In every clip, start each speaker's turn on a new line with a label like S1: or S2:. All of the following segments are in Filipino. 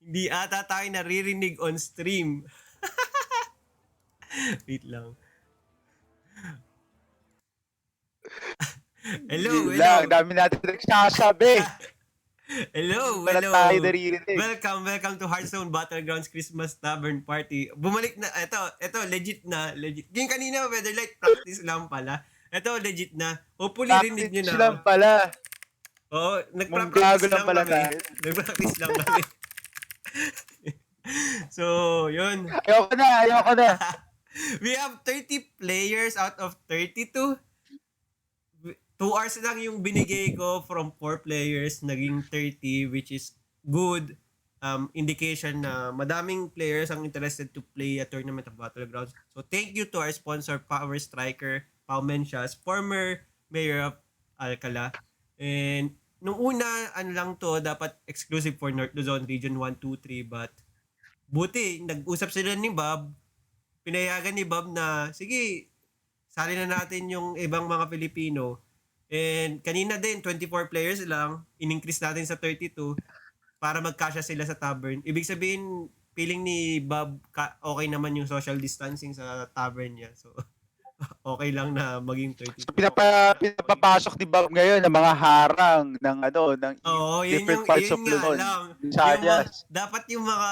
S1: Hindi ata tayo naririnig on stream. Wait lang. Hello,
S2: Yun lang,
S1: hello.
S2: dami natin nagsasabi.
S1: Hello,
S2: Wala
S1: hello.
S2: tayo naririnig.
S1: Welcome to Hearthstone Battlegrounds Christmas Tavern Party. Bumalik na, ito, legit na, legit. Yung kanina, Weatherlight, practice lang pala. Ito, legit na. Hopefully, rinig nyo
S2: Practice
S1: na ako.
S2: lang pala.
S1: Oo,
S2: Munggago
S1: nagpa-practice
S2: lang
S1: lang
S2: pala
S1: kami.
S2: tayo.
S1: Nagpa-practice lang kami. So, yun.
S2: Ayoko na.
S1: We have 30 players out of 32. 2 hours lang yung binigay ko from 4 players, naging 30, which is good indication na madaming players ang interested to play a tournament of Battlegrounds. So thank you to our sponsor, Powerstriker, Pao Mencias, former mayor of Alcala. And nung una, ano lang to, dapat exclusive for North Luzon Region 1, 2, 3, but buti, nag-usap sila ni Bob, pinayagan ni Bob na, sige, sali na natin yung ibang mga Filipino. And kanina din, 24 players lang, in-increase natin sa 32 para magkasya sila sa Tavern. Ibig sabihin, feeling ni Bob, okay naman yung social distancing sa Tavern niya. So, okay lang na maging 32.
S2: So, pinapapasok ni Bob ngayon ng mga harang ng
S1: Oo,
S2: different parts of
S1: yun nga
S2: Luzon.
S1: lang. Dapat yung mga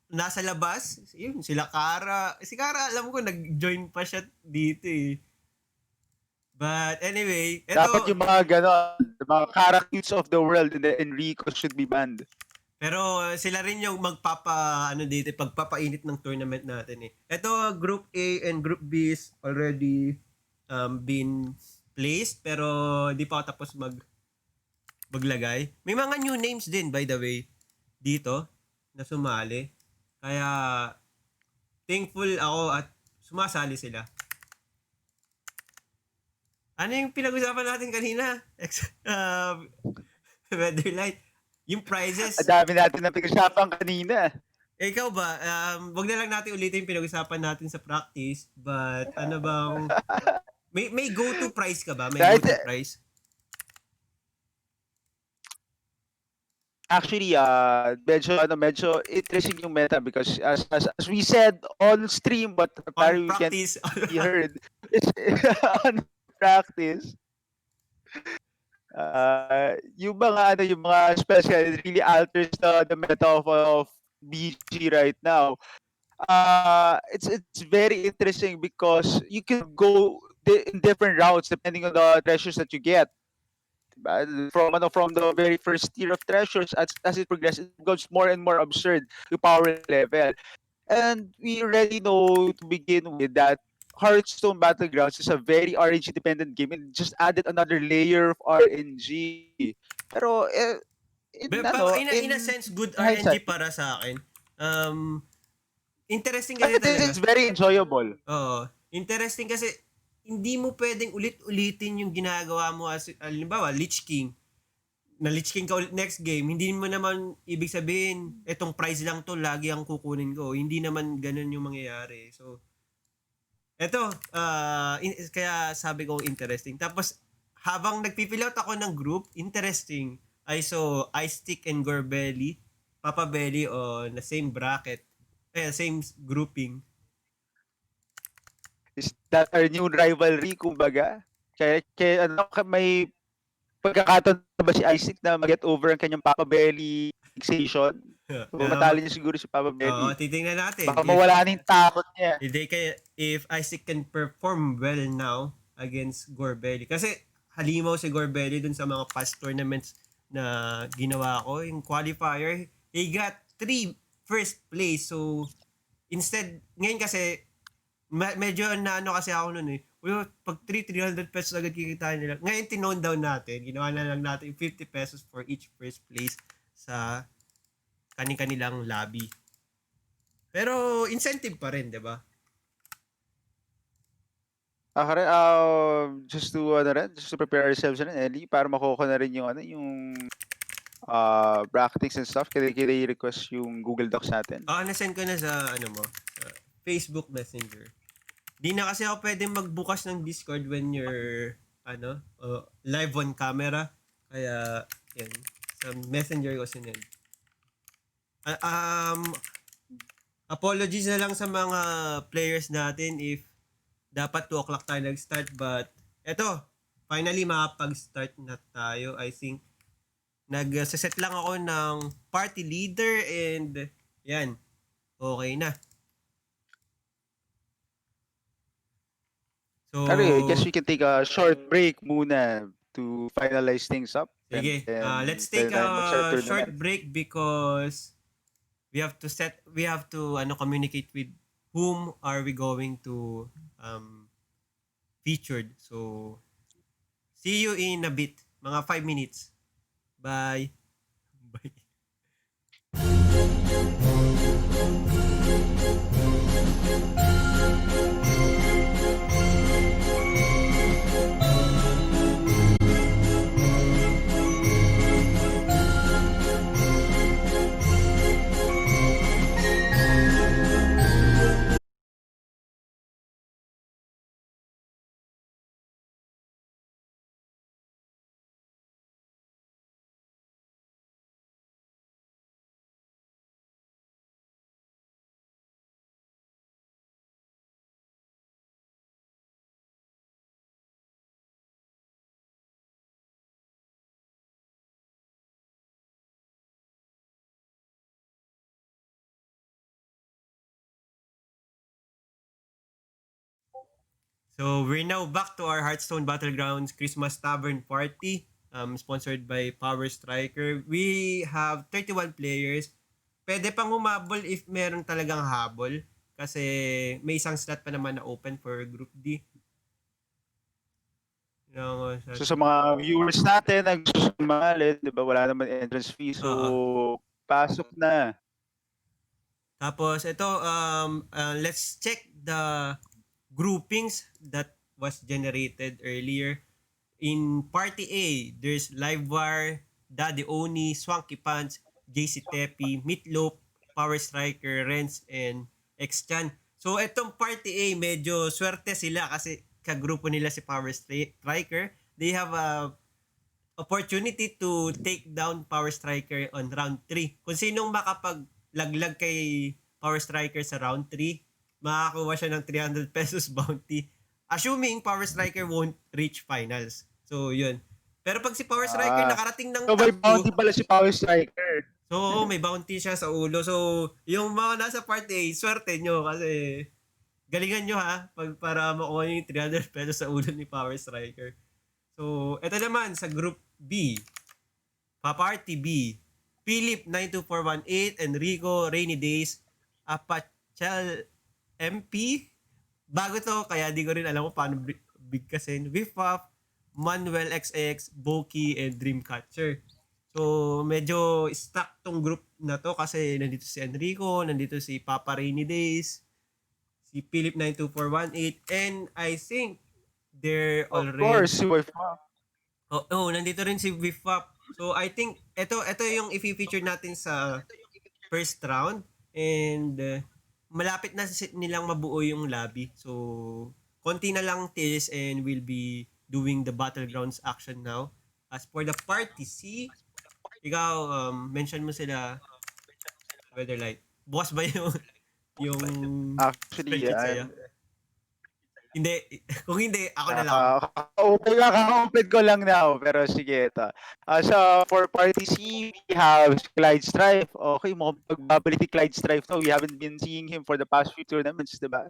S1: nasa labas, yun, sila Kara. Si Kara, alam ko, nag-join pa siya dito eh. But anyway, ito,
S2: dapat yung mga mga characters of the world in the Enrico should be banned.
S1: pero sila rin yung dito, pagpapainit ng tournament natin eh. Ito, Group A and Group B is already been placed, pero di pa tapos maglagay. May mga new names din, by the way, dito, na sumali. Kaya, thankful ako at sumasali sila. Ano yung pinag-usapan natin kanina? Weatherlight. Yung prizes.
S2: Ang dami natin na pinag-usapan kanina.
S1: Ikaw ba, wag na lang natin ulitin yung pinag-usapan natin sa practice, but ano bang, may go-to prize ka ba? May go-to prize?
S2: Actually, medyo interesting yung meta because as we said on stream, but apparently we can't be heard. On practice. Yung mga special, it really alters the meta of BG right now. It's very interesting because you can go in different routes depending on the treasures that you get. From the very first tier of treasures, as it progresses, it becomes more and more absurd the power level. And we already know to begin with that Hearthstone Battlegrounds is a very RNG dependent game and just added another layer of RNG. Pero
S1: in a sense, good RNG para sa akin. Interesting kasi talaga.
S2: It's very enjoyable.
S1: Oo. Interesting kasi hindi mo pwedeng ulit-ulitin yung ginagawa mo as, halimbawa, Lich King. Na Lich King ka ulit next game, hindi mo naman ibig sabihin, etong prize lang to, lagi ang kukunin ko. Hindi naman ganun yung mangyayari. So, eto, kaya sabi ko interesting. Tapos, habang nagpifill out ako ng group, interesting. I saw iSticK and Gorebelly, Papa Belly on the same bracket, same grouping.
S2: Is that our new rivalry, kumbaga? Kaya may pagkakataon na ba si iSticK na mag-get over ang kanyang Papa Belly fixation? Matalo niya siguro si Papa Belly.
S1: Oo, titingnan natin.
S2: Baka mawala na yung takot niya.
S1: If iSticK can perform well now against Gorebelly. Kasi halimaw si Gorebelly dun sa mga past tournaments na ginawa ko. Yung qualifier, he got 3 first place. So, instead, ngayon kasi, medyo naano kasi ako nun eh. Pag 300 pesos agad kikitain nila. Ngayon, tinone down natin. Ginawa na lang natin 50 pesos for each first place sa kanilang lobby. Pero, incentive pa rin, di ba?
S2: Just to prepare ourselves Ellie, para makuha na rin yung practice and stuff. Kaya i-request yung Google Docs natin.
S1: Na-send ko na sa Facebook Messenger. Di na kasi ako pwedeng magbukas ng Discord when you're live on camera. Kaya, yan. Sa Messenger ko sinend. Ah, apologies na lang sa mga players natin if dapat 2 o'clock tayo nag-start, but eto, finally makapag-start na tayo. I think nag-set lang ako ng party leader and yan, okay na.
S2: I guess
S1: So,
S2: we can take a short break muna to finalize things up, and
S1: sige, let's
S2: then
S1: take
S2: pwede
S1: a
S2: tayo mag-start
S1: short
S2: tournament.
S1: break because we have to communicate with whom are we going to featured. So, see you in a bit, mga 5 minutes. Bye. Bye. So, we're now back to our Hearthstone Battlegrounds Christmas Tavern Party, sponsored by Powerstriker. We have 31 players. Pwede pang humabol if meron talagang habol. Kasi may isang slot pa naman na open for Group D.
S2: So sa mga viewers natin na gusto sumali, 'di ba, wala naman entrance fee. So
S1: Oo.
S2: pasok na.
S1: Tapos ito, let's check the groupings that was generated earlier. In Party A, there's Livewire, Daddy Oni, Swanky Pants, JCtepi, Meatloaf, Powerstriker, Renz, and X-Chan. So, itong Party A, medyo swerte sila kasi kagrupo nila si Powerstriker. They have a opportunity to take down Powerstriker on round 3. Kung sinong makapaglaglag kay Powerstriker sa round 3, makakuha siya ng 300 pesos bounty. Assuming Powerstriker won't reach finals. So, yun. Pero pag si Powerstriker
S2: Ah,
S1: nakarating ng
S2: so may
S1: top 2,
S2: bounty pala si Powerstriker.
S1: so may bounty siya sa ulo. So, yung mga nasa part A, swerte nyo kasi galingan nyo ha para makuha nyo yung 300 pesos sa ulo ni Powerstriker. So, eto naman sa Group B. Party B. Philip 92418, Enrico, Rainy Days, Apachal MP. Bago to, kaya di ko rin alam kung paano bigkasin. Wifap, Manuel XX, Boki, and Dreamcatcher. So, medyo stuck tong group na to kasi nandito si Enrico, nandito si Papa Rainy Days, si Philip 92418, and I think they're
S2: Of
S1: already...
S2: course, si wife mo.
S1: nandito rin si Wifap. So, I think ito yung i-feature natin sa first round and malapit na nilang mabuo yung lobby. So, konti na lang tis and we'll be doing the battlegrounds action now. As for the party C, ikaw, mention mo sila, Weatherlight. Bukas ba yung
S2: Actually,
S1: spreadsheet sa'yo? Hindi. Kung hindi, ako na lang.
S2: kaka-open ko lang now, pero sige ito. So for party C, we have ClydeStrife. Okay, mukhang pagbabalik ni ClydeStrife no. We haven't been seeing him for the past few tournaments, diba?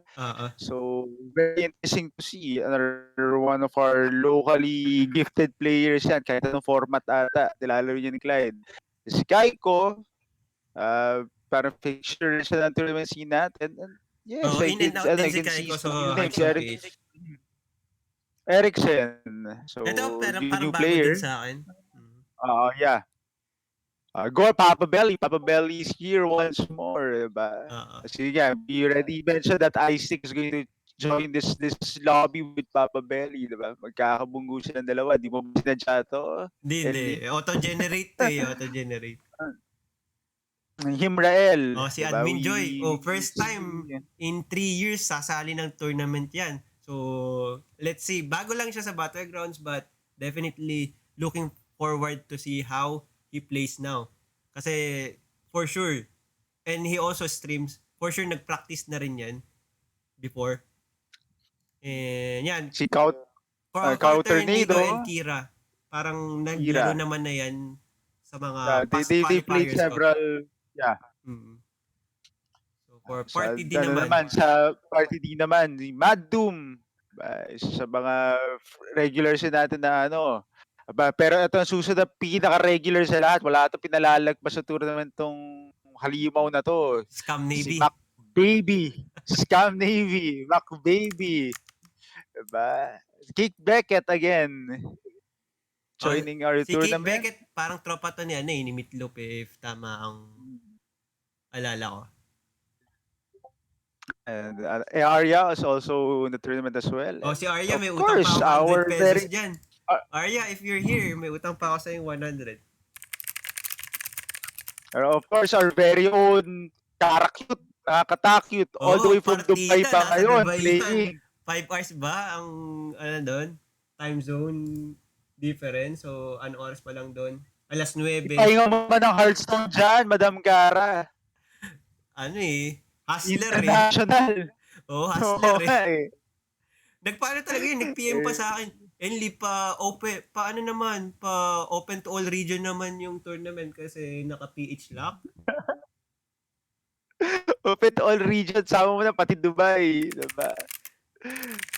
S2: So very interesting to see. Another one of our locally gifted players yan. Kahit anong format ata, nilalaro niya ni Clyde. Si KAIKO, parang fixture siya ng tournament scene natin. And yes,
S1: In and out
S2: I
S1: din si
S2: can see
S1: Kaiko
S2: some
S1: sa
S2: new names.
S1: HSPH.
S2: Erickson. So,
S1: Ito, parang
S2: new
S1: bago din
S2: player.
S1: sa akin.
S2: Yeah. Papa Belly is here once more. Diba? Kasi yeah, we already mentioned that iSticK is going to join this lobby with Papa Belly. Diba? Magkakabunggo silang dalawa. Di mo ba sinadya to?
S1: Hindi. Auto-generate to eh. Auto-generate.
S2: Hymnrael.
S1: Si
S2: Diba?
S1: Admin Joy.
S2: We
S1: First time in 3 years sasali ng tournament yan. So, let's see. Bago lang siya sa Battlegrounds but definitely looking forward to see how he plays now. Kasi, for sure, And he also streams. For sure, nag-practice na rin yan before. And yan,
S2: Si
S1: Tornado and
S2: Tornado,
S1: Kira. Parang naglaro
S2: Kira.
S1: naman na yan sa
S2: Yeah,
S1: mga past
S2: they played
S1: qualifiers ko.
S2: several, yeah.
S1: Mm. So, for
S2: Sa
S1: Party D naman,
S2: naman, sa Party D naman, si MadDoom. Isa sa mga regulars natin na ano. Pero ito ang susunod na pinaka-regular sa lahat. Wala ito pinalalagpas sa tournament tong halimaw na to.
S1: Scam
S2: Si
S1: Navy.
S2: Mac Baby. Scam Navy. Mac Baby. Diba? Kate Beckett again. Joining our
S1: Si Kate
S2: tournament.
S1: Beckett, parang tropa to ni Meatloaf if tama ang alala ko.
S2: And Arya is also in the tournament as well.
S1: Oh, si Arya,
S2: of
S1: may utang
S2: course,
S1: pa ako 100
S2: our
S1: pesos
S2: very
S1: dyan.
S2: uh,
S1: Arya, if you're here, may utang pa ako sa yung 100.
S2: of course, our very own Karakute, Katakute, all the way from Dubai
S1: partida,
S2: pa
S1: nasa
S2: ngayon,
S1: Dubai
S2: playing.
S1: 5 hours ba ang doon? Time zone difference. So, ano oras pa lang doon? Alas 9.
S2: Ipahinga mo man ng Hearthstone dyan, Madam Gara.
S1: Hustler
S2: International.
S1: Oh, hustler
S2: eh.
S1: Nagpaano talaga yun, nag-PM pa sa akin. Enli pa open to all region naman yung tournament kasi naka-PH lock.
S2: Open to all regions, sama mo na pati Dubai, diba?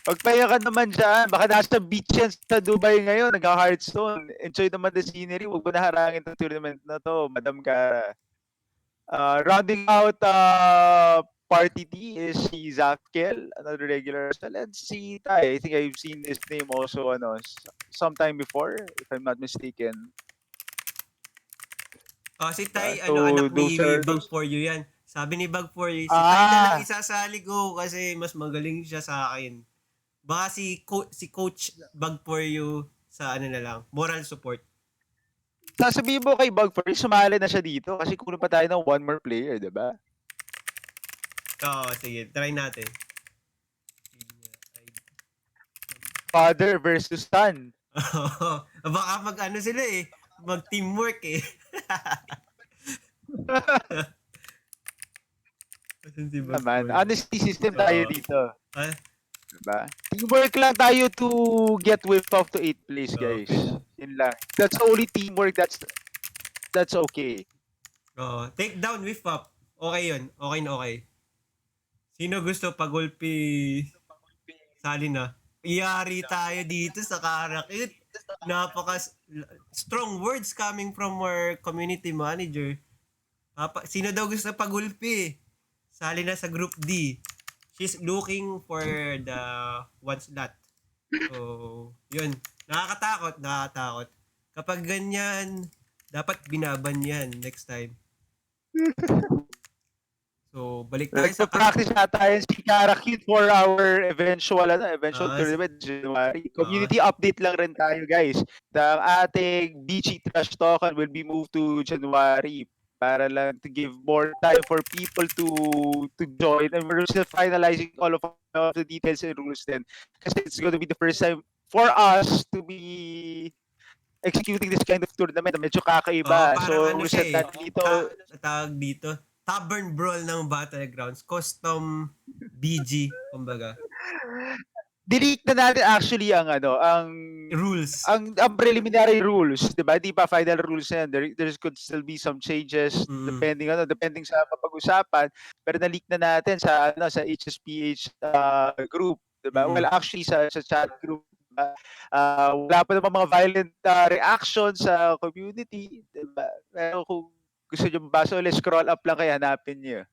S2: Pagpahinga ka naman dyan, baka nasa beach yan sa Dubai ngayon, nagka-Hearthstone. Enjoy naman the scenery, huwag mo na harangin itong tournament na to, Madam Gara. Rounding out Party D is si Zafkel, another regular. So let's see Ty. I think I've seen his name also sometime before, if I'm not mistaken.
S1: Si Tay,
S2: So,
S1: anak ni
S2: those
S1: Bug for You yan. Sabi ni Bug for You, si Tay na lang isasali ko kasi mas magaling siya sa akin. Baka si Coach Bug for You sa na lang, moral support.
S2: Sasabihin mo kay Bug for You, sumali na siya dito kasi kunin pa tayo ng one more player, diba?
S1: Oo, sige. Try natin.
S2: Father versus son.
S1: Baka sila mag-teamwork
S2: Naman, honesty system tayo dito. Diba? Teamwork lang tayo to get whip off to 8th place, guys. Yun lang. That's only teamwork. That's okay.
S1: Take down whip up. Okay yun. Okay na okay. Sino gusto pagulpi? Sali na. Iyari tayo dito sa Karakit. Napaka strong words coming from our community manager. Sino daw gusto pagulpi? Sali na sa group D. She's looking for the one slot. So, yun. Nakakatakot. Kapag ganyan, dapat binaban yan next time. So, balik tayo sa
S2: practice na tayo si Karakit for our eventual tournament January. Community update lang rin tayo, guys. The ating BG Trash Talk will be moved to January para lang to give more time for people to join, and we're still finalizing all of the details and rules then kasi it's going to be the first time for us to be executing this kind of tournament na medyo kakaiba. So, we're set dito.
S1: Tawag dito. Tavern Brawl ng Battlegrounds. Custom BG, kumbaga.
S2: Delete na natin actually ang
S1: rules.
S2: Ang preliminary rules, 'di ba? Di pa final rules na yan. There could still be some changes depending sa mapag-usapan, pero na-leak na natin sa HSPH group, 'di ba? Well, actually sa chat group, wala pa naman mga violent reactions sa community, 'di ba? Pero kung gusto niyo mabasa ulit, scroll up lang, kaya hanapin niyo.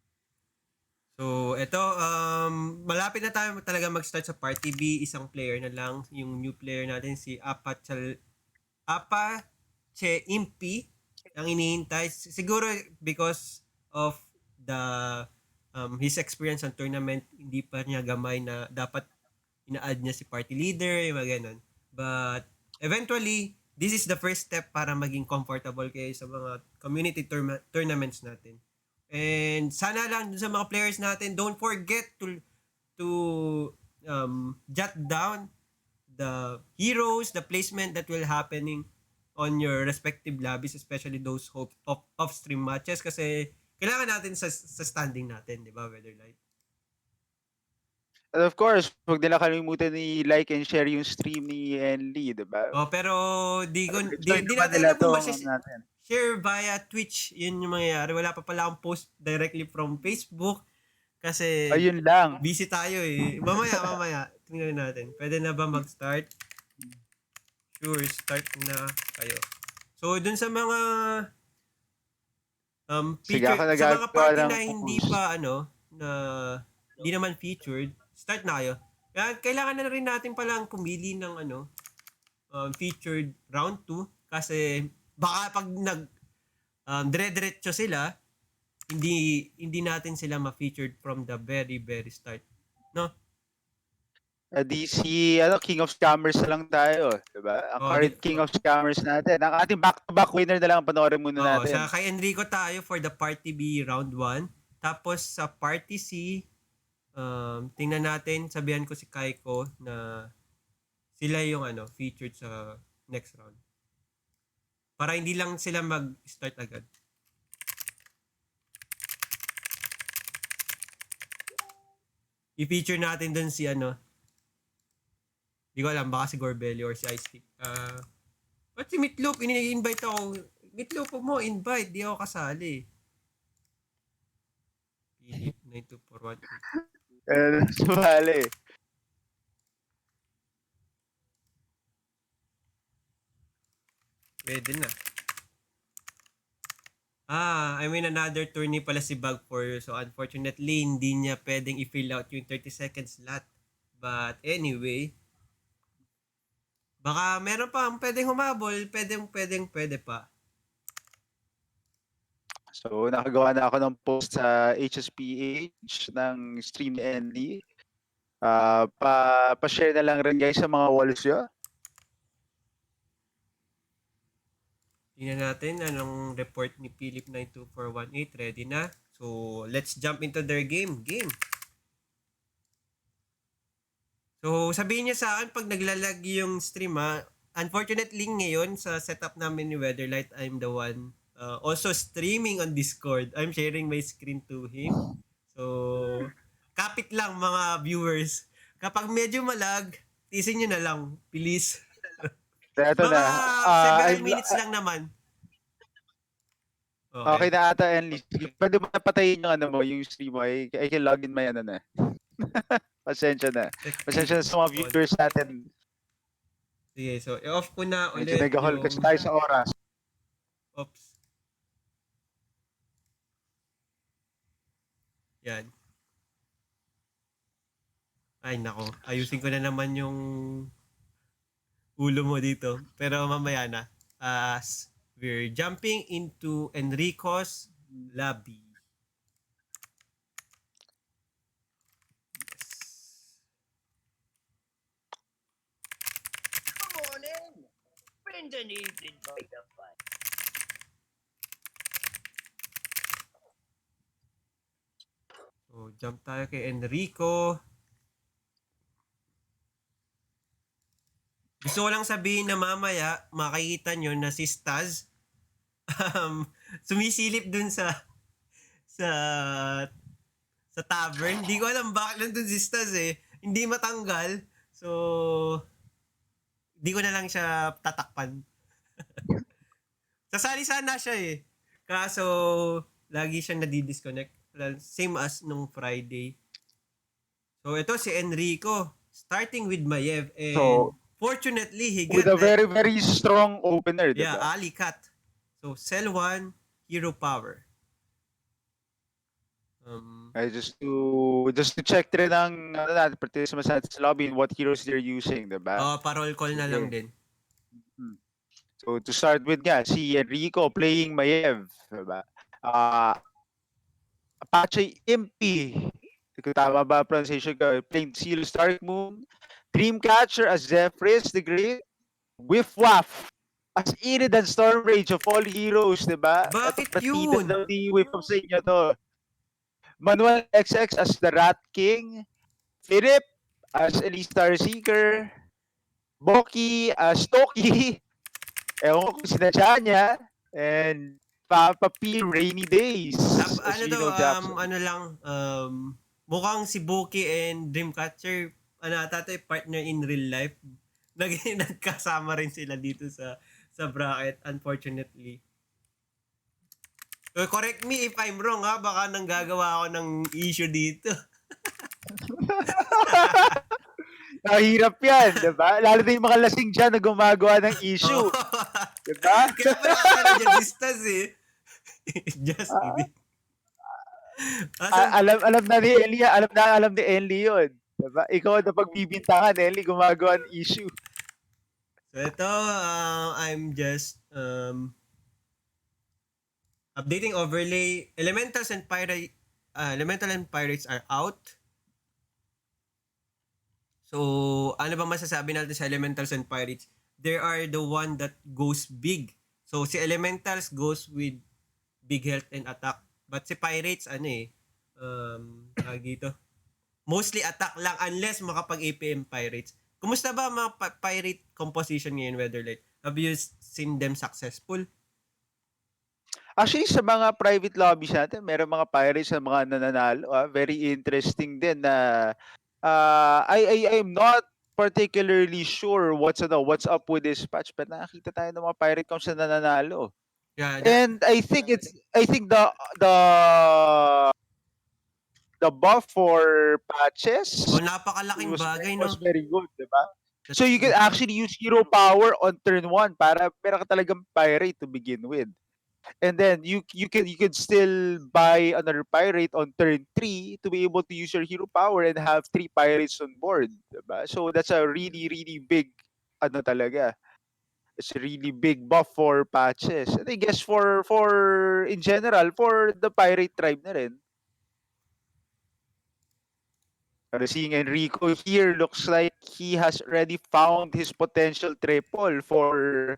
S1: So, ito, malapit na tayo talaga mag-start sa Party B. Isang player na lang. Yung new player natin, si Cheimpi, ang inihintay. Siguro because of his experience on tournament, hindi pa niya gamay na dapat ina-add niya si party leader, yung mga ganun. But, eventually, this is the first step para maging comfortable kayo sa mga community tournaments natin. And sana lang sa mga players natin, don't forget to jot down the heroes, the placement that will happening on your respective lobbies, especially those off-stream matches, kasi kailangan natin sa standing natin, di ba, Weatherlight?
S2: And of course, huwag nila kalimutan i-like and share yung stream ni Enly, diba?
S1: Oh, pero di,
S2: Para
S1: di,
S2: ma-join
S1: di
S2: naman
S1: natin
S2: nila
S1: alam kung
S2: tong natin.
S1: share via Twitch. Yun yung mangyayari. Wala pa pala akong post directly from Facebook kasi
S2: Ayun lang.
S1: busy tayo eh. Mamaya. Tingnan natin. Pwede na ba mag-start? Sure, start na kayo. So, dun sa mga
S2: Sige,
S1: feature,
S2: ako
S1: sa mga
S2: nagagawa
S1: party
S2: ng
S1: na hindi
S2: post.
S1: pa na hindi naman featured, start na kayo. Kaya kailangan na rin natin palang pumili ng featured round 2 kasi baka pag dire-diretso sila, hindi natin sila ma-featured from the very start. No?
S2: Di King of Scammers na lang tayo, diba? Ang current King of Scammers natin. Ang ating back-to-back winner na lang panoorin muna natin.
S1: Sa kay Enrico tayo for the Party B round 1. Tapos sa Party C, tingnan natin, sabihan ko si KAIKO na sila yung featured sa next round. Para hindi lang sila mag-start agad. I-feature natin dun si Di ko alam, baka si Gorebelly or si iSticK. Ba't si Meatloaf? Ini-invite ako. Meatloaf mo, invite. Di ako kasali. Philip, 92418.
S2: Sumali.
S1: Pwede na. I mean another tourney pala si Bug4. So unfortunately, hindi niya pwedeng i-fill out yung 30 seconds slot. But anyway, baka meron pa pwedeng humabol, pwede pa.
S2: So, nakagawa na ako ng post sa HSPH ng stream ni Andy. Pa-share na lang rin guys sa mga walls nyo.
S1: Tingnan natin anong report ni Philip 92418. Ready na? So, let's jump into their game. So, sabihin niya sa akin pag naglalag yung stream unfortunately ngayon sa setup namin ni Weatherlight, I'm the one also streaming on Discord. I'm sharing my screen to him. So, kapit lang mga viewers. Kapag medyo malag, tisin nyo na lang. Please.
S2: Ito
S1: mga
S2: na.
S1: several minutes lang naman.
S2: Okay na ata, Enly. Pwede mo napatayin yung stream mo. I can log in my na. Pasensya na. Pasensya na sa mga viewers natin.
S1: Sige, so i-off ko na ulit
S2: medyo nag-hold kasi tayo sa oras.
S1: Oops. Yan. Ay, nako. Ayusin ko na naman yung ulo mo dito. Pero mamaya na. As we're jumping into Enrico's lobby.
S3: Dominated by the fun.
S1: So, jump tayo kay Enrico. Gusto ko lang sabihin na mamaya, makikita nyo na si Staz sumisilip dun sa Tavern. Hindi ko alam bakit nandun si Staz eh. Hindi matanggal. So, di ko na lang siya tatakpan. Sasali sana siya eh. Kaso, lagi siyang nadi-disconnect. Same as nung Friday. So, ito si Enrico. Starting with Mayev. And fortunately, he got
S2: with a very, very strong opener, diba?
S1: Yeah, Ali Cat. So, Cell 1, Hero Power.
S2: Just to check rin ang participants sa lobby and what heroes they're using, diba?
S1: Parol call na lang din.
S2: So to start with si Enrico playing Mayev, diba? Apache Impy, kung tama ba pronunciation ko, playing Seal Stark Moon, Dreamcatcher as Zephyrus the Great, Whiff Waff as Enid and Storm Rage of all heroes, diba?
S1: Bakit
S2: Ito,
S1: yun?
S2: daw ni Whiff Waff sa inyo to. Manuel XX as the Rat King, Philip as Elite Star Seeker, Boki as Toki, ewan ko kung sinadya niya, and Papi, rainy days, as
S1: Ano
S2: we
S1: to,
S2: know, Jackson.
S1: ano lang, mukhang si Buki and Dreamcatcher, ano ata to, partner in real life. Nagkasama rin sila dito sa bracket, unfortunately. Correct me if I'm wrong ha, baka nang gagawa ako ng issue dito.
S2: Mahirap yan, di ba? Lalo na yung mga lasing dyan na gumagawa ng
S1: Oh.
S2: issue. Di ba?
S1: Kaya pala ako nandiyan distance eh. Just
S2: Ah,
S1: kidding. Asan?
S2: alam na ni Ellie, alam ni Ellie yun. Di ba? Ikaw na pagbibintangan, Ellie, gumagawa ng issue.
S1: So ito, I'm just updating overlay. Elemental and pirates are out. So, ano ba masasabi natin sa elementals and pirates? They are the one that goes big. So, si elementals goes with big health and attack. But si pirates, dito. Mostly attack lang unless makapag-APM pirates. Kumusta ba mga pirate composition ngayon, Weatherlight? Have you seen them successful?
S2: Actually, sa mga private lobbies natin, meron mga pirates na mga nananalo. Very interesting din na I'm not particularly sure what's up with this patch, but nakakita tayo ng mga pirate comps na nananalo.
S1: Yeah,
S2: And I think the buff for patches
S1: napakalaking bagay,
S2: was
S1: no?
S2: very good, di ba? So
S1: That's
S2: you can
S1: true.
S2: actually use hero power on turn 1 para meron ka talagang pirate to begin with. And then you could still buy another pirate on turn 3 to be able to use your hero power and have 3 pirates on board, diba? So that's a really big ano talaga. It's a really big buff for patches. And I guess for in general for the pirate tribe na rin. Pero seeing Enrico here looks like he has already found his potential triple for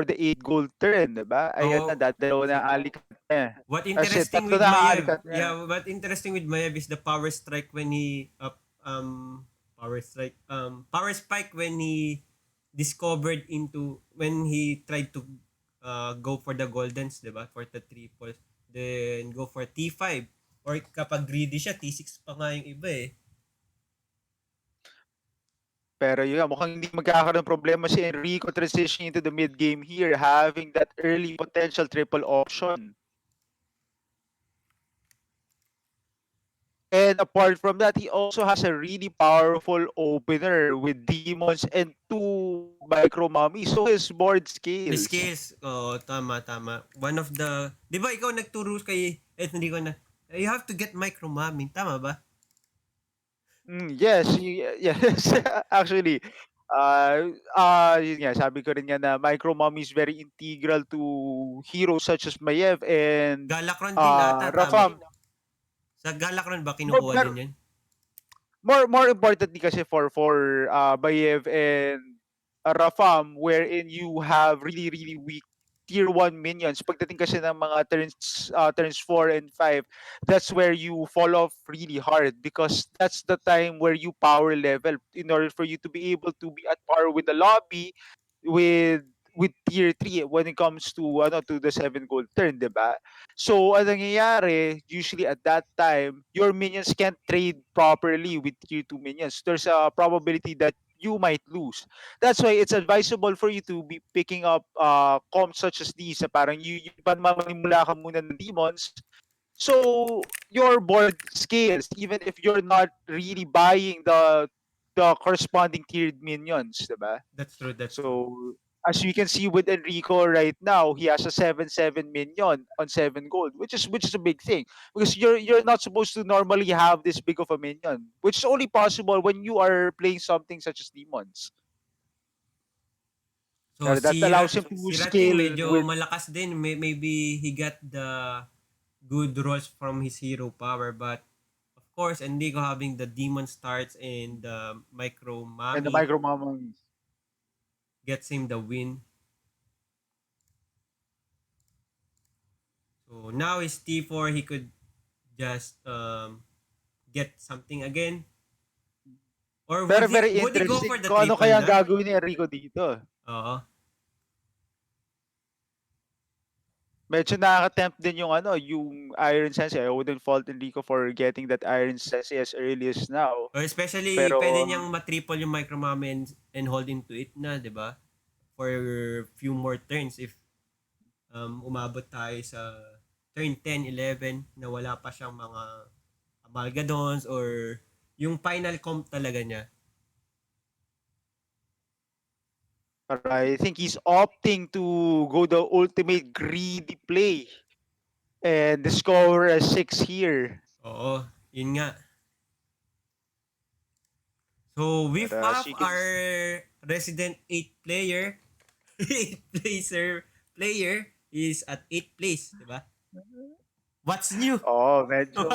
S2: the 8 gold turn, diba? Ayan na,
S1: Oh,
S2: dadalawa na alikat niya.
S1: what
S2: That's it,
S1: interesting
S2: tatlo
S1: with
S2: na ang
S1: Mayev,
S2: alikat niya.
S1: yeah, what interesting with Mayev is the power strike when he power spike when he discovered into when he tried to go for the goldens, 'di ba? For the triples, then go for T5 or kapag greedy siya T6 pa nga yung iba eh.
S2: Pero yun, mukhang hindi magkakaroon ng problema si Enrico transitioning into the mid game here, having that early potential triple option. And apart from that, he also has a really powerful opener with demons and 2 micro mummies. So his board
S1: His
S2: scales.
S1: skills, tama. One of the, di ba ikaw nagturo kay Enrico na, you have to get micro mami, tama ba?
S2: Yes, yes. Actually, yun nga, sabi ko rin nga na micro mummy is very integral to heroes such as Maiev and
S1: Galakron din ata, tama.
S2: Rafam.
S1: Sa Galakron ba
S2: More,
S1: kinukuha din yan?
S2: more importantly kasi for Bayev and Rafam wherein you have really weak tier 1 minions pagdating kasi ng mga turns 4 and 5, that's where you fall off really hard because that's the time where you power level in order for you to be able to be at par with the lobby with tier 3 when it comes to to the 7 gold turn, 'di ba? So, ang nangyayari, usually at that time, your minions can't trade properly with tier 2 minions. There's a probability that you might lose. That's why it's advisable for you to be picking up comps such as these. Na parang you mamimula ka muna ng demons. So, your board scales even if you're not really buying the corresponding tiered minions, diba?
S1: That's true, that's true.
S2: So, as you can see with Enrico right now, he has a 7/7 minion on 7 gold, which is a big thing because you're not supposed to normally have this big of a minion, which is only possible when you are playing something such as demons.
S1: So
S2: That allows him to
S1: si Rating
S2: scale
S1: medyo
S2: with
S1: malakas din. Maybe he got the good rolls from his hero power, but of course, Enrico having the demon starts and the micro
S2: and the
S1: mami
S2: micro mama.
S1: gets him the win. So now is T4, he could just get something again. Or
S2: Very very
S1: would he go
S2: interesting
S1: for the
S2: kung ano
S1: triple
S2: kaya ang
S1: na?
S2: gagawin ni Enrico dito.
S1: Oo.
S2: Medyo nakaka-tempt din yung ano, yung Iron Sense. I wouldn't fault Enrico for getting that Iron Sense as early as now.
S1: Or especially, pwede
S2: Pero,
S1: niyang matriple yung micromami and hold into it na, di ba? For few more turns if umabot tayo sa turn 10, 11 na wala pa siyang mga amalgadons or yung final comp talaga niya.
S2: I think he's opting to go the ultimate greedy play and discover a 6 here.
S1: Oo, yun nga. So, we
S2: But as
S1: FAF
S2: you can...
S1: our resident 8 player, 8 placer player is at 8 place, di ba? What's new?
S2: Oh, medyo...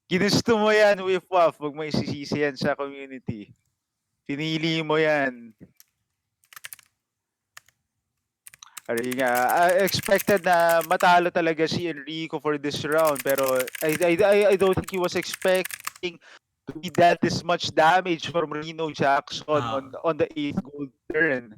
S2: Ginusto mo yan, Whiff Waff. Huwag mo isisisi yan sa community. Pinili mo yan. Ari nga, expected na matalo talaga si Enrico for this round. Pero I don't think he was expecting to be that this much damage from Reno Jackson on the 8th gold turn.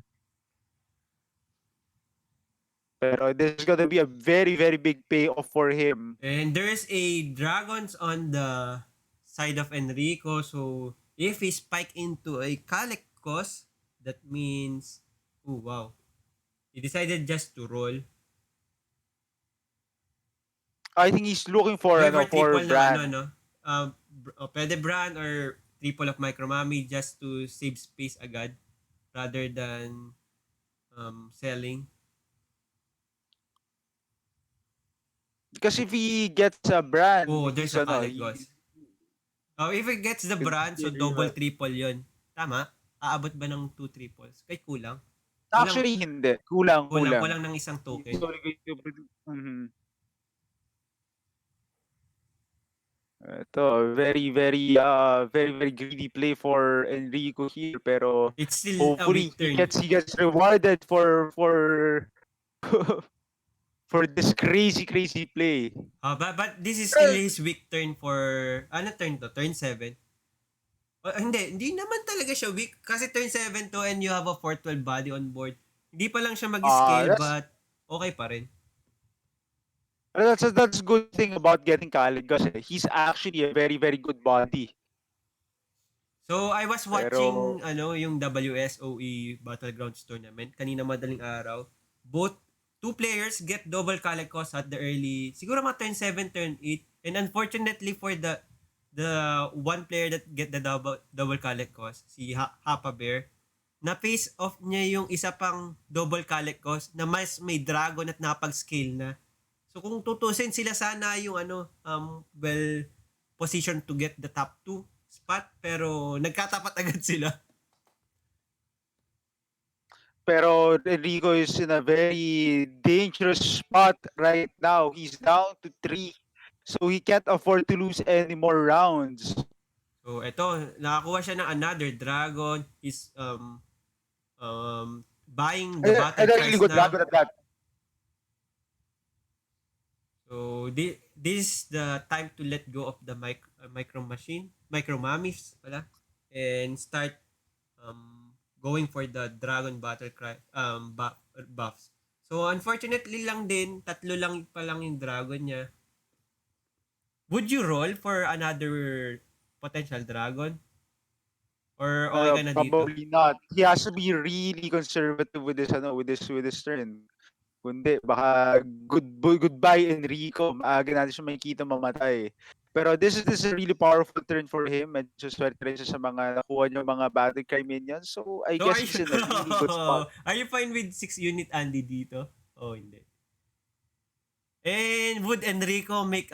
S2: Pero this is gonna be a very, very big payoff for him.
S1: And there's a dragons on the side of Enrico. So, if he spike into a collect cost, that means, oh wow, he decided just to roll.
S2: I think he's looking for
S1: However,
S2: for
S1: triple ng ano,
S2: Bran.
S1: no? Pwede brand or triple of micromami just to save space agad rather than selling.
S2: Because if he gets a Bran,
S1: Oh, there's
S2: he's
S1: a
S2: ano,
S1: collect cost. If it gets the brand, so double triple yon. Tama? Aabot ba ng 2 triples? Kahit kulang. Kulang,
S2: Actually, hindi. Kulang, kulang.
S1: kulang ng isang token.
S2: He's only going to... Mhm. Ito, very, very greedy play for Enrico here. Pero
S1: It's still a
S2: hopefully
S1: weak turn.
S2: he gets rewarded for for this crazy play.
S1: But this is still his weak turn for, ano turn to? Turn 7? Hindi naman talaga siya weak. Kasi turn 7 to and you have a 412 body on board. Hindi pa lang siya mag-scale but okay pa rin.
S2: That's good thing about getting Khaled kasi he's actually a very, very good body.
S1: So, I was
S2: Pero,
S1: watching yung WSOE Battlegrounds tournament kanina madaling araw. Both two players get double collect cost at the early, siguro mga turn 7, turn 8. And unfortunately for the one player that get the double collect cost, si Hapa Bear, na face off niya yung isa pang double collect cost na mas may dragon at napag-scale na. So kung tutusin sila sana yung well positioned to get the top 2 spot pero nagkatapat agad sila.
S2: pero Enrico is in a very dangerous spot right now. He's down to 3. So he can't afford to lose any more rounds.
S1: So eto, nakakuha siya ng another dragon. He's buying the battle
S2: And a really
S1: cries
S2: good
S1: na.
S2: dragon at that.
S1: So this is the time to let go of the micro mummies pala, and start going for the dragon battle cry buffs. So unfortunately lang din, tatlo lang pa lang yung dragon niya. Would you roll for another potential dragon? Or okay ka na dito?
S2: Probably not. He has to be really conservative with this turn. Kundi baka goodbye Enrico. Maaga natin siya makikita mamatay. Pero this is a really powerful turn for him. Medyo swerte rin siya sa mga nakuha niya mga battle cry minions. So I
S1: So
S2: guess he's in a really good spot.
S1: are you fine with 6 unit Andy dito? Oh, hindi. And would Enrico make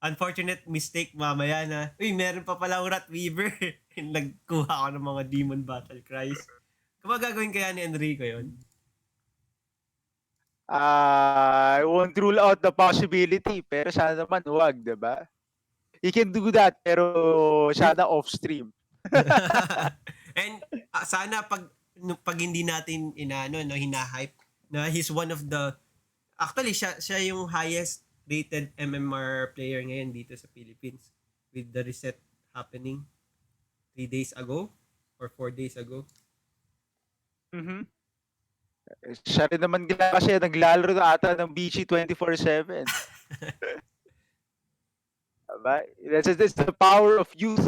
S1: unfortunate mistake mamaya na, uy, meron pa pala Rat Weaver. Nagkuha ako ng mga demon battle cries. Kung gagawin kaya ni Enrico yon?
S2: I won't rule out the possibility. Pero sana naman huwag, diba? He can do that, pero sana off-stream.
S1: And sana pag hindi natin hinahype na he's one of the, actually siya yung highest rated MMR player ngayon dito sa Philippines with the reset happening 3 days ago or 4 days ago.
S2: Mm-hmm. Siya rin naman kasi naglalaro na ata ng BG 24/7. Diba? That's the power of youth.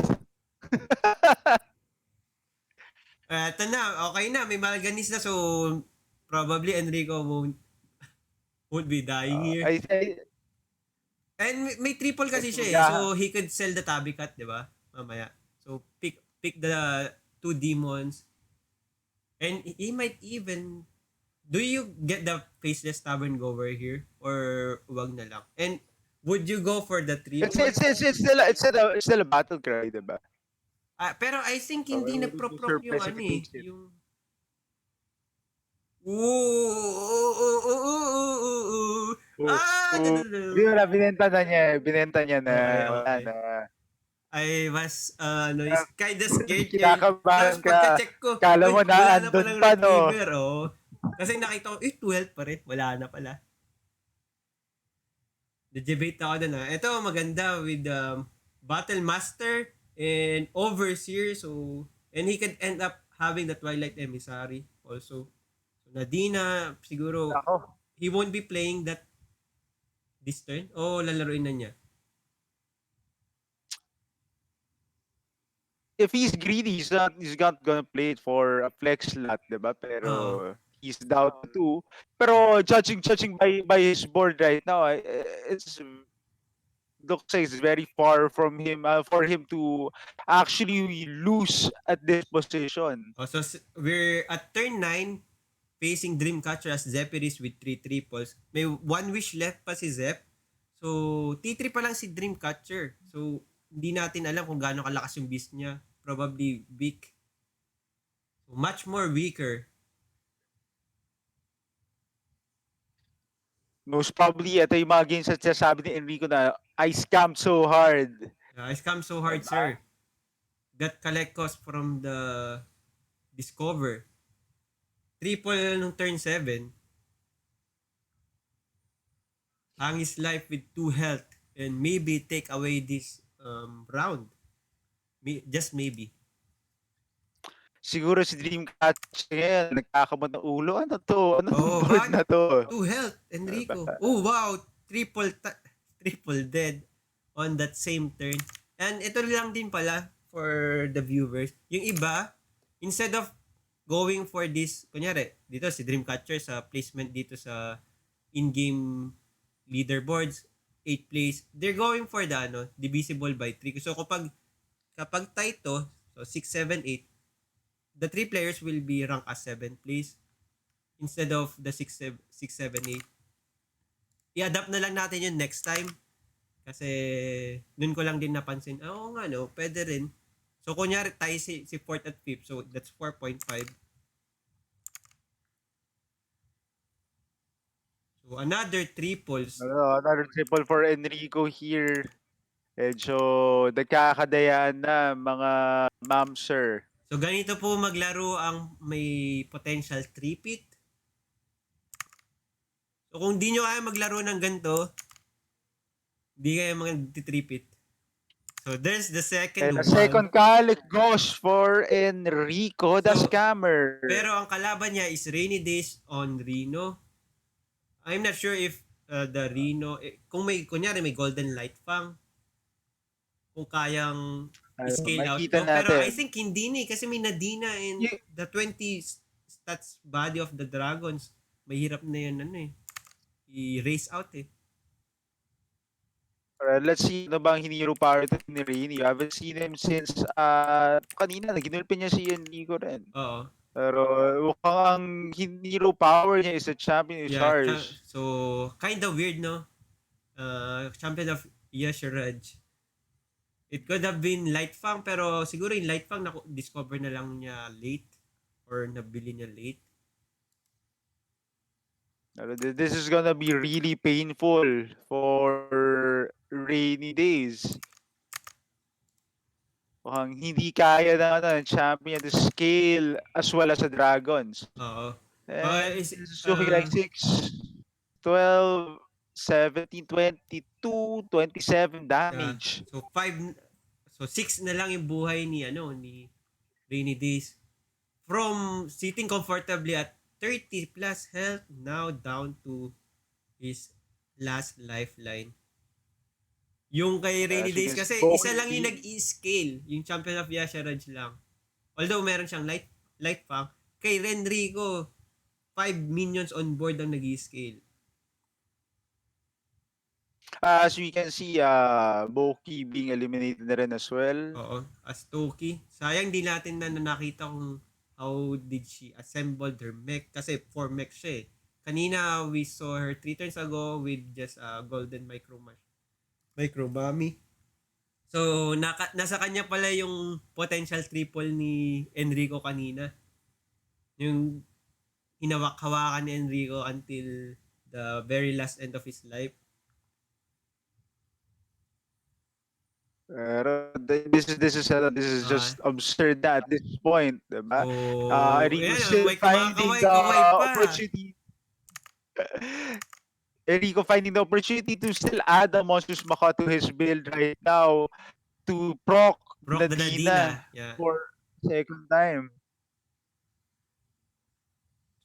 S1: Eto na, okay na, may Malganis na, so probably Enrico won't be dying here. And may triple kasi siya eh, so he could sell the Tabi Cut, di ba? Mamaya. So pick the two demons. And he might even, do you get the faceless Tavern Goer here? Or wag na lang? And would you go for the triple?
S2: It's still a battle cry, diba?
S1: Pero I think
S2: So,
S1: hindi
S2: it
S1: na
S2: would be
S1: proc yung
S2: surprise if
S1: ano
S2: he
S1: eh.
S2: takes it.
S1: Yung... Ooh.
S2: Binenta na niya eh. Binenta niya na.
S1: Okay,
S2: Wala
S1: okay.
S2: na.
S1: I was kind of scared. Tapos
S2: Kinakabahan ka.
S1: pagka-check ko,
S2: Kala mo
S1: wala
S2: na
S1: na
S2: andun
S1: palang
S2: pa, no?
S1: Retriever, oh. Kasi nakita ko, 12 pa rin. Wala na pala. Na-debate ako dun, ah. Ito, maganda with Battle Master and Overseer. So, and he could end up having the Twilight Emissary also. So, Nadina, siguro,
S2: Ako.
S1: he won't be playing that this turn. O lalaroin na niya?
S2: If he's greedy, he's not gonna play it for a flex slot, diba?
S1: Oo.
S2: Pero he's down to 2. Pero judging by his board right now, it's looks like it's very far from him for him to actually lose at this position.
S1: Oh, so we're at turn 9 facing Dreamcatcher as Zephyris with 3 triples. May one wish left pa si Zep. So, T3 pa lang si Dreamcatcher. So, hindi natin alam kung gaano kalakas yung beast niya. Probably weak. So, much more weaker.
S2: Most probably, ito yung mga games na sabi ni Enrico na, I scammed so hard.
S1: I scam so hard, sir. Got collect cost from the Discover. Triple nung turn 7. Hang his life with 2 health and maybe take away this round. Just maybe.
S2: Siguro si Dreamcatcher ngayon, nagkakamot ng ulo. Ano to? Ano tong board
S1: But
S2: na to?
S1: 2 health, Enrico. Oh, wow. Triple dead on that same turn. And ito lang din pala for the viewers. Yung iba, instead of going for this, kunyari, dito si Dreamcatcher sa placement dito sa in-game leaderboards, 8 place, they're going for the divisible by 3. So kapag tie to, so 6, 7, 8, the 3 players will be ranked as 7th place instead of the 6, 7, 8. I-adapt na lang natin yun next time. Kasi nun ko lang din napansin, oo nga no, pwede rin. So kunyari tayo si 4th at 5th, so that's 4.5. So another triples.
S2: Another triple for Enrico here. Medyo nagkakadayaan na mga mamser.
S1: So ganito po maglaro ang may potential tripit. So kung di nyo kaya maglaro ng ganito, di kayo mag-tripit. So there's the second
S2: And
S1: one.
S2: the second call, it goes for Enrico, the scammer.
S1: Pero ang kalaban niya is Rainy Days on Reno. I'm not sure if the Reno, kung may, kunyari may Golden Light Fang, kung kayang scale out to. Pero I think hindi ni kasi may Nadina and the 20 stats body of the Dragons. Mahirap na yun i-race out eh.
S2: Let's see ano bang hiniro power to ni Rainy. You haven't seen him since kanina naginulpin niya si Enrico rin.
S1: Oo.
S2: Pero mukhang ang hiniro power niya is a champion of stars.
S1: So kind of weird no? Champion of Yasharaj. It could have been Light Fang pero siguro yung Light Fang discover na lang niya late or nabili niya late.
S2: This is gonna be really painful for Rainy Days. Mukhang hindi kaya ng champion to scale as well as the Dragons.
S1: Oo.
S2: This is looking like 6, 12, 17, 22, 27 damage.
S1: So 6 na lang yung buhay ni Rainy Days. From sitting comfortably at 30 plus health, now down to his last lifeline. Yung kay Rainy
S2: As you
S1: Days
S2: can see,
S1: kasi, isa
S2: Boki
S1: lang yung
S2: being
S1: nag-i-scale. Yung Champion of Yasharaj lang. Although meron siyang light fang, kay Enrico, 5 minions on board ang nag-i-scale.
S2: as we can see, Boki being eliminated na rin as well.
S1: Oo, as Toki. Sayang di natin na nakita kung how did she assemble their mech. Kasi 4 mech siya eh. Kanina, we saw her 3 turns ago with just a golden micro mummy. So, nasa kanya pala yung potential triple ni Enrico kanina. Yung hinawak-hawakan ni Enrico until the very last end of his life.
S2: Pero this is
S1: Ah,
S2: just absurd na at this point, diba?
S1: so,
S2: Enrico
S1: ayan,
S2: still
S1: may
S2: finding the
S1: kumakaway-kaway pa.
S2: opportunity. Enrico finding the opportunity to still add the Monstrous Maka to his build right now to proc
S1: Brock the
S2: Nadina
S1: Nadina. Yeah.
S2: for second time.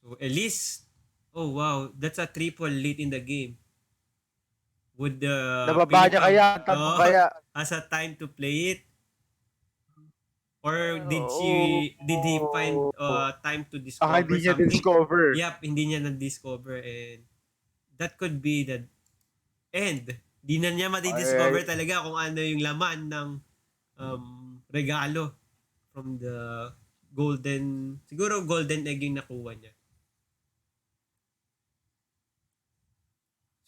S1: So, Elise. Oh, wow. That's a triple late in the game. Would the
S2: Nababa
S1: Philip
S2: niya
S1: have
S2: kaya, tanong
S1: uh,
S2: kaya.
S1: has a time to play it? Or did he find
S2: Oh,
S1: time to
S2: baka
S1: discover
S2: hindi niya
S1: something?
S2: discover.
S1: Yep, hindi niya na-discover and that could be the end. Di na niya
S2: Ay,
S1: madi-discover talaga kung ano yung laman ng regalo from the siguro golden egg yung nakuha niya.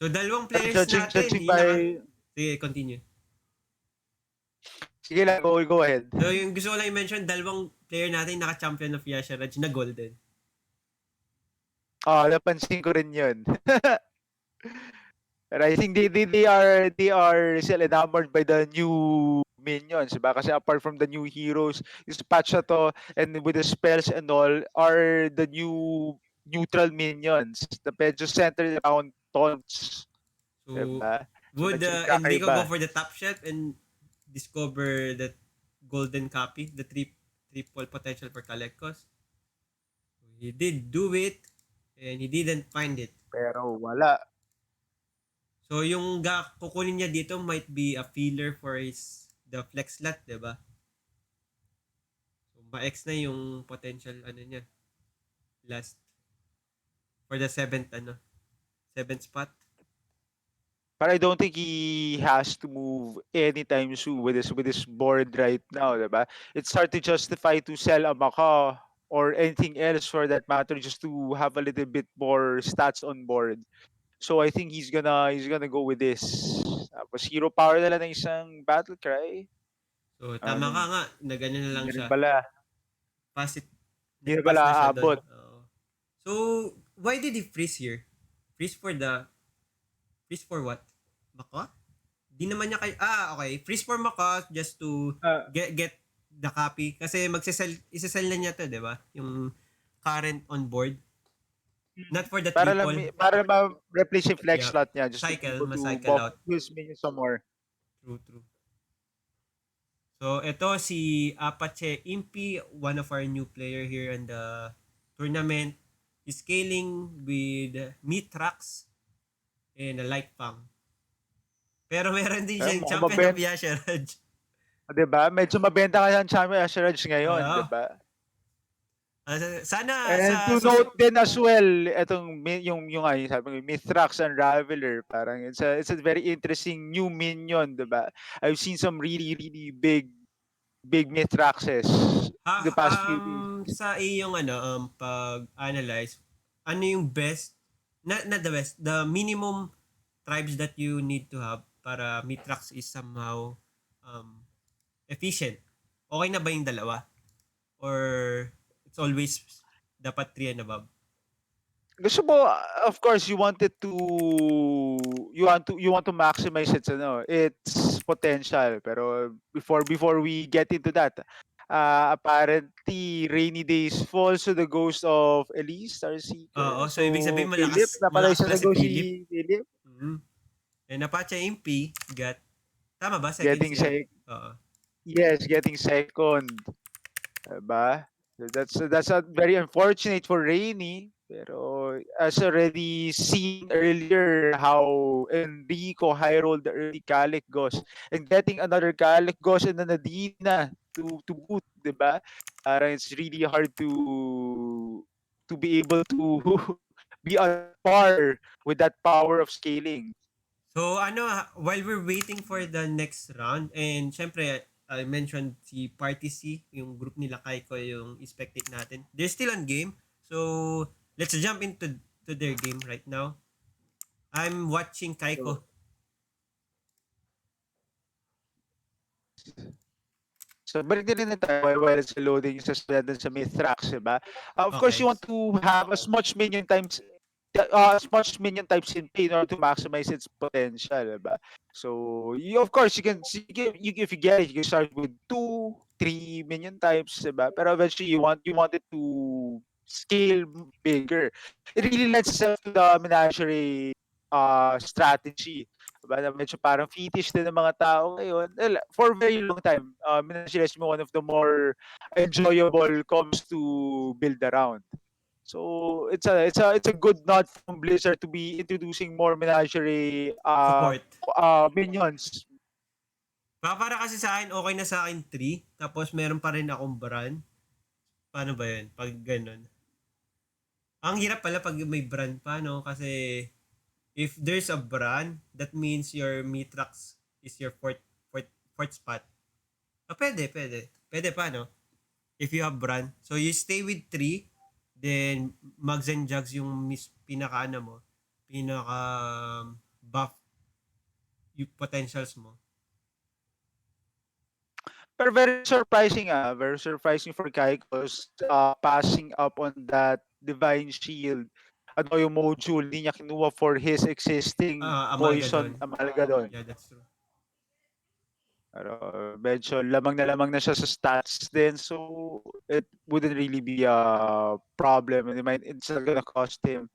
S1: So, dalawang players natin.
S2: judging by...
S1: Sige, continue.
S2: Sige lang, go ahead.
S1: So, yung gusto ko lang i-mention, dalawang player natin naka-champion of Yasharaj na golden.
S2: Napansin ko rin yun. But I think they are still enamored by the new minions, diba? Kasi apart from the new heroes, this patch na to, and with the spells and all, are the new neutral minions na medyo centered around taunts,
S1: So,
S2: diba? So
S1: would
S2: medyo
S1: Enrico go
S2: nagkakaiba.
S1: for the top shelf and discover that golden copy, the triple potential for Kalekos? He did do it, and he didn't find it.
S2: Pero wala.
S1: So, yung kukunin niya dito might be a filler for the flex slot, diba? So, ma-X na yung potential niya. Last. For the seventh spot.
S2: But I don't think he has to move anytime soon with this board right now, diba? It's hard to justify to sell a Maka or anything else for that matter just to have a little bit more stats on board. So I think he's gonna go with this. Tapos hero power na lang ng isang battle cry.
S1: So, tama ka nga. Nagano na lang
S2: Hindi rin
S1: siya.
S2: pala.
S1: Pass it.
S2: Hindi na
S1: Nag-pass
S2: pala
S1: na siya doon.
S2: aabot.
S1: So, why did he freeze here? Freeze for what? Maka? Di naman niya okay. Freeze for Maka just to
S2: Ah,
S1: get the copy. Kasi isasell na niya to, di ba? Yung current on board. Not for the triple.
S2: para ma-replace yung flex
S1: Yeah.
S2: slot niya just to be
S1: Cycle,
S2: able to
S1: ma-cycle
S2: buff
S1: out.
S2: his minions some more.
S1: True. So, ito si Apache Impi, one of our new player here in the tournament. He's scaling with Mitrax and a light pang. Pero meron din siyang champion of Yasharaj.
S2: Diba? Medyo mabenta kaya ang champion Asheraj ngayon, diba?
S1: Sana
S2: And
S1: sa
S2: to note din as well, itong yung ay sabi ko, Mithrax Unraveler, parang it's a very interesting new minion, diba? I've seen some really big Mithraxes the past few days.
S1: sa iyong pag-analyze, ano yung best, not the best, the minimum tribes that you need to have para Mitrax is somehow efficient? Okay na ba yung dalawa? Or it's always dapat 3 and above?
S2: Gusto mo, of course, you want to maximize its potential. Pero before we get into that, apparently Rainy Days falls to the ghost of Elise
S1: Oo,
S2: Starseeker.
S1: so ibig
S2: So
S1: sabihin
S2: Philip, napalay
S1: malakas
S2: sa
S1: pala si
S2: go
S1: Philip.
S2: si Philip.
S1: Mm-hmm. And Apache MP got, tama ba? Second
S2: Getting
S1: siya?
S2: second.
S1: Oo.
S2: Yes, getting second. Diba? That's a very unfortunate for Rainy. Pero as already seen earlier, how Enrico high-rolled the early Calicos and getting another Calicos and then a Dina to boot, di ba? Parang it's really hard to be able to be on par with that power of scaling.
S1: So while we're waiting for the next round, and syempre, I mentioned si Party C, yung group nila Kaiko, yung spectate natin. They're still on game. So, let's jump into to their game right now. I'm watching Kaiko.
S2: So, So, balik din rin tayo while it's loading sa dun sa Mythrax, diba? Of course,
S1: Okay.
S2: you want to have as much minion types in play in order to maximize its potential, diba? So, you, of course, if you get it, you can start with 2, 3 minion types, diba? Pero eventually, you want it to scale bigger. It really lends itself to the menagerie strategy. Diba, na medyo parang fetish din ng mga tao ngayon. Well, for a very long time, Menagerie has been one of the more enjoyable coms to build around. So it's a good nod from Blizzard to be introducing more Menagerie
S1: Support.
S2: minions.
S1: Para kasi sa akin, okay na sa akin 3. Tapos meron pa rin akong brand. Paano ba yun? Pag ganun. Ang hirap pala pag may brand pa, no? Kasi if there's a brand, that means your Mitrax is your fourth spot. Pwede. Pwede pa, no? If you have brand. So, you stay with 3, then Mugs and Jugs yung pinaka buff yung potentials mo.
S2: Pero very surprising for Kaiko's passing up on that Divine Shield. Ano yung module, hindi niya kinuha for his existing
S1: Amalgadon.
S2: Poison Amalgadon.
S1: Yeah, that's true.
S2: Pero medyo lamang na siya sa stats din. So, it wouldn't really be a problem. It's not gonna cost him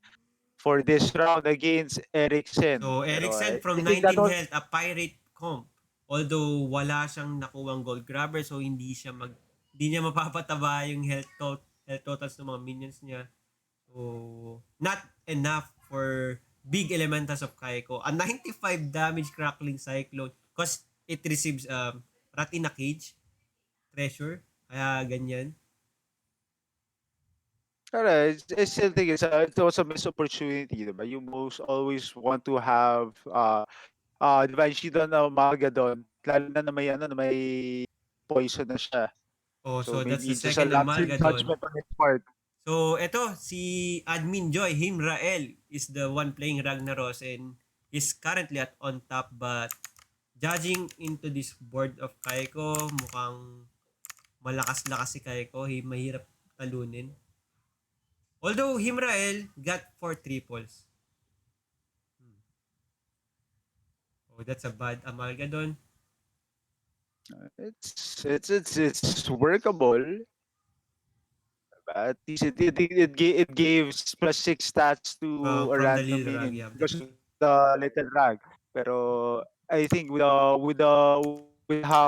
S2: for this round against Ericsson.
S1: So,
S2: Pero
S1: Ericsson from
S2: I think that
S1: 19
S2: was
S1: health, a pirate comp. Although wala siyang nakuwang gold grabber, so hindi niya mapapataba yung health totals ng mga minions niya. So, not enough for big elementals of Kaiko. A 95 damage crackling cyclone because it receives Ratina Cage treasure. Kaya ganyan.
S2: I still think it's also a missed opportunity, diba? You most always want to have Divine Shield on Amalgadon, lalo na may poison na siya.
S1: Oh,
S2: So
S1: so that's the
S2: maybe just a
S1: second
S2: luxury
S1: Amalgadon.
S2: judgment on his part.
S1: So, eto, si Admin Joy, Hymnrael, is the one playing Ragnaros and is currently on top, but judging into this board of Kaiko, mukhang malakas-lakas si Kaiko, mahirap talunin. Although Hymnrael got 4 triples. Oh, that's a bad Amalgadon.
S2: It's workable. At least it gives +6 stats to a
S1: From the
S2: random
S1: Lil Rag,
S2: minion
S1: yeah,
S2: because
S1: that's
S2: of
S1: true.
S2: the little rag. Pero I think with how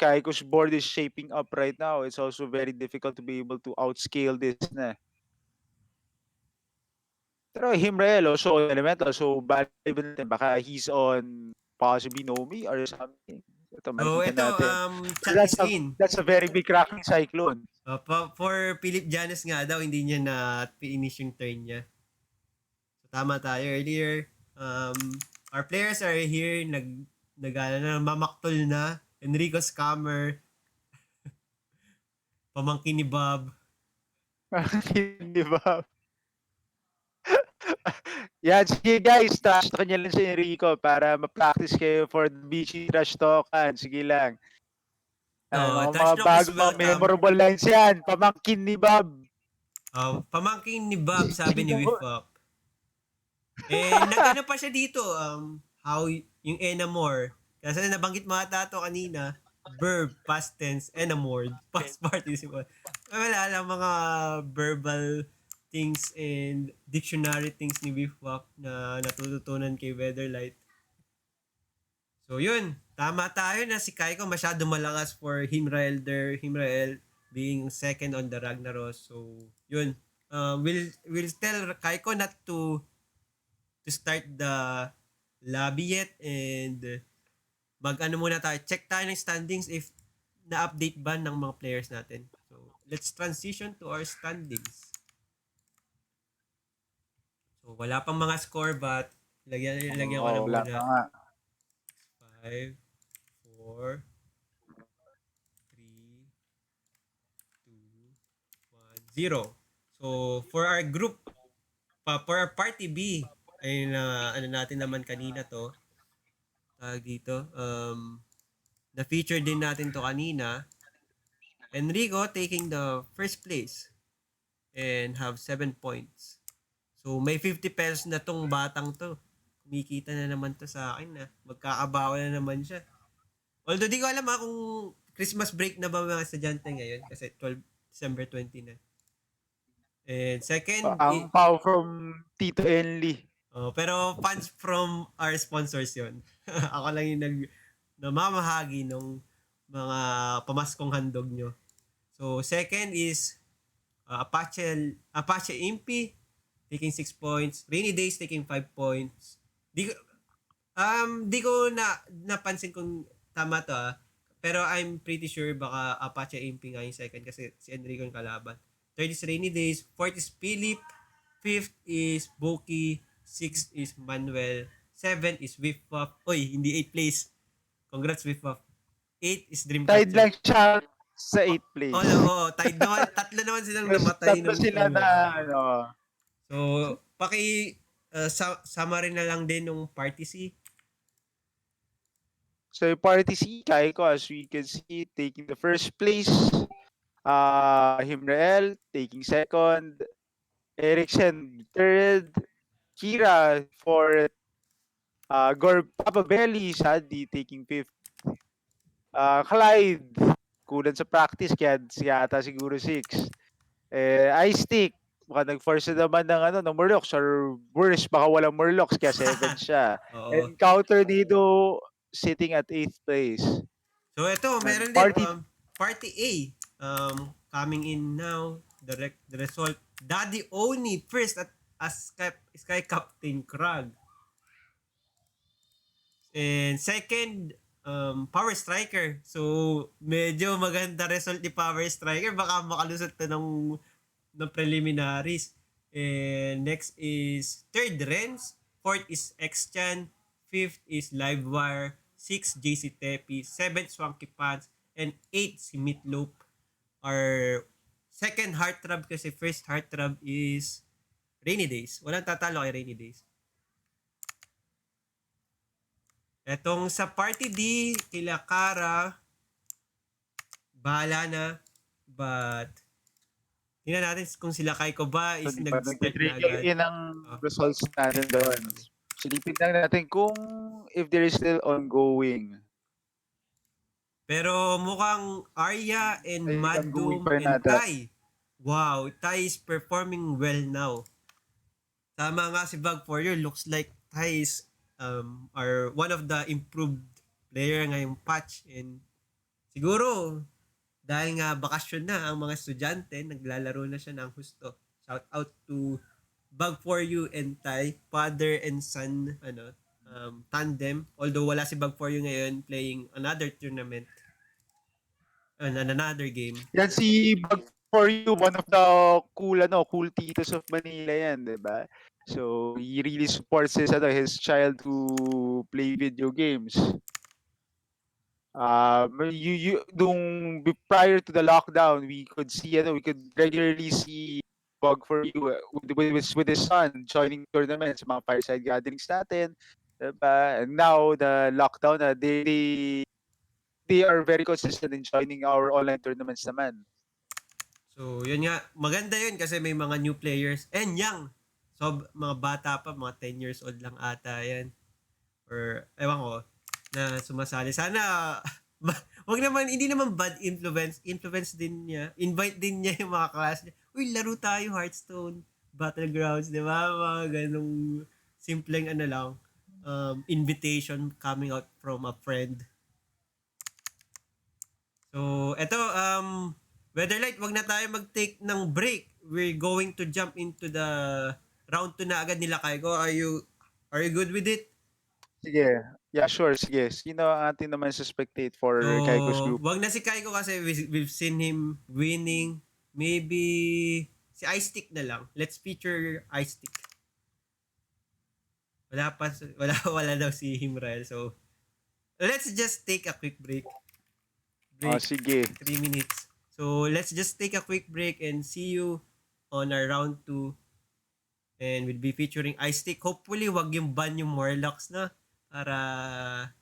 S2: Kaiko's board is shaping up right now, it's also very difficult to be able to outscale this na. Pero Hymnrael also on elemental, so bali even natin baka he's on possibly Nomi or something. Ito
S1: So,
S2: makikita
S1: ito,
S2: natin. Pero
S1: chat is in.
S2: that's a very big cracking cyclone.
S1: For Philip Janes nga daw, hindi niya na-finish yung turn niya. So, tama tayo earlier. Our players are here, mamaktol na. Enrico Scammer, pamangkin ni Bob.
S2: Di ba? Yan, sige guys, trash talk nyo lang si Enrico para ma-practice kayo for the BG trash talkan. Sige lang. Yan,
S1: Oh, trash
S2: mga
S1: talk is
S2: bago mga
S1: welcome.
S2: memorable lines yan. Pamangkin ni Bob.
S1: Pamangkin ni Bob, sabi ni Wifop. Eh, nag-ano pa siya dito, how yung enamor. Kasi nabanggit mo ata to kanina, verb, past tense, enamored, past participle. Wala lang mga verbal things and dictionary things ni Wifop na natututunan kay Weatherlight. So yun, tama tayo na si Kaiko masyado malakas for Hymnrael there. Hymnrael being second on the Ragnaros. So yun, we'll tell KAIKO not to start the lobby yet, and mag-ano muna tayo, check tayo ng standings if na-update ba ng mga players natin. So, let's transition to our standings. So, wala pang mga score but lagyan ko na
S2: Wala
S1: muna.
S2: pa nga.
S1: 5, 4, 3, 2, 1, 0. So, for our group, for our party B, ay ano natin naman kanina to, tawag dito, na-feature din natin to kanina. Enrico taking the first place and have 7 points. So, may 50 pesos na tong batang to. Kumikita na naman to sa akin na. Magkakabawa na naman siya. Although, di ko alam kung Christmas break na ba mga estudyante ngayon kasi 12 December 20 na. And second,
S2: Ang pau from Tito Enly.
S1: pero funds from our sponsors yon. Ako lang yung namamahagi ng mga pamaskong handog nyo. So, second is Apache Impi taking 6 points. Rainy Days taking 5 points. Di ko napansin kung tama to pero I'm pretty sure baka Apache Impi nga yung second kasi si Enrico yung kalaban. Third is Rainy Days. Fourth is Philip. Fifth is Boki. Sixth is Manuel. Seventh is Wiffwaf. Oy, hindi 8th place. Congrats Wiffwaf. 8 is
S2: Tied
S1: Dreamcatcher.
S2: lang siya sa 8th place.
S1: Tied naman. Tatlo naman silang namatay
S2: Tatlo
S1: nung
S2: sila na, ano.
S1: So, summary na lang din ng party C.
S2: So, yung party C, KAIKO, as we can see, taking the first place. Hymnrael taking second. Erickson third. Kira fourth. Gorebelly sadly taking fifth. Clyde, kulang sa practice kaya yata siguro 6. iSticK, baka nag-force na naman ng Murlocs or worse, baka walang Murlocs kaya 7 siya.
S1: Oo.
S2: And Counter dito sitting at 8th place.
S1: So ito,
S2: And
S1: meron din
S2: party
S1: party A coming in now. The result, Daddy Oni first at as Sky Captain Krag. And second, Powerstriker. So, medyo maganda result ni Powerstriker. Baka makalusot to ng preliminaries. And next is third, Renz. Fourth is X-Chan. Fifth is Livewire. Sixth, JCtepi. Seventh, Swanky Pants. And eighth, si Meatloaf. Our second heartthrob kasi first heartthrob is Rainy Days. Walang tatalo kay Rainy Days. Etong sa Party D, kila Kara, bahala na. But, tingnan natin kung sila KAIKO ba is nag-start na agad.
S2: Yun ang results natin doon. Silipin lang natin kung if there is still ongoing.
S1: Pero mukhang Arya and MadDoom and Tai. Wow, Tai is performing well now. Tama nga si Bug for You. Looks like Tai is are one of the improved player ngayong patch. And siguro, dahil nga bakasyon na ang mga estudyante, naglalaro na siya ng husto. Shout out to Bug for You and Tai, father and son tandem. Although wala si Bug for You ngayon playing another tournament and another game.
S2: Yan si Bug for You, one of the cool titos of Manila yan, di ba? So, he really supports his child to play video games. Prior to the lockdown, we could regularly see Bug for You with his son joining tournaments, mga fireside gatherings natin, diba? And now the lockdown, they are very consistent in joining our online tournaments naman.
S1: So, yun nga, maganda yun kasi may mga new players and young. So, mga bata pa, mga 10 years old lang ata yan. Or, ewan ko, na sumasali. Sana, wag naman, hindi naman bad influence. Influence din niya. Invite din niya yung mga class niya. Uy, laro tayo Hearthstone, Battlegrounds, di ba? Mga ganong simpleng lang, invitation coming out from a friend. So, eto, Weatherlight, wag na tayo mag-take ng break. We're going to jump into the round 2 na agad nila KAIKO. Are you good with it?
S2: Sige. Yeah, sure. Sige. Sino ang ating naman sa spectate
S1: So,
S2: for Kaiko's group?
S1: wag na si KAIKO kasi we've seen him winning. Maybe si iSticK na lang. Let's feature iSticK. Wala daw si Hymnrael. So, let's just take a quick break.
S2: Sige.
S1: 3 minutes. So, let's just take a quick break and see you on our round 2. And we'll be featuring iSticK. Hopefully, wag yung ban yung Morlocks na para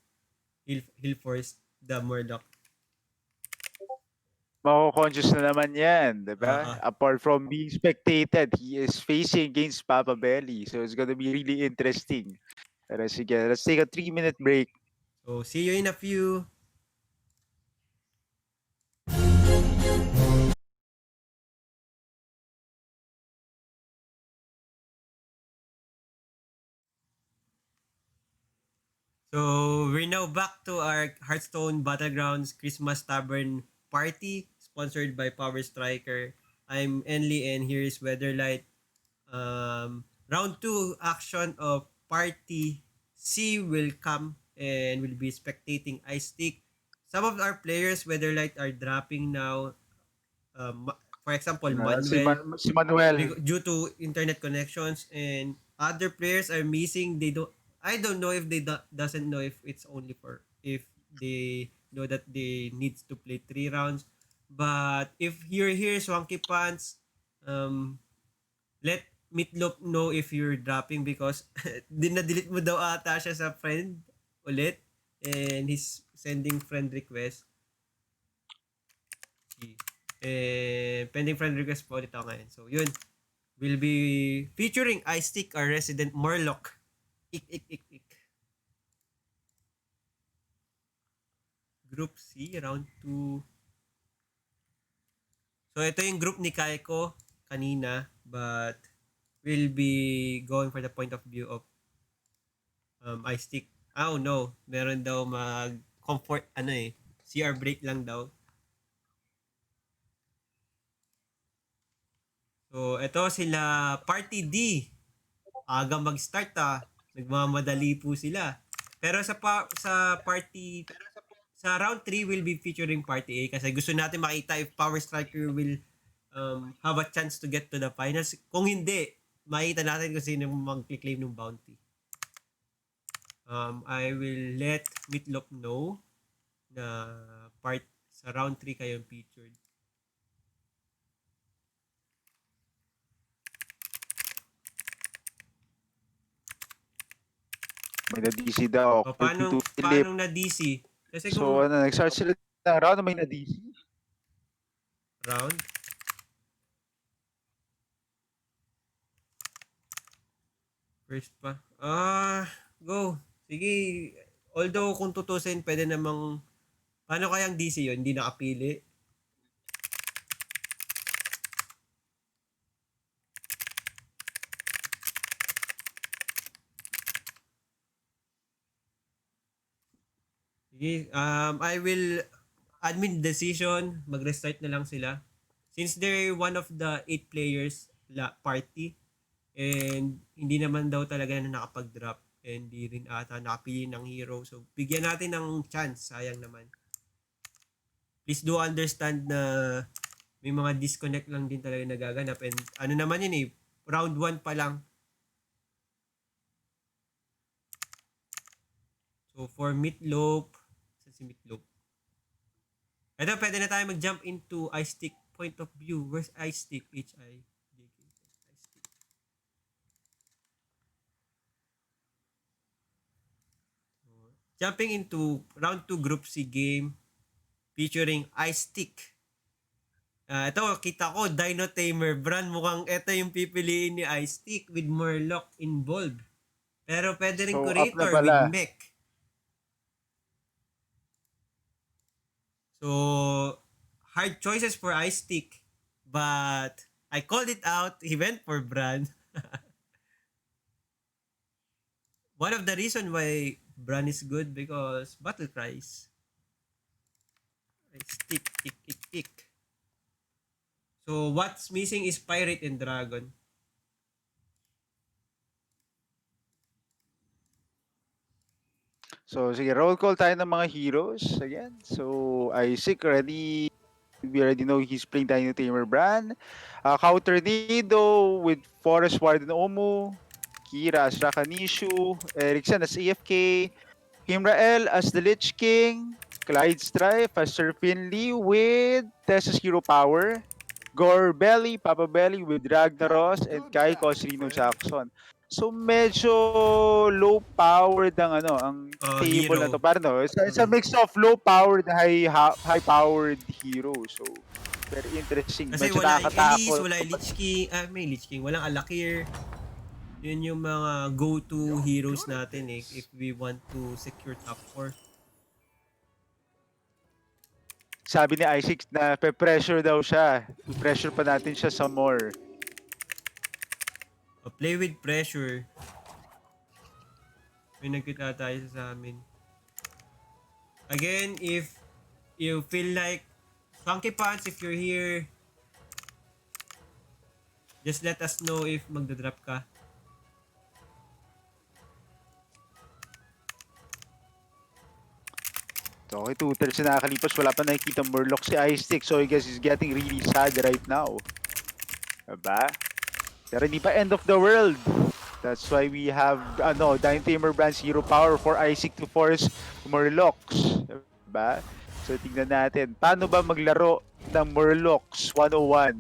S1: he'll force the Morlock.
S2: Mako-conscious na naman yan, di ba?
S1: Uh,
S2: Apart from being spectated, he is facing against Papa Belly. So it's gonna be really interesting. Pero sige, let's take a 3-minute break.
S1: so, see you in a few. So, we're now back to our Hearthstone Battlegrounds Christmas Tavern party sponsored by Powerstriker. I'm Enli and here is Weatherlight. Round 2 action of Party C will come and will be spectating iSticK. Some of our players, Weatherlight, are dropping now. For example, Manuel,
S2: Si Manuel.
S1: due to internet connections, and other players are missing. I don't know if they doesn't know if it's only for if they know that they needs to play 3 rounds. But if you're here, Swanky Pants, let Meatloaf know if you're dropping because delete mo daw ata siya sa friend ulit and he's sending friend request. Pending friend request po ulit ako ngayon. So, yun. We'll be featuring iSticK, our resident Morlock. Ik. Group C, round 2. So, ito yung group ni KAIKO kanina, but we'll be going for the point of view of iSticK. Oh no, meron daw mag-comfort, CR break lang daw. So, ito sila, Party D. Aga mag-start Nagmamadali po sila. Pero sa round 3 will be featuring Party A kasi gusto natin makita if Powerstriker will have a chance to get to the finals. Kung hindi, makita natin kung sino mag-claim ng bounty. I will let Meatloaf know na sa round 3 kayong featured.
S2: May na-DC daw.
S1: So, paano na-DC? Kasi
S2: So, nag-start sila ng round na may na-DC.
S1: Round? First pa. Go. Sige. Although, kung tutusin, pwede namang... Paano kayang DC yun? Hindi nakapili? Sige. I will admin decision. Mag-restart na lang sila. Since they're one of the 8 players party, and hindi naman daw talaga na nakapag-drop, and di rin ata nakapili ng hero. So, bigyan natin ng chance. Sayang naman. Please do understand na may mga disconnect lang din talaga nagaganap. And ano naman yun round 1 pa lang. So, for Meatloaf, saan si Meatloaf? Ito, pwede na tayo mag-jump into iSticK point of view. Where's iSticK? H-I-D-K. iSticK. So, jumping into round 2 group C game featuring iSticK. Ito, kita ko, Dino Tamer brand. Mukhang ito yung pipiliin ni iSticK with Murloc involved. Pero pwede rin Curator with Mech. So, hard choices for iSticK. But, I called it out. He went for Bran. One of the reason why Bran is good because Battle Cries. iSticK, ik. So, what's missing is Pirate and Dragon.
S2: So, sige, roll call tayo ng mga heroes again. So, iSticK already, we already know he's playing Dino Tamer Brand. Tornado with Forest Warden Omu, Kira as Rakanishu, Erickson as AFK, Hymnrael as the Lich King, ClydeStrife as Sir Finley with Tessa's Hero Power, Gorebelly, Papa Belly with Ragnaros, and KAIKO as Reno Jackson. So medyo low powered ang table na
S1: Hero.
S2: to. Parang no, it's a mix of low powered high powered hero. So very interesting.
S1: Kasi
S2: Medyo
S1: wala yung Elise,
S2: nakakatakot.
S1: wala yung Lich King. May Lich King. Walang Alakir. Yun yung mga go-to heroes natin if we want to secure top 4.
S2: Sabi ni iSticK na pe-pressure daw siya. Pressure pa natin siya some more.
S1: Play with pressure. May nagkita tayo sa amin. Again, if you feel like Funky Pants, if you're here, just let us know if magdadrop ka.
S2: So, okay, 2 turns na nakakalipas. Wala pa nakikita Murloc si iSticK. So, I guess he's getting really sad right now. Diba? Pero hindi pa end of the world. That's why we have, Dino Tamer Brand's Hero Power for iSticK to force Murlocs. Diba? So, tingnan natin. Paano ba maglaro ng Murlocs 101?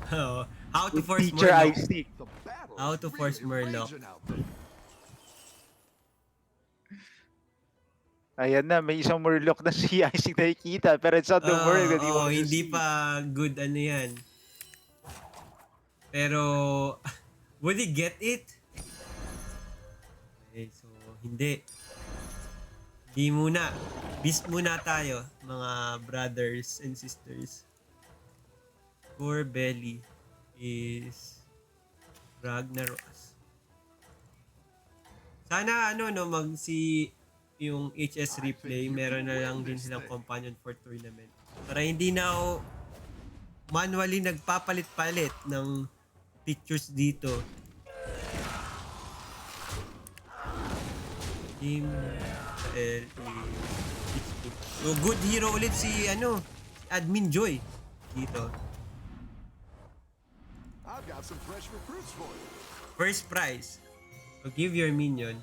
S1: How to
S2: With
S1: force
S2: teacher
S1: Murloc.
S2: iSticK.
S1: How to force Murloc.
S2: Ayan na, may isang Murloc na si iSticK nakikita. Pero it's not the Murloc that he wants to
S1: hindi
S2: see.
S1: pa good ano yan. Pero, would he get it? Okay, so, hindi. Hindi muna. Beast muna tayo, mga brothers and sisters. Gorebelly is Ragnaros. Sana yung HS replay, meron na lang din silang companion for tournament. Para hindi na ako manually nagpapalit-palit ng pictures dito. Hymnrael is so good hero ulit si Admin Joy dito.
S3: I've got some fresh recruits for you.
S1: First prize. So give your minion.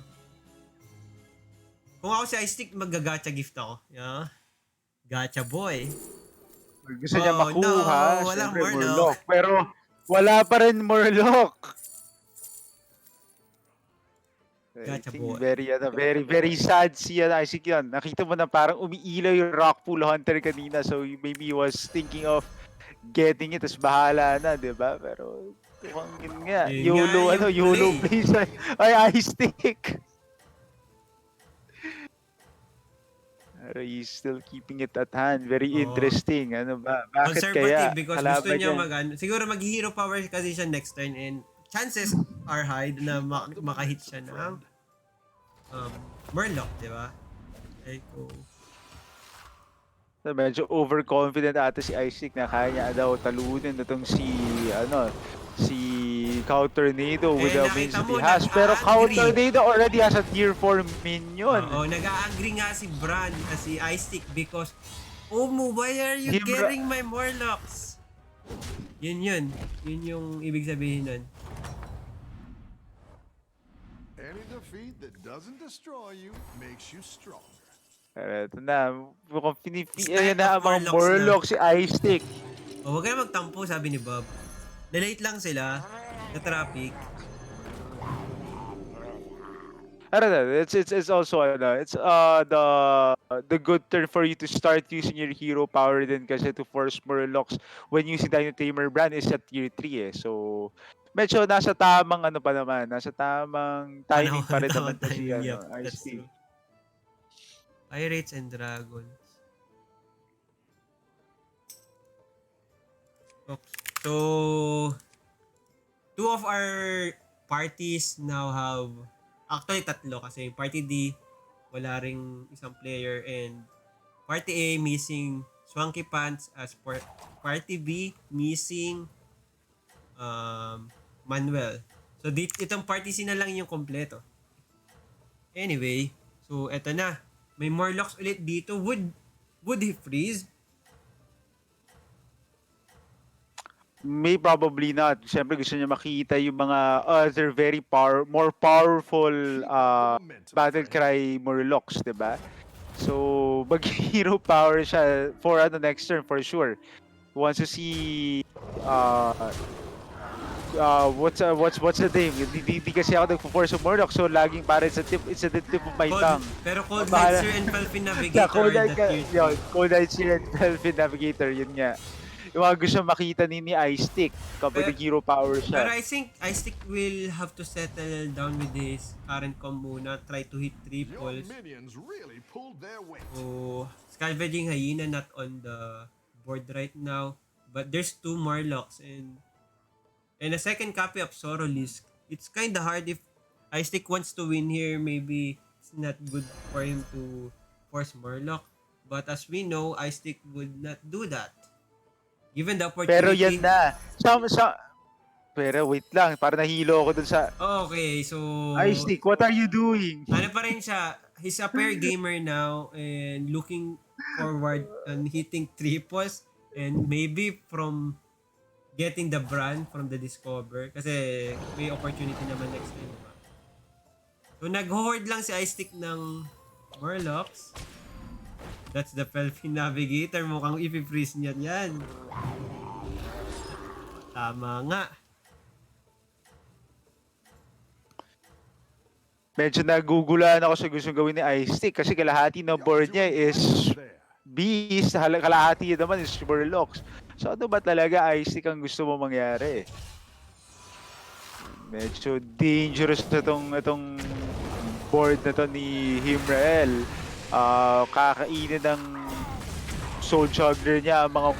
S1: Kung ako si iSticK, mag-gacha gift ako. Yeah. Gacha boy.
S2: Gusto niya
S1: Oh,
S2: makuha,
S1: no, walang
S2: syempre
S1: Murloc.
S2: Pero wala pa rin Murloc. I
S1: Gacha
S2: think
S1: boy.
S2: very, very sad si iSticK yan. Nakita mo na parang umiilaw yung Rockpool Hunter kanina. So maybe he was thinking of getting it. Tapos bahala na, di ba? Pero yun nga.
S1: Yun nga yung
S2: YOLO
S1: play.
S2: plays ay iSticK. Pero he's still keeping it at hand. Very interesting. Ano ba? Bakit kaya?
S1: Conservative because gusto niya siguro mag-hero power kasi siya next turn and chances are high na makahit siya ng Murloc, di ba? KAIKO.
S2: So, medyo overconfident ata si iSticK na kaya niya daw talunin itong si Tornado with the means that he has. Pero Tornado already has a tier 4 minion.
S1: Oo, nag-a-agree nga si Bran si iSticK because why are you getting my Murlocs? Yun yung ibig sabihin nun.
S3: Any defeat that doesn't destroy you makes you stronger.
S2: Ito na, mukhang ayan na ang mga Murloc si iSticK.
S1: Huwag ka na magtampo, sabi ni Bob. Na-late lang sila sa traffic.
S2: It's also it's the good turn for you to start using your hero power din kasi to force Murlocs when using Dino Tamer Brand is at tier 3 eh. So medyo nasa tamang nasa tamang timing pa rin naman to si iSticK.
S1: Pirates and Dragons. Okay. So, 2 of our parties now have, actually 3 kasi party D, wala ring isang player and party A missing Swanky Pants as Party B, Missing, Manuel. So, itong Party C na lang yung kompleto. Anyway, so eto na. May Morlocks ulit dito. Would he freeze?
S2: May probably not. Siyempre gusto niya makita yung mga other more powerful
S3: Keep up the momentum,
S2: battle
S3: friend.
S2: cry Murlocs, 'di ba? So, mag-hero power siya for next turn for sure. Wants to see what's the name? Di kasi ako nagpo-force of Murloc, so laging para it's at the tip of my tongue.
S1: Pero Cold
S2: Bahala.
S1: Lancer and Pelfin
S2: Yeah,
S1: Navigator
S2: Cold
S1: are
S2: Knight,
S1: the tier 3.
S2: yun, Cold Knight Shield and Velvet Navigator, yun nga. Yung mga gusto makita ni iSticK kapag
S1: Pero-
S2: nag-hero power
S1: Pero
S2: siya.
S1: I think iSticK will have to settle down with his current comp muna. Try to hit
S3: Your
S1: triples.
S3: minions really pulled their weight.
S1: So, Scavenging Hyena not on the board right now. But there's 2 Morlocks and a second copy of Sorolisk. It's kinda hard if iSticK wants to win here. Maybe it's not good for him to force Morlock. But as we know, iSticK would not do that. Given the opportunity.
S2: Pero yan na. Pero wait lang, para nahilo ako dun sa
S1: Okay, so
S2: iSticK, what are you doing?
S1: ano pa rin siya, he's a pair gamer now and looking forward and hitting triples and maybe from getting the brand from the Discover kasi may opportunity naman next time. Diba? So nag-hoard lang si iSticK ng Murlocs. That's the Pelfin Navigator. Mukhang ipi-freeze niya yan. Tama nga.
S2: Medyo nagugulan ako sa gusto gawin ni iSticK kasi kalahati ng board niya is
S3: There.
S2: Beast, kalahati naman is Murlocs. So ano ba talaga iSticK ang gusto mo mangyari? Medyo dangerous na itong board na to ni Hymnrael. Kakainin ng Soul Juggler niya ang mga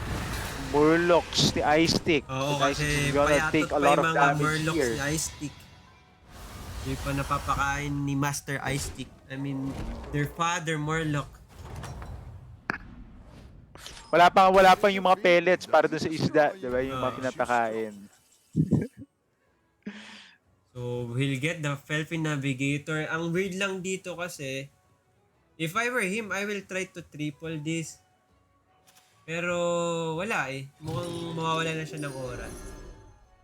S2: Murlocs ni iSticK.
S1: Oo,
S2: And iSticK
S1: kasi
S2: is gonna
S1: payatot
S2: take a
S1: pa
S2: lot
S1: yung
S2: of
S1: mga
S2: damage
S1: Murlocs
S2: here.
S1: ni iSticK. Hindi pa napapakain ni Master iSticK. I mean, their father Murloc.
S2: Wala pa yung mga pellets para dun sa isda, di ba? Yung mga pinapakain.
S1: So, he'll get the Felfin Navigator. Ang weird lang dito kasi, if I were him, I will try to triple this. Pero, wala eh. Mukhang mawawala na siya ng oras.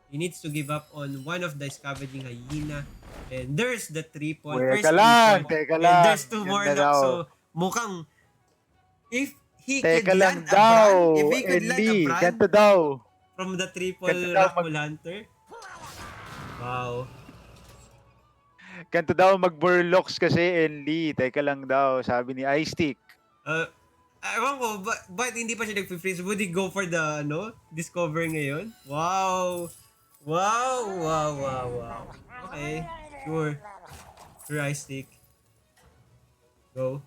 S1: He needs to give up on one of the Scavenging Hyena. And there's the triple.
S2: Teka lang.
S1: And there's 2 more
S2: Ganda
S1: lock.
S2: daw.
S1: So, mukhang, if he
S2: Teka
S1: could
S2: lang
S1: land a
S2: daw,
S1: brand, if he could land a
S2: Eli.
S1: brand
S2: Ganto daw.
S1: from the triple
S2: Ganto daw
S1: Raffle Hunter. Wow.
S2: Ganto daw mag-Burlocks kasi, Enli. Teka lang daw, sabi ni iSticK.
S1: Ewan ko, but hindi pa siya nag-freeze? Would he go for the, Discover ngayon? Wow! Wow. Okay, sure. Sure, iSticK. Go.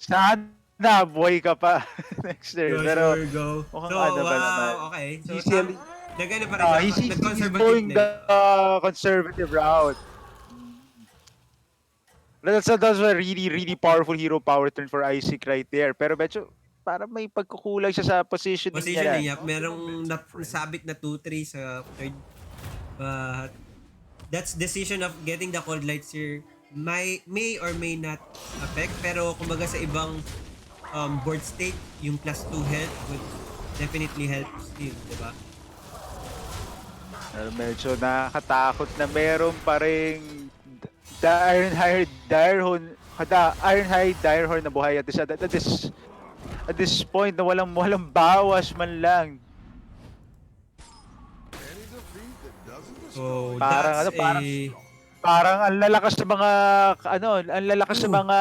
S2: Sana, buhay ka pa next turn. Pero,
S1: Go.
S2: mukhang
S1: So,
S2: ano ba
S1: wow,
S2: naman.
S1: okay. So,
S2: He's still-
S1: nag-ano pa rin siya,
S2: he's
S1: nag-conservative
S2: going
S1: na
S2: the conservative route. That's a really powerful hero power turn for iSticK right there. Pero medyo para may pagkukulang siya sa positioning
S1: positioning
S2: niya.
S1: niya. Merong nasabit na 2-3 sa third. But that's decision of getting the cold lights here may or may not affect. Pero kumbaga sa ibang board state, yung plus 2 health would definitely help still, diba?
S2: Pero medyo nakakatakot na meron pa ring the Ironhide Direhorn na buhay at this point na walang bawas man lang.
S3: Any defeat that doesn't
S1: So
S3: destroy
S1: that's
S2: Parang ang lalakas sa mga sa mga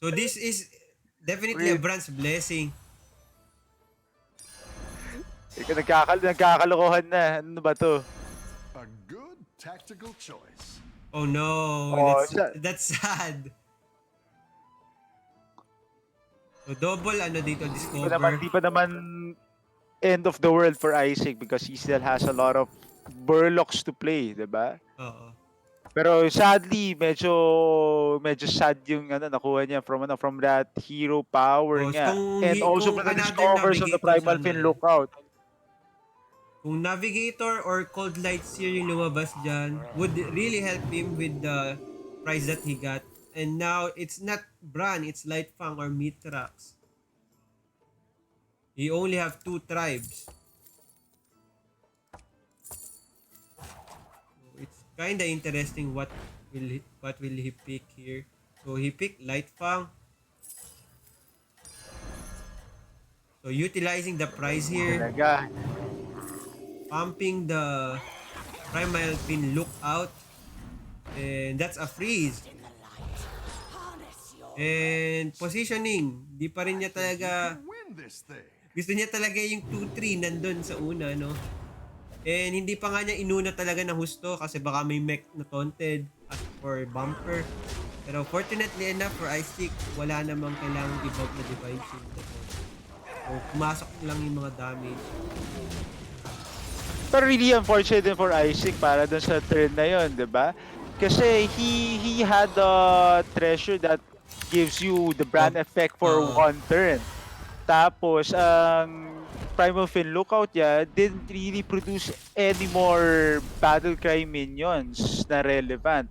S1: So this is definitely a brand's blessing.
S2: nagkakalokohan na. Ano ba to?
S3: a good tactical choice.
S1: Oh no,
S2: Oh,
S1: that's sad. So double dito, Discover.
S2: Di pa naman end of the world for iSticK because he still has a lot of Burlocks to play, di ba?
S1: Oo.
S2: Pero sadly, medyo sad yung nakuha niya from that hero power
S1: So,
S2: nga. And also
S1: kung
S2: from the
S1: another
S2: discovers of the
S1: navigator
S2: Primal
S1: sana
S2: Fin
S1: eh.
S2: Lookout.
S1: Kung Navigator or Cold Light Seer yung lumabas dyan, would really help him with the prize that he got. And now, it's not Bran, it's Lightfang or Mithrax. He only have 2 tribes. So, it's kinda interesting what will he pick here. So, he picked Lightfang. So, utilizing the prize here,
S2: Talaga.
S1: pumping the Primal Pin Lookout. And that's a freeze. And positioning, di pa rin niya talaga,
S3: Win this thing.
S1: gusto niya talaga yung 2-3 nandun sa una, no? And hindi pa nga niya inuna talaga ng husto kasi baka may mech na taunted as for bumper. Pero fortunately enough for iSticK, wala namang kailangang i-bump na divine shield. So, pumasok lang yung mga damage.
S2: Pero really unfortunate din for iSticK para dun sa turn na yun, di ba? Kasi he had the treasure that gives you the brand effect for one turn. Tapos, ang Primal Fin Lookout niya didn't really produce any more Battlecry minions na relevant.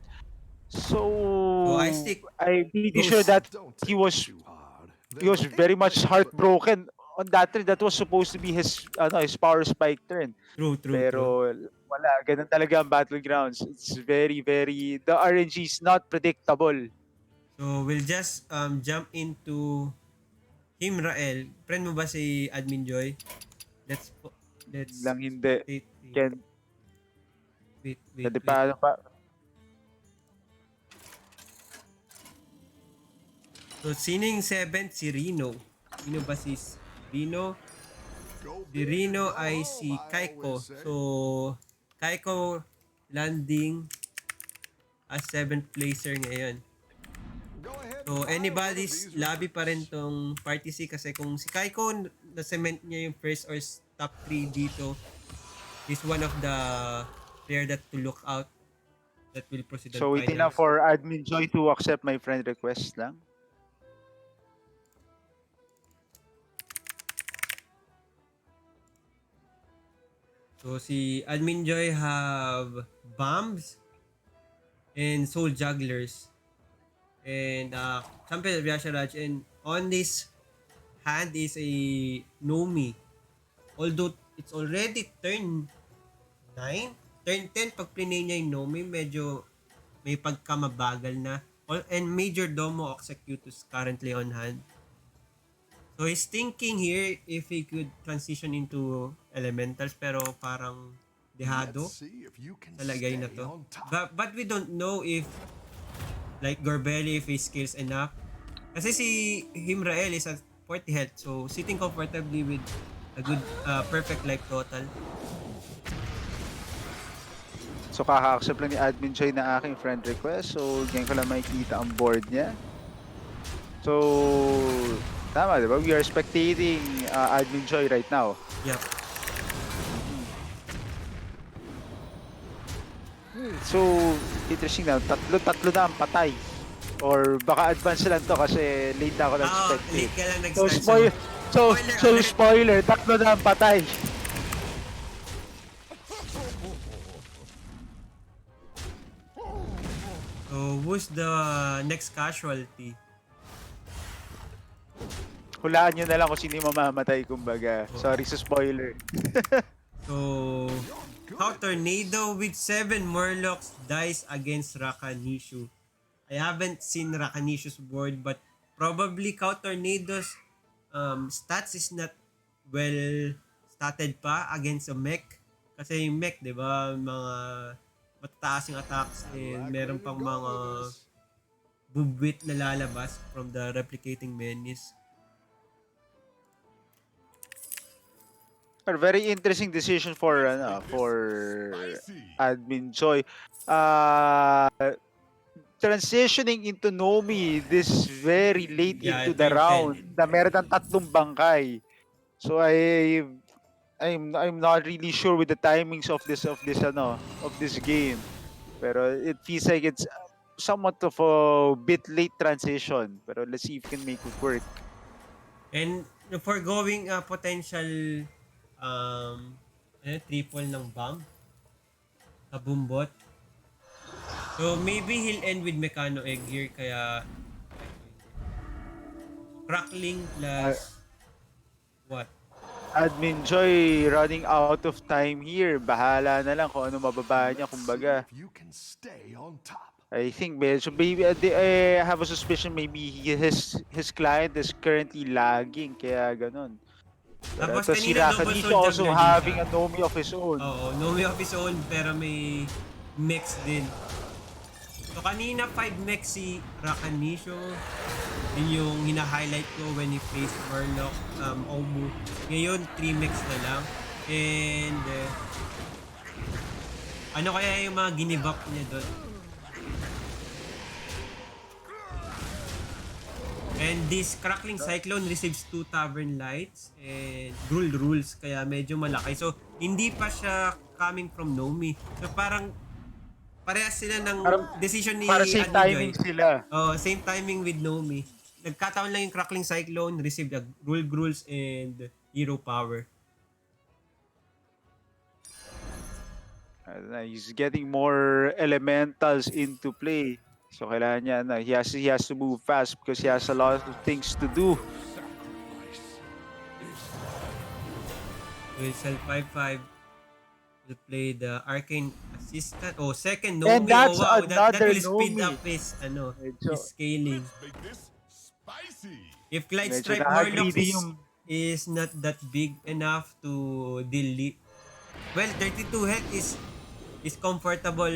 S2: So,
S1: So, iSticK
S2: I'm pretty sure
S1: goes,
S2: that
S3: Don't
S2: he
S3: take
S2: was
S3: it too hard.
S2: he was very much heartbroken on that turn. That was supposed to be his power spike turn.
S1: true.
S2: Pero wala, ganun talaga ang Battlegrounds. It's very, very, the RNG is not predictable.
S1: So, we'll just jump into Hymnrael. Friend mo ba si Admin Joy? Let's
S2: Lang hindi.
S1: state
S2: Can,
S1: wait.
S2: pwede pa,
S1: So, sino yung 7th? Si Rino. Sino ba si Rino?
S3: Go
S1: Si
S3: big
S1: Rino
S3: or go
S1: ay
S3: home,
S1: si
S3: I
S1: KAIKO.
S3: always say.
S1: So, KAIKO landing as 7th placer ngayon.
S3: Go ahead and
S1: So,
S3: fire one of
S1: anybody's
S3: these
S1: lobby pa rin
S3: recruits.
S1: tong Party C kasi kung si KAIKO na-cement niya yung first or top 3 dito, is one of the player that to look out that will proceed on
S2: so waiting lang
S1: finals.
S2: for Admin Joy to accept my friend request lang.
S1: So, si Admin Joy have bombs and soul jugglers. And Champion of Yasharaj. And on this hand is a Nomi. Although it's already turn 9, turn 10 pag plinay niya yung Nomi, medyo may pagkamabagal na. And Major Domo Executus currently on hand. So he's thinking here if he could transition into elementals pero parang dehado
S3: Let's see if you can
S1: sa lagay na
S3: stay
S1: to.
S3: on top.
S1: But we don't know if like Gorebelly if he skills enough. Kasi si Hymnrael is at 40 health so sitting comfortably with a good perfect life total.
S2: So kaka-accept lang ni Admin Joy na aking friend request. So ganyan ko lang makikita ang board niya. So tama, di ba? We are spectating Admin Joy right now.
S1: Yep.
S2: So, interesting na. Tatlo na ang patay. Or baka advance lang to kasi late na ako nag-spectate.
S1: Late ka lang
S2: So,
S1: nag-start.
S2: spoiler, tatlo na ang patay.
S1: So, who's the next casualty?
S2: Hulaan nyo na lang kung sino yung mamamatay, kumbaga. Sorry sa spoiler.
S1: So, how Tornado with 7 Murlocs dies against Rakanishu. I haven't seen Rakanishu's board but probably Cow Tornado's stats is not well statted pa against a mech. Kasi yung mech, di ba, mga matataas yung attacks and meron pang mga bubwit na lalabas from the replicating menace.
S2: A very interesting decision for Admin Joy. Transitioning into Nomi this very late
S1: Yeah,
S2: into the
S1: turn 10.
S2: round na meron ng tatlong bangkay. So I'm not really sure with the timings of this game. Pero it feels like it's somewhat of a bit late transition. Pero let's see if we can make it work.
S1: And foregoing potential triple ng bomb sa Boombot. So maybe he'll end with Mechano Egg here kaya Crackling plus what?
S2: Admin Joy running out of time here. Bahala na lang kung ano mababa niya,
S3: Let's see
S2: kumbaga.
S3: if you can stay on top.
S2: I think medyo maybe I have a suspicion maybe his client is currently lagging kaya ganun. Pero
S1: Tapos
S2: ito si
S1: kanina double
S2: Rakanishi
S1: soul
S2: also
S1: juggler din
S2: having
S1: siya.
S2: a Nomi of his own.
S1: Oo, Nomi of his own pero may mix din. So kanina 5 mix si Rakanisho. Yun yung hina-highlight ko when he plays Murloc, Omu. Ngayon 3 mix na lang. And ano kaya yung mga ginibak niya doon? And this Crackling Cyclone receives 2 Tavern Lights and Ruled Rules kaya medyo malaki. So hindi pa siya coming from Nomi. So parang parehas sila ng decision ni
S2: Para same
S1: Admin
S2: timing
S1: Joy.
S2: sila.
S1: Oh, same timing with Nomi. Nagkataon lang yung Crackling Cyclone received a Ruled Rules and Hero Power.
S2: He's getting more elementals into play. So kailangan niya he has to move fast because he has a lot of things to do.
S1: Will sell 5-5. Will play the Arcane Assistant. Oh, second Nomi.
S2: And that's
S1: oh, wow. That
S2: another
S1: will speed
S2: Nomi.
S1: up his
S2: Medyo-
S1: his scaling.
S3: Make this spicy.
S1: If
S2: Medyo
S1: ClydeStrife
S2: nakaka-greedy
S1: Murloc
S2: yung
S1: is not that big enough to delete. Well, 32 health is comfortable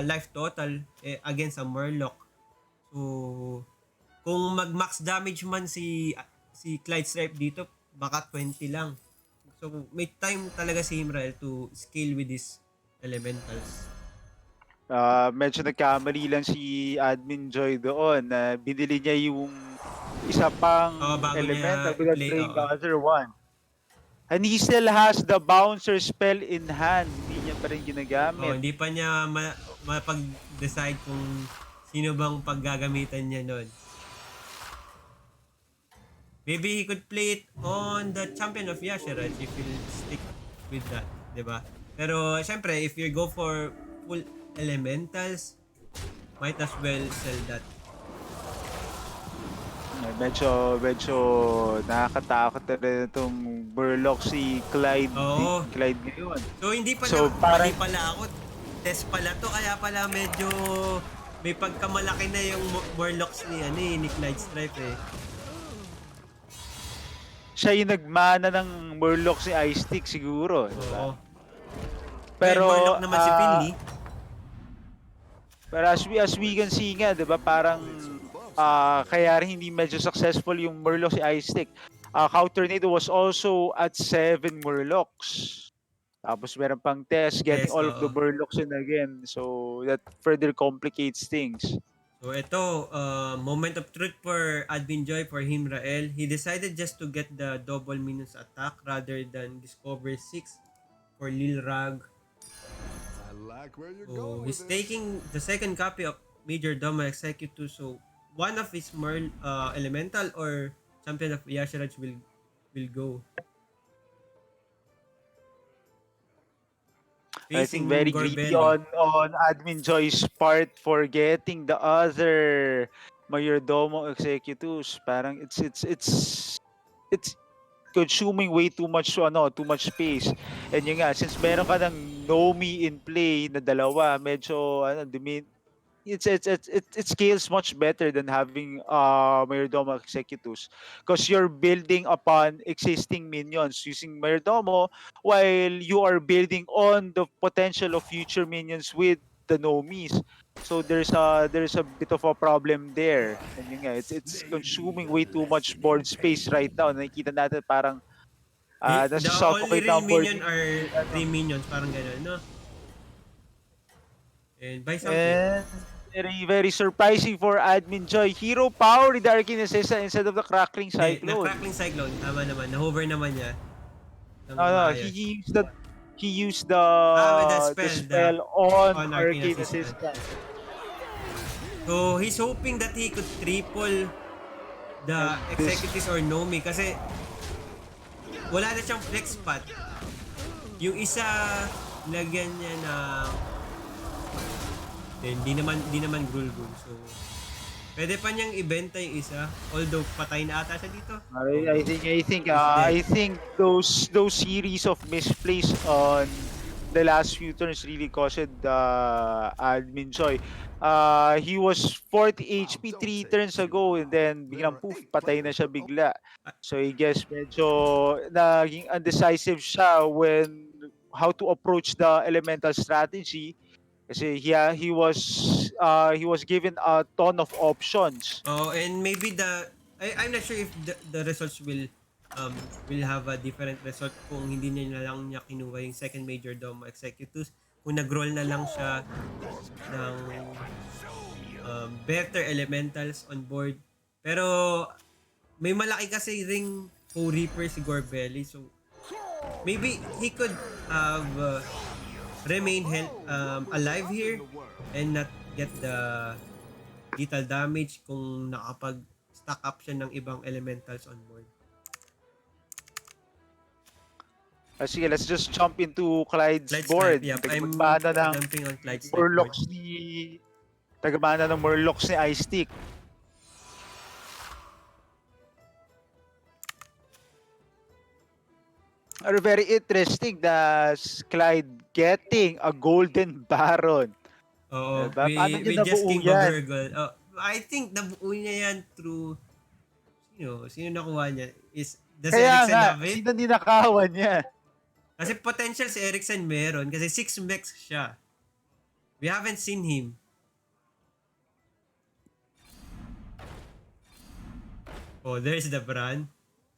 S1: life total against a Murloc. So, kung mag-max damage man si ClydeStrife dito, baka 20 lang. So, may time talaga si Hymnrael to scale with his elementals.
S2: medyo nagkamali lang si Admin Joy doon na binili niya yung isa pang
S1: Bago
S2: elemental
S1: niya
S2: without
S1: i-play,
S2: playing the other one. And he still has the bouncer spell in hand. Hindi niya pa rin ginagamit.
S1: Hindi pa niya mapag-decide kung sino bang paggagamitan niya nun. Maybe he could play it on the Champion of Yasharaj if he'll stick with that, diba? Pero, syempre, if you go for full elementals, might as well sell that.
S2: Medyo nakakatakot na rin itong Burlock si Clyde.
S1: Oo.
S2: Clyde ngayon.
S1: So, hindi pala,
S2: So,
S1: mali
S2: parang-
S1: pala ako. Test pala to, kaya pala medyo may pagkamalaki na yung Murlocs ni ClydeStrife eh.
S2: Siya yung nagmana ng Murloc si iSticK siguro.
S1: Oo.
S2: Pero,
S1: well, Murloc naman si Finley.
S2: Pero as we can see nga, 'di ba, parang kaya rin hindi medyo successful yung Murloc si iSticK. Countertornado was also at 7 Murlocs. Tapos meron pang test getting
S1: Yes,
S2: all of the
S1: oo.
S2: Murlocs in again. So that further complicates things.
S1: So ito, moment of truth for Admin Joy for Hymnrael. He decided just to get the double minions attack rather than discover 6 for Lil Rag.
S3: I like where you're
S1: So
S3: going
S1: he's
S3: with this.
S1: taking the second copy of Major Doma Executive. So one of his elemental or Champion of Yasharaj will go.
S2: I think
S1: Facing
S2: very greedy
S1: Gorebelly.
S2: on Admin Joy's part for getting the other Mayordomo executives. Parang it's consuming way too much space. And yun nga, since meron ka ng Nomi in play na dalawa, medyo it scales much better than having Mayordomo executives because you're building upon existing minions using Mayordomo while you are building on the potential of future minions with the Nomis. So there's a bit of a problem there. And yun nga, it's consuming way too much board space right now. Nakikita natin parang
S1: The only
S2: nasusuffocate
S1: real
S2: na ang board.
S1: minion are 3 minions, parang gano'n, no? And buy something.
S2: And very, very surprising for Admin Joy. Hero power with the Arcane Assistant instead of the Crackling
S1: The
S2: Cyclone.
S1: Crackling Cyclone, tama naman. Na-hover naman niya. Nang
S2: No,
S1: maayos.
S2: he he used
S1: With the
S2: the
S1: spell,
S2: spell on
S1: on Arcane
S2: Arcane
S1: Assistant.
S2: Assistant.
S1: So, he's hoping that he could triple the
S2: And this
S1: executives or Nomi kasi wala na siyang flex spot. Yung isa, lagyan niya ng hindi naman Grulgul. So, pwede pa niyang ibenta yung isa. Although, patay na ata siya dito.
S2: I think those series of misplays on the last few turns really caused admin Choi. He was 40 HP 3 turns ago and then biglang poof, patay na siya bigla. So I guess medyo naging undecisive siya when how to approach the elemental strategy. Kasi he was given a ton of options.
S1: Oh, and maybe I'm not sure if the results will have a different result kung hindi niya na lang niya kinuha yung second major dome executives. Kung nag-roll na lang siya ng better elementals on board. Pero may malaki kasi ring co-reaper si Gorebelly. So maybe he could have remain alive here and not get the lethal damage kung nakapag-stack up siya ng ibang elementals on board.
S2: Sige, let's just jump into Clyde's
S1: ClydeStrife,
S2: board.
S1: yep. I'm
S2: Tagabana ng
S1: jumping on ClydeStrife board.
S2: Murlocs ni iSticK. Are very interesting that Clyde getting a golden baron.
S1: Oo,
S2: Diba? Paano
S1: we
S2: niya
S1: just
S2: nabuo
S1: came
S2: yan?
S1: Burgle. I think nabuo niya yan through sino nakuha niya? Does
S2: Kaya
S1: Erickson
S2: nga,
S1: have it?
S2: sino ninakawan niya?
S1: Kasi potential si Erickson meron kasi 6 mechs siya. We haven't seen him. Oh, there's the Bran.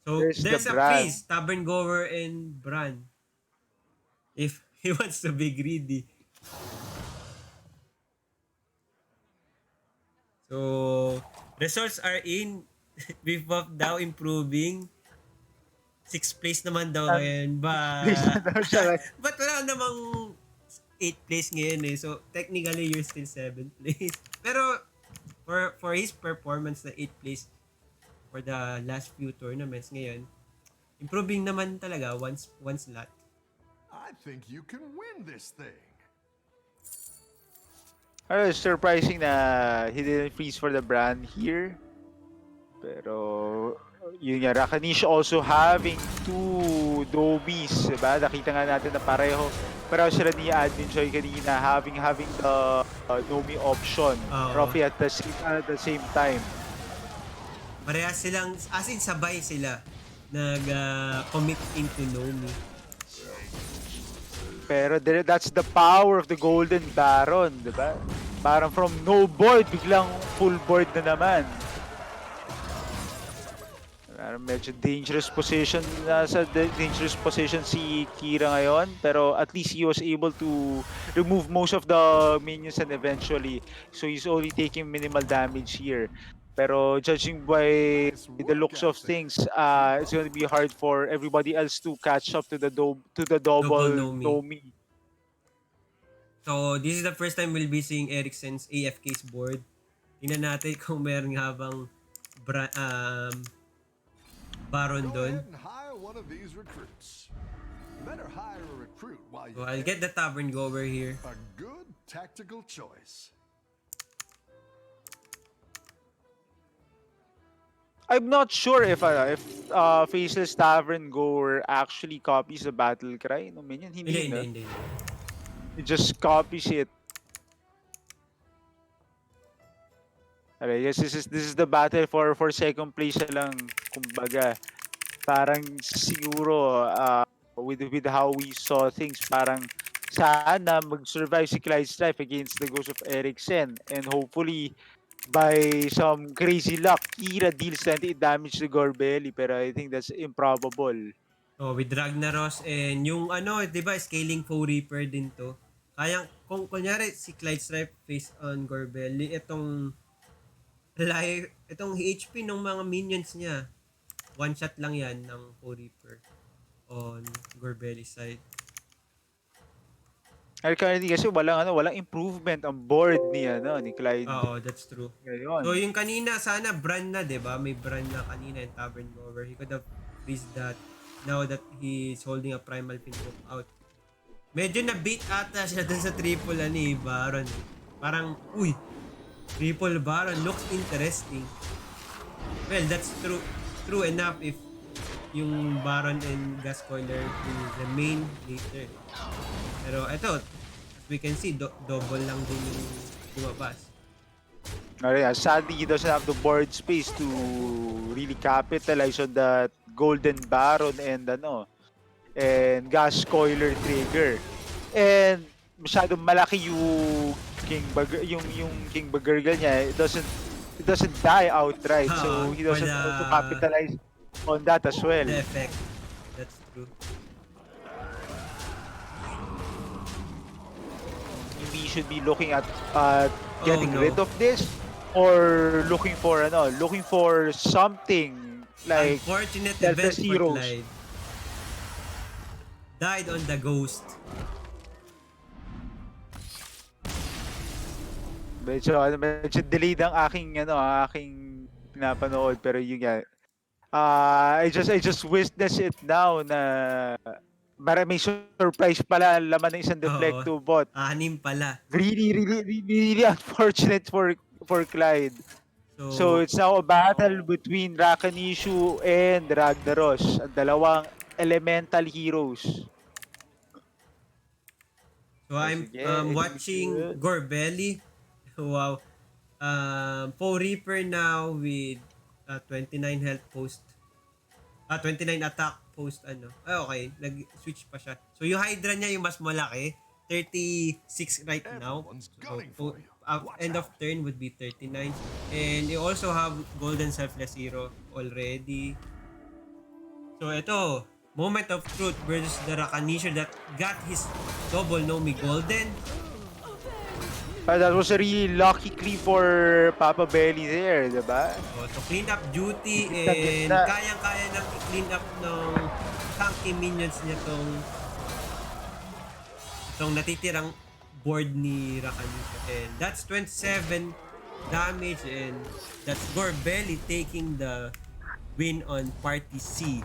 S1: So, there's a
S2: Bran.
S1: freeze. Tavern Goer and Bran. If he wants to be greedy. So, results are in. Beef Buff daw improving. 6th place naman daw ngayon. But wala namang 8th place ngayon eh. So, technically, you're still 7th place. Pero, for his performance na 8th place for the last few tournaments ngayon, improving naman talaga one slot.
S3: I think you can win this thing.
S2: It's surprising na he didn't freeze for the brand here. Pero, yun nga, Rakanish also having 2 Dobies, diba? Nakita nga natin na pareho sila ni Admin Choi kanina, having the Nomi option, Trophy at the same time.
S1: Parehas silang, as in sabay sila, nag-commit into Nomi.
S2: Pero that's the power of the Golden Baron, diba? Parang from no board, biglang full board na naman. Medyo dangerous position si Kira ngayon, pero at least he was able to remove most of the minions and eventually, so he's only taking minimal damage here. Pero judging by the looks of things, it's going to be hard for everybody else to catch up to the double Nomi.
S1: So this is the first time we'll be seeing Erickson's AFK's board. Tingnan natin kung meron nga bang Baron doon.
S3: Hire one of these recruits. Better hire a recruit while you
S1: So I'll get the Tavern Goer here.
S3: A good tactical choice.
S2: I'm not sure if Faceless Tavern Goer actually copies the battle cry no minion.
S1: Hindi.
S2: It just copies it. I guess this is the battle for second place lang, kumbaga. Parang siguro with how we saw things, parang sana mag-survive si ClydeStrife against the Ghost of Erickson, and hopefully by some crazy luck, Kira deals 28 damage to Gorebelly, pero I think that's improbable.
S1: Oh, with Ragnaros and yung di ba, scaling Foe Reaper din to. Kaya kung kunyari si ClydeStrife face on Gorebelly, itong HP ng mga minions niya, one shot lang yan ng Foe Reaper on Gorebelly side.
S2: Currently kasi walang improvement ang board ni Clyde.
S1: Oo, that's true.
S2: Ngayon.
S1: So, yung kanina, sana brand na, di ba? May brand na kanina yung Tavern Gower. He could have freezed that now that he's holding a Primal Pinhook out. Medyo na-beat ata siya dun sa triple Baron. Parang, uy, triple Baron looks interesting. Well, that's true enough if yung Baron and Gascoiler will remain later. Pero ito, as we can see, double lang din yung lumabas.
S2: Sadly, he doesn't have the board space to really capitalize on that Golden Baron and Gascoiler trigger. And masyadong malaki yung King Baggergal niya. It doesn't die outright, so he doesn't want to capitalize on that as well.
S1: The effect. That's true.
S2: Maybe he should be looking at getting
S1: no.
S2: rid of this or looking for something like
S1: Unfortunate
S2: Selfless
S1: event for
S2: Heroes.
S1: Clyde. Died on the ghost.
S2: Medyo delayed ang aking pinapanood, pero yun nga. I just witnessed it now na may surprise pala laman ng isang Deflecto bot.
S1: 6 pala.
S2: Really unfortunate for Clyde. So
S1: So
S2: it's now a battle between Rakanishu and Ragnaros, ang dalawang elemental heroes.
S1: I'm watching Gorebelly. Wow. Poe Reaper now with 29 health post. 29 attack post okay, nag-switch pa siya. So yung Hydra niya yung mas malaki, 36 right now. So end of turn would be 39. And you also have Golden Selfless Hero already. So ito, moment of truth versus the Rakanisha that got his double Nomi Golden.
S2: That was a really lucky clip for Papa Belly there, diba?
S1: So clean up duty and kayang-kaya nang i-clean up ng tanky minions niya itong natitirang board ni Rakanisha. And that's 27 damage and that's Gorebelly taking the win on Party C.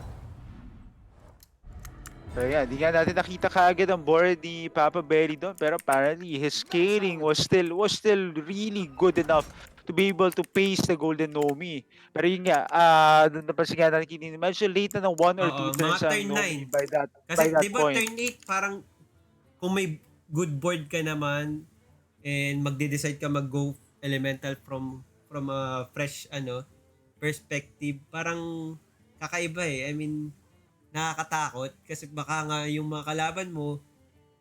S2: So yeah, di nga natin nakita kaagad ang board ni Papa Belly doon, pero apparently his scaling was still really good enough to be able to pace the Golden Nomi. Pero yun nga, napansin nga natin medyo late na ng 1 or 2 turns ang Nomi by that
S1: diba
S2: point.
S1: Turn 8 parang kung may good board ka naman and magde-decide ka mag-go elemental from a fresh perspective, parang kakaiba I mean, nakakatakot kasi baka nga yung mga kalaban mo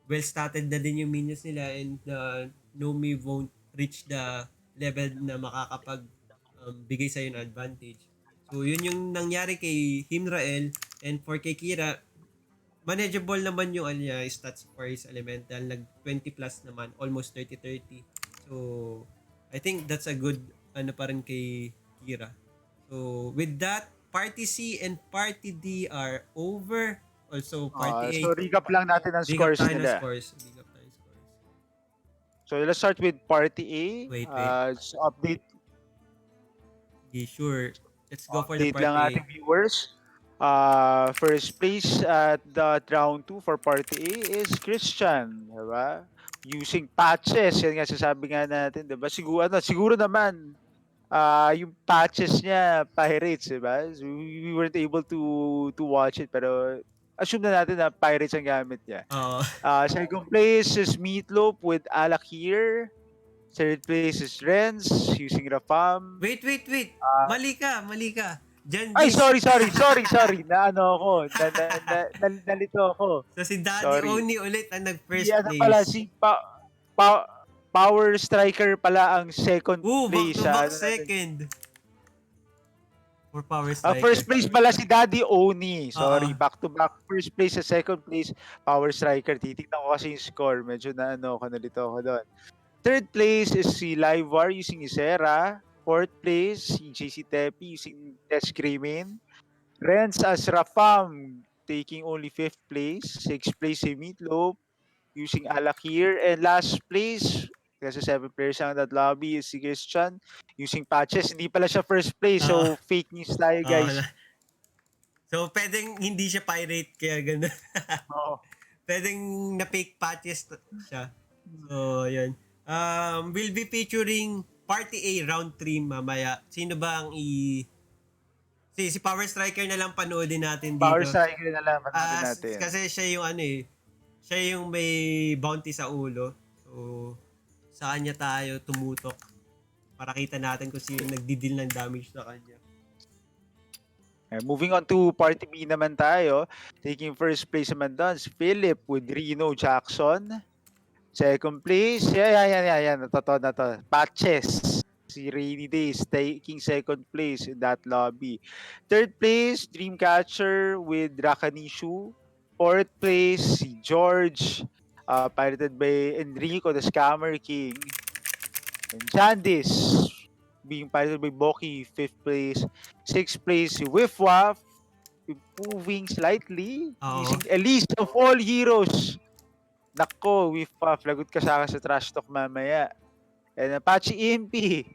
S1: well started na din yung minions nila and Nomi won't reach the level na makakapag bigay sa'yo ng advantage. So yun yung nangyari kay Hymnrael, and for kay Kira manageable naman yung stats for his elemental, nag 20 plus naman, almost 30-30. So I think that's a good pa rin kay Kira. So with that, Party C and Party D are over. Also, Party A.
S2: So recap lang natin ang scores nila.
S1: Recap tayo scores.
S2: So let's start with Party A.
S1: Wait.
S2: Update.
S1: Yeah, sure. Let's go for the
S2: Update
S1: Party
S2: lang
S1: A.
S2: ating viewers. First place at the round 2 for Party A is Christian, diba? Using patches, yan nga sasabi nga natin, diba? Siguro naman, yung patches niya, Pirates, diba? So we weren't able to watch it, pero assume na natin na Pirates ang gamit niya. Second place is Meatloaf with Alakir. Third place is Renz using Rafam.
S1: Wait. Mali ka. Diyan,
S2: Ay, sorry. Nalito ako.
S1: So si Daddy Oni ulit ang nag-first place.
S2: Pala, si Powerstriker pala ang second place.
S1: Back-to-back second. For Powerstriker.
S2: First place pala si Daddy Oni. Sorry, back-to-back. First place sa second place, Powerstriker. Titignan ko kasi yung score. Medyo nalito ako doon. Third place is si Livar using Isera. Fourth place, si JCtepi using Test Screamin. Renz as Rafam taking only 5th place. 6th place si Meatloaf. using Alakir. And last place, kasi 7 players lang that lobby is si Christian using patches. Hindi pala siya first place,
S1: Oo.
S2: so fake news tayo guys.
S1: So, pwedeng hindi siya pirate, kaya gano'n.
S2: Oo.
S1: Pwedeng na-fake patches siya. So, yun. We'll be featuring Party A Round 3 mamaya. Sino ba ang si Powerstriker na lang panoodin natin dito.
S2: Powerstriker na lang panoodin
S1: Ah,
S2: natin.
S1: kasi siya yung siya yung may bounty sa ulo. So, sa kanya tayo tumutok para kita natin kung sino nagdi-deal ng damage sa kanya.
S2: Moving on to Party B naman tayo. Taking first place naman doon, si Philip with Reno Jackson. Second place, yan. Totoo na to. Patches. Si Rainy Days taking second place in that lobby. Third place, Dreamcatcher with Rakanishu. Fourth place, si George, pirated by Enrico, the Scammer King. And Jandis, being pirated by Boki, fifth place. Sixth place, si Wifwaf, improving slightly,
S1: Oo.
S2: using Elise of all heroes. Nako, Wifwaf, lagot ka sa akin sa trash talk mamaya. And Apache EMP,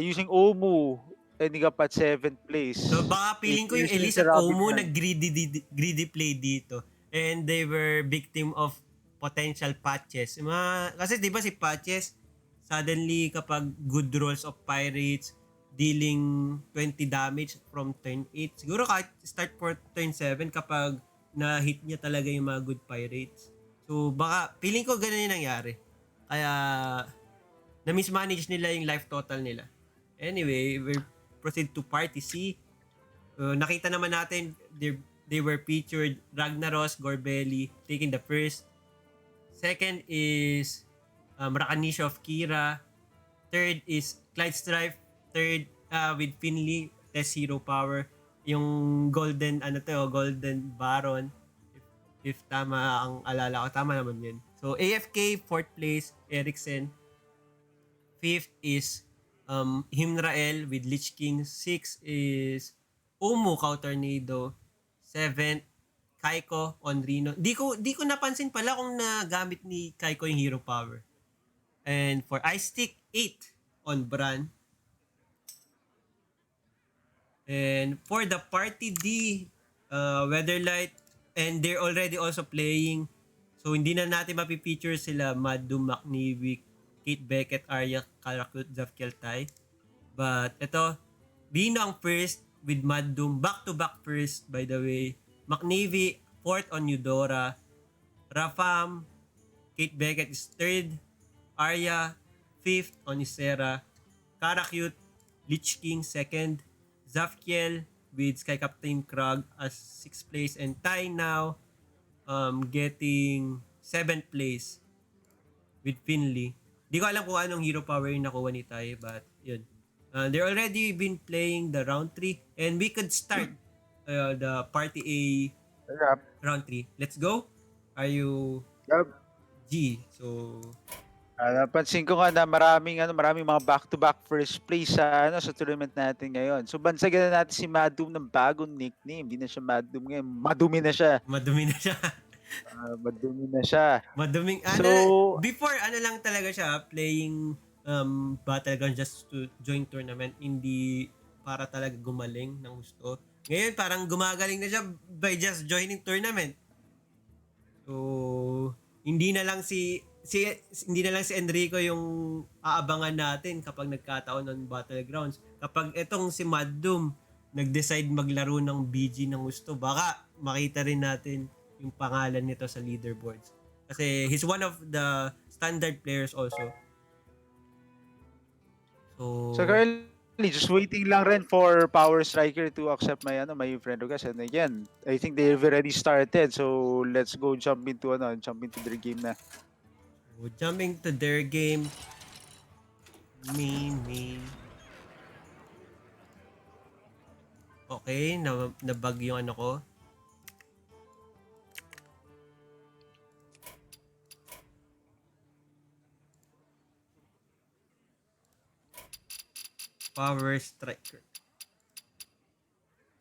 S2: using Omu, ending up at 7th place.
S1: So baka feeling ko yung
S2: Eight
S1: Elise
S2: players
S1: at
S2: na
S1: Omo
S2: Robin
S1: nag-greedy play dito. And they were victim of potential patches. Kasi di ba si patches, suddenly kapag good rolls of pirates, dealing 20 damage from turn 8. Siguro kahit start for turn 7 kapag na-hit niya talaga yung mga good pirates. So baka, feeling ko ganun yung nangyari. Kaya, na-mismanage nila yung life total nila. Anyway, we'll proceed to Party C. Nakita naman natin, they were featured Ragnaros, Gorebelly, taking the first. Second is Rakanisha of Kira. Third is ClydeStrife. Third with Finley, Test Hero Power. Yung Golden Baron. If tama ang alala ko, tama naman yun. So, AFK, 4th place, Erickson. 5th is Hymnrael with Lich King. 6th is Umu Tornado. 7th, KAIKO on Reno. Di ko napansin pala kung nagamit ni KAIKO yung hero power. And for iSticK, 8 on Bran. And for the Party D, Weatherlight, and they're already also playing. So, hindi na natin mapipicture sila MadDoom, McNevic, Kate Beckett, Arya, Karakut, Zafkiel Tai. But ito, Reno ang first with MadDoom. Back-to-back first, by the way. McNavy, 4th on Eudora. Rafam, Kate Beckett is 3rd. Arya, 5th on Isera. Karakut, Lich King, 2nd. Zafkiel with Sky Captain Krag as 6th place. And Tai now getting 7th place with Finley. Di ko alam kung anong hero power yung nakuha ni Tai, but yun. They're already been playing the round 3 and we could start the Party A round 3. Let's go. Are you G? So
S2: napansin ko nga na maraming mga back-to-back first place sa tournament natin ngayon. So bansagan na natin si MadDoom ng bagong nickname. Hindi na siya MadDoom ngayon. Madumi na siya.
S1: madumi na siya.
S2: Madumi na siya.
S1: Maduming
S2: So,
S1: before lang talaga siya playing Battleground just to join tournament, hindi para talaga gumaling ng gusto. Ngayon parang gumagaling na siya by just joining tournament. So hindi na lang si Enrico yung aabangan natin kapag nagkataon ng Battlegrounds. Kapag itong si MadDoom nag-decide maglaro ng BG ng gusto, baka makita rin natin yung pangalan nito sa leaderboards. Kasi he's one of the standard players also.
S2: So currently, just waiting lang rin for Powerstriker to accept my friend request. And again, I think they've already started. So let's go jump into their game na.
S1: So, jumping to their game. Main. Okay, nabag yung ano ko. Powerstriker.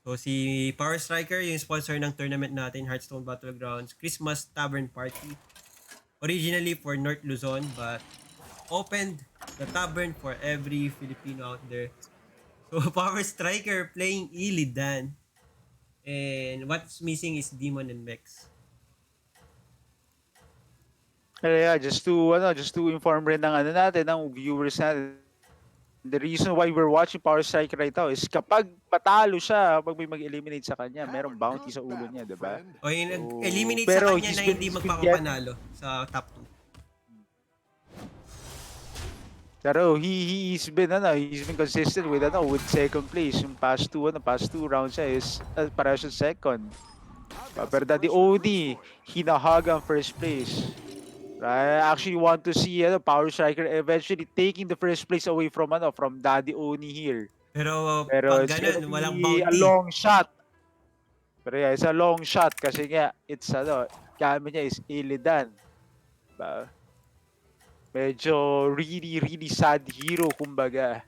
S1: So si Powerstriker yung sponsor ng tournament natin, Hearthstone Battlegrounds Christmas Tavern Party. originally for North Luzon, but opened the Tavern for every Filipino out there. So Powerstriker playing Illidan. And what's missing is Demon and Mex.
S2: Yeah, just to inform rin ng ano natin, ng viewers natin. The reason why we're watching Powerstriker right now is kapag patalo siya, pag may mag-eliminate sa kanya,
S3: Have
S2: merong
S3: a
S2: bounty
S3: good
S2: sa ulo niya,
S3: battle,
S2: 'di ba?
S3: friend.
S1: O yung
S2: So,
S1: nag-eliminate sa
S2: pero
S1: kanya na hindi
S2: he's been getting,
S1: magpapapanalo sa top 2.
S2: pero he's been consistent with second place. Yung past two rounds siya is para sa second.
S3: I've got
S2: Pero
S3: some
S2: the
S3: fresh recruits
S2: OD,
S3: for you.
S2: hinahag ang first place. I actually want to see Powerstriker eventually taking the first place away from Daddy Oni here.
S1: Pero
S2: Pero
S1: pag
S2: it's gonna
S1: ganun, walang
S2: be a
S1: bounty.
S2: long shot. Pero yeah, it's a long shot kasi nga it's gamit niya is Illidan. Ba? Medyo really sad hero kumbaga.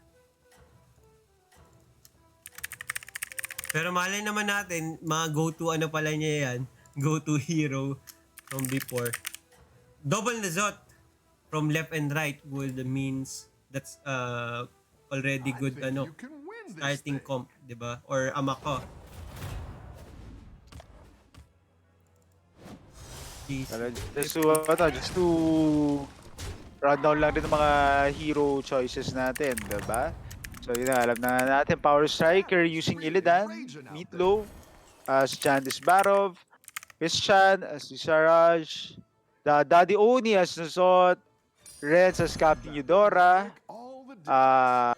S1: Pero malay naman natin, mga go-to ano pala niya yan, go-to hero from before. Double Nazot from left and right would means that's already
S3: I
S1: good
S3: think you can win this
S1: starting
S3: thing.
S1: comp, 'di ba? Or Amako.
S2: Pero just to run down lang din ng mga hero choices natin, 'di ba? So yun na, alam na natin Powerstriker using Illidan, Meatloaf as Jandis Barov, Christian as Saraj, the Daddy Oni as Nuzot, Reds as Captain
S3: That will
S2: Eudora,
S3: make all the difference.
S2: uh,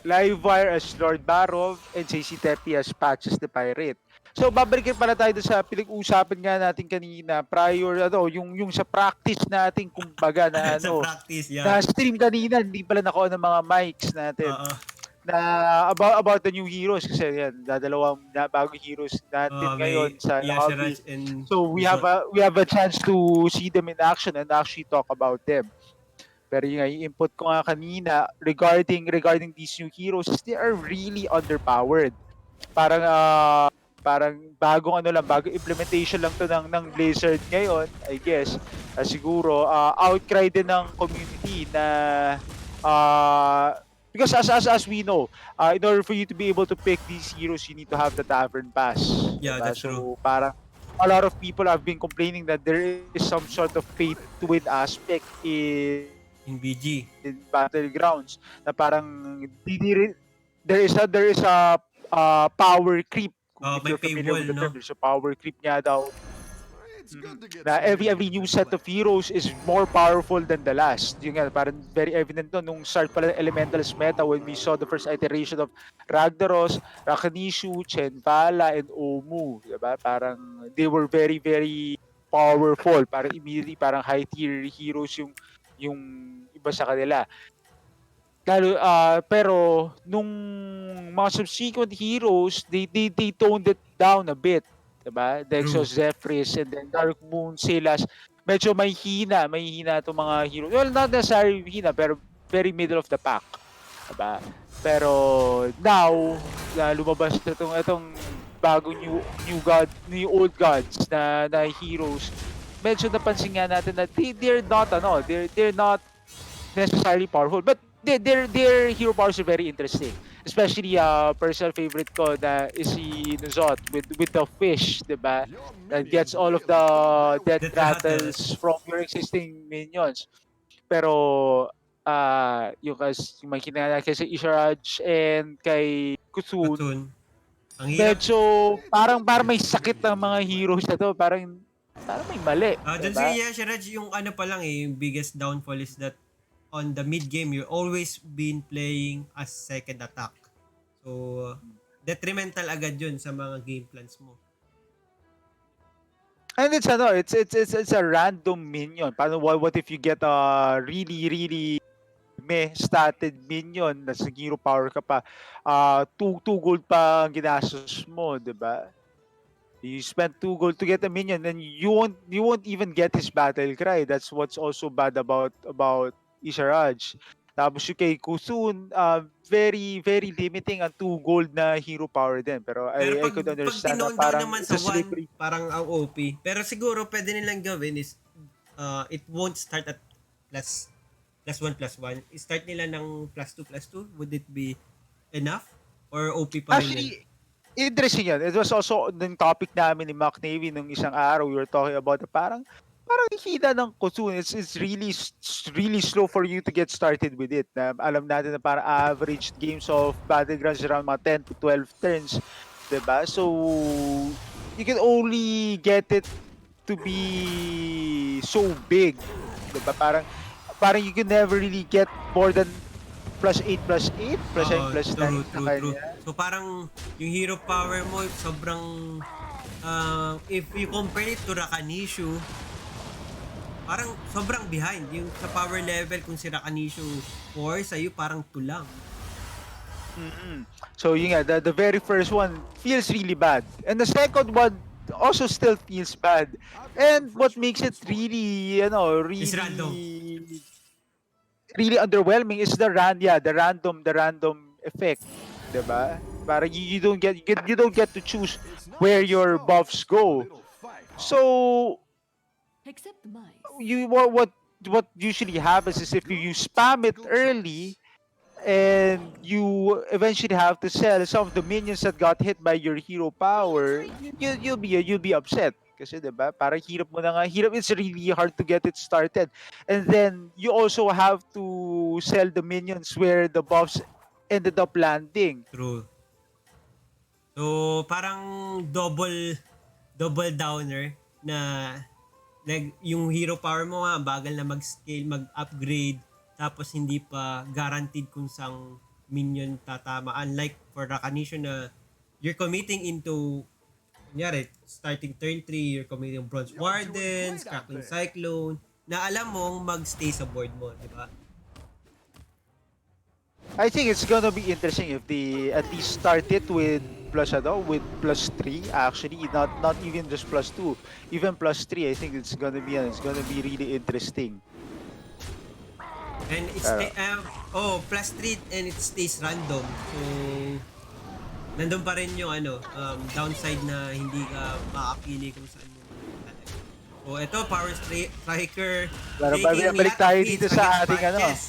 S2: Livewire as Lord Barov, and JCtepi as Patches the Pirate. So babalikin pala tayo dun sa pinag-uusapan nga natin kanina prior yung sa practice natin kumbaga na
S1: Sa practice,
S2: na
S1: yeah.
S2: stream kanina hindi pala nakuha ng mga mics natin
S1: Oo.
S2: na about the new heroes kasi yan dadalawang bagong heroes natin ngayon
S1: May
S2: sa lobby.
S1: Yasharaj and
S2: So
S1: Luzot.
S2: we have a chance to see them in action and actually talk about them. Pero yung input ko nga kanina regarding these new heroes is they are really underpowered. Parang parang bagong implementation lang to ng Blizzard ngayon, I guess. Siguro outcry din ng community na because as we know, in order for you to be able to pick these heroes, you need to have the Tavern Pass.
S1: Yeah,
S2: Diba?
S1: that's true.
S2: So parang a lot of people have been complaining that there is some sort of pay to win aspect
S1: In BG.
S2: in Battlegrounds na parang there is a power creep. If
S1: May
S2: you're familiar
S1: paywall,
S2: with the
S1: no?
S2: term, there's a power creep nga daw.
S3: It's good to get
S2: Na
S3: some
S2: every new set of heroes is more powerful than the last. Yung nga, parang very evident no, nung start pala ng Elementals meta when we saw the first iteration of Ragnaros, Rakanishu, Chenvala, and Omu. Diba? Parang they were very powerful. Parang immediately, parang high tier heroes yung iba sa kanila. Pero nung mga subsequent heroes, they toned it down a bit, 'di ba?
S1: True.
S2: Dexos, Zephrys, and then Dark Moon, Silas. Medyo may hina itong mga heroes. Well, not necessarily hina, pero very middle of the pack, 'di ba? Pero now, lumabas itong bagong new old gods na heroes. Medyo napansin nga natin na they're not necessarily powerful, but their hero powers are very interesting. Especially personal favorite ko na is si Nuzot with the fish, 'di ba?
S3: Your
S2: That
S3: minions
S2: gets all of
S3: really
S2: the
S3: caught their
S2: death
S1: Death
S2: rattles
S1: rattles.
S2: from your existing minions. Pero yung may kinala kay sa Isharaj and kay Kusun,
S1: Kutsun. Ang hirap.
S2: medyo parang may sakit ng mga heroes na to. Parang may mali,
S1: Dun
S2: 'di
S1: sa
S2: ba?
S1: Yasharaj, yung ano pa lang yung biggest downfall is that on the mid game, you're always been playing as second attack. So, detrimental agad yun sa mga game plans mo.
S2: And it's a random minion. Paano what if you get a really meh statted minion na sa hero power ka pa. Two gold pa ang ginastos mo, 'di ba? You spent 2 gold to get a minion and you won't even get his battle cry. That's what's also bad about Isharaj. Tapos yung kay Kusun, very limiting ang 2 gold na hero power din. Pero
S1: Pero
S2: I
S1: pag,
S2: could
S1: pag
S2: understand na
S1: tinown down
S2: parang
S1: naman
S2: it's
S1: sa
S2: a
S1: 1,
S2: slippery.
S1: parang ang OP. Pero siguro pwede nilang gawin is it won't start at plus +1+1. Start nila ng +2+2. Would it be enough? Or OP pa rin yun?
S2: Actually, interesting yan. It was also the topic namin ni Mac Navy nung isang araw. We were talking about the parang hina ng Kusun. It's really really slow for you to get started with it. Alam natin na parang average games of Battlegrounds around mga 10 to 12 turns. Diba? So, you can only get it to be so big. Diba? Parang you can never really get more than +8+8, +7,
S1: Oo,
S2: +9 sa
S1: true.
S2: kanya.
S1: So parang yung hero power mo sobrang if you compare it to Rakanishu, parang sobrang behind. Yung sa power level kung si Rakanishu 4 sa'yo parang 2 lang.
S2: Mm-mm. So yun nga, the very first one feels really bad. And the second one also still feels bad. And what makes it really,
S1: Is random.
S2: really underwhelming is the random effect, 'di ba? Para you don't you don't get to choose
S3: It's not
S2: where
S3: the
S2: your buffs
S3: strongest,
S2: go.
S3: but it'll fight hard.
S2: So
S4: Except mice.
S2: what usually happens is if you spam it
S3: Tactical
S2: early
S3: choice.
S2: and you eventually have to sell some of the minions that got hit by your hero power, you'll be upset. Kasi 'di ba? Parang hirap mo na nga, hirap, it's really hard to get it started. And then you also have to sell the minions where the buffs ended up landing.
S1: True. So parang double downer na yung hero power mo nga bagal na mag-scale, mag-upgrade, tapos hindi pa guaranteed kung sang minion tatama. Unlike for Rakanisho na you're committing into, kunyari, starting turn 3, you're committing Bronze
S3: You're doing
S1: Wardens,
S3: great out
S1: Crackling
S3: there.
S1: Cyclone, na alam mong mag-stay sa board mo, di ba?
S2: I think it's gonna be interesting if they at least start it with with +3 actually, not even just +2, even +3. I think it's gonna be really interesting.
S1: And it's
S2: Uh,
S1: +3 and it stays random. So nandun pa rin yung downside na hindi ka makakapili kung saan mo talaga. So ito, Powerstriker
S2: Pero
S1: taking
S2: balik
S1: lot of
S2: tayo
S1: hits
S2: dito sa
S1: against
S2: ating
S1: patches.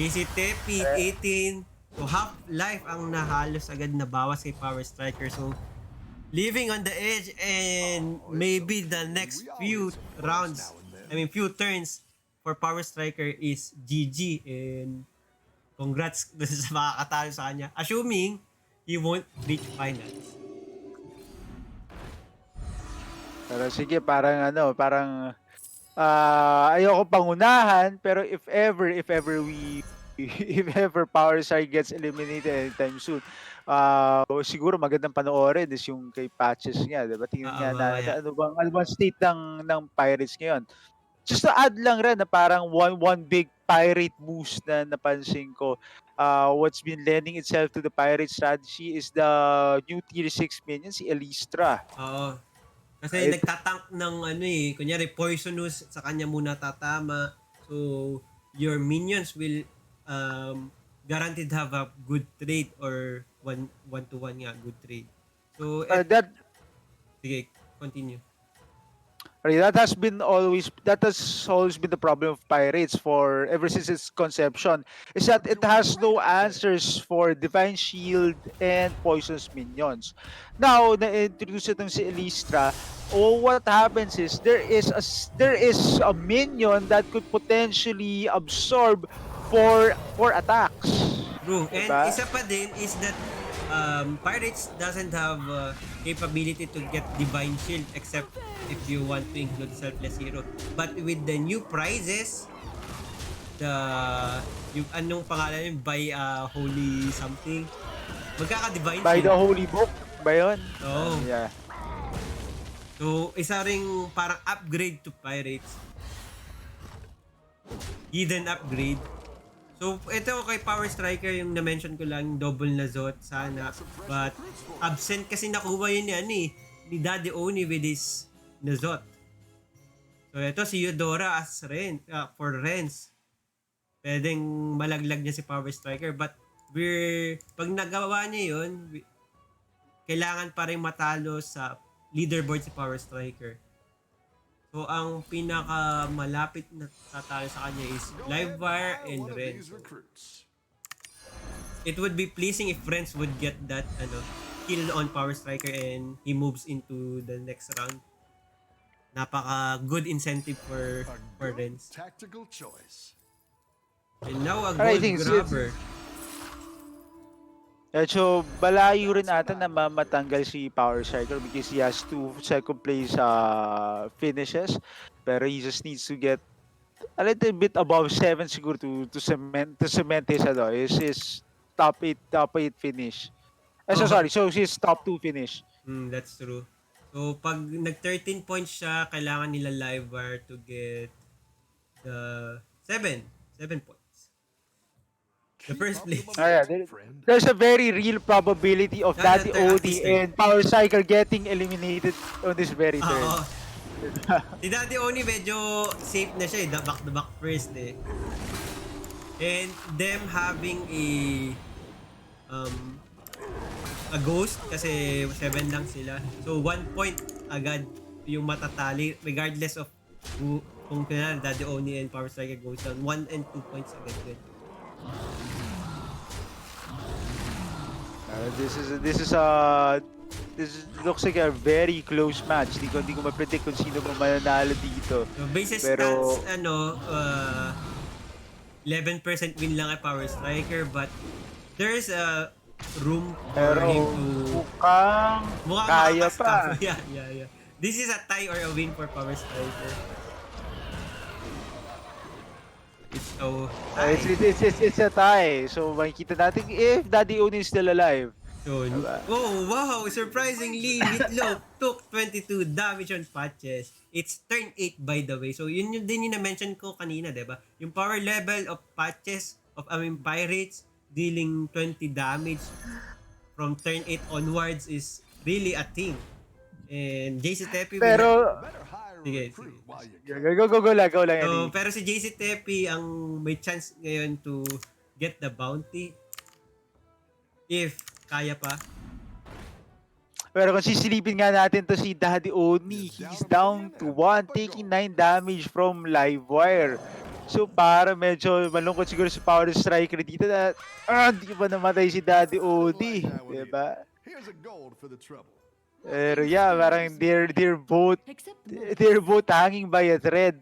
S1: JCtepi, 18. So half-life ang nahalos agad na bawas kay Powerstriker. So living on the edge and maybe the next few rounds, few turns for Powerstriker is GG, and congrats dun sa makakatalo sa kanya. Assuming he won't reach finals.
S2: pero sige, parang ayoko pangunahan, pero if ever if ever Power Star gets eliminated anytime soon, siguro magandang panoorin is yung kay Patches nga, 'di ba? Tingnan nga natin
S1: Mamaya.
S2: ano bang state ng Pirates ngayon. Just to add lang rin na parang one big pirate boost na napansin ko, what's been lending itself to the pirate strategy is the new tier 6 minion, si Elistra.
S1: Oo. Kasi
S2: It,
S1: nagtatank ng kunyari poisonous sa kanya muna tatama. So your minions will guaranteed have a good trade or one to one nga good trade. So
S2: that
S1: sige, continue.
S2: that has always been the problem of pirates for ever since its conception, is that it has no answers for divine shield and poisonous minions. Now na-introduce itong si Elistra, what happens is there is a minion that could potentially absorb four attacks.
S1: True. And
S2: Diba?
S1: isa pa din is that Pirates doesn't have capability to get Divine Shield except if you want to include Selfless Hero. But with the new prizes, yung anong pangalan yun, by Holy something, magkaka-Divine
S2: By
S1: Shield.
S2: the holy book ba yun?
S1: Oo.
S2: Yeah.
S1: So, isa ring parang upgrade to Pirates. Hidden upgrade. So, ito kay Powerstriker, yung na-mention ko lang, double na Zot sana. But, absent kasi nakuha yun ni Daddy Oni with his Nazot. So, ito si Eudora as for Rens. Pwedeng malaglag niya si Powerstriker. But, pag nagawa niya yun, kailangan pa rin matalo sa leaderboard si Powerstriker. So, ang pinaka malapit na tatalo sa kanya is
S3: Go ahead,
S1: Livewire
S3: hire
S1: and
S3: one of
S1: Ren.
S3: these
S1: So,
S3: recruits.
S1: it would be pleasing if Renz would get that kill on Powerstriker and he moves into the next round. Napaka good incentive
S3: A
S1: for
S3: good
S1: Renz.
S3: tactical choice.
S1: And now a
S2: But I
S1: gold
S2: think
S1: grabber.
S2: medyo balayo rin ata na matanggal si Powerstriker because he has 2 second place finishes. Pero he just needs to get a little bit above 7 siguro to cement his top 8 finish. So
S1: Oh,
S2: sorry, so his top 2 finish.
S1: that's true. So pag nag 13 points siya, kailangan nila Livewire to get the 7 points. The
S3: Keep
S1: first
S3: up the
S1: place.
S2: Yeah,
S3: momentum, friend.
S2: there's a very real probability of Daddy
S1: At least
S2: OD
S1: third.
S2: and Powerstriker getting eliminated on this very turn.
S1: Oo. Si Daddy Oni medyo safe na siya eh. Back to back first eh. And them having um a ghost kasi 7 lang sila. So 1 point agad yung matatali regardless of kung kailan Daddy Oni and Power Striker goes down. 1 and 2 points agad.
S2: This looks like a very close match. Di ko ma-predict kung sino ba mananalo dito.
S1: So basis
S2: Pero
S1: stats 11% win lang kay Power Striker but there's a room for
S2: pero
S1: him to
S2: mukhang kaya pa.
S1: Yeah. This is a tie or a win for Power Striker. It's a tie.
S2: It's a tie. So makikita natin if Daddy Oni is still alive.
S1: So,
S2: Diba?
S1: oh wow! Surprisingly, Meatloaf took 22 damage on patches. It's turn 8 by the way. So, yun yung din yung na-mention ko kanina, diba? Yung power level of patches, pirates, dealing 20 damage from turn 8 onwards is really a thing. And JCtepi
S2: Pero
S3: Better hire a
S1: Sige.
S3: recruit while you
S2: go
S3: can.
S2: go lang
S1: So,
S2: Eddie.
S1: pero si JCtepi ang may chance ngayon to get the bounty if kaya pa.
S2: Pero kung sisilipin nga natin to si Daddy Oni, he's down to 1, taking 9 damage from Livewire. So para medyo malungkot siguro si Powerstriker dito na hindi pa namatay si Daddy Oni. Diba?
S3: Here's a gold for the trouble.
S2: Pero yeah, parang they're both
S4: Accept mine.
S2: hanging by a thread.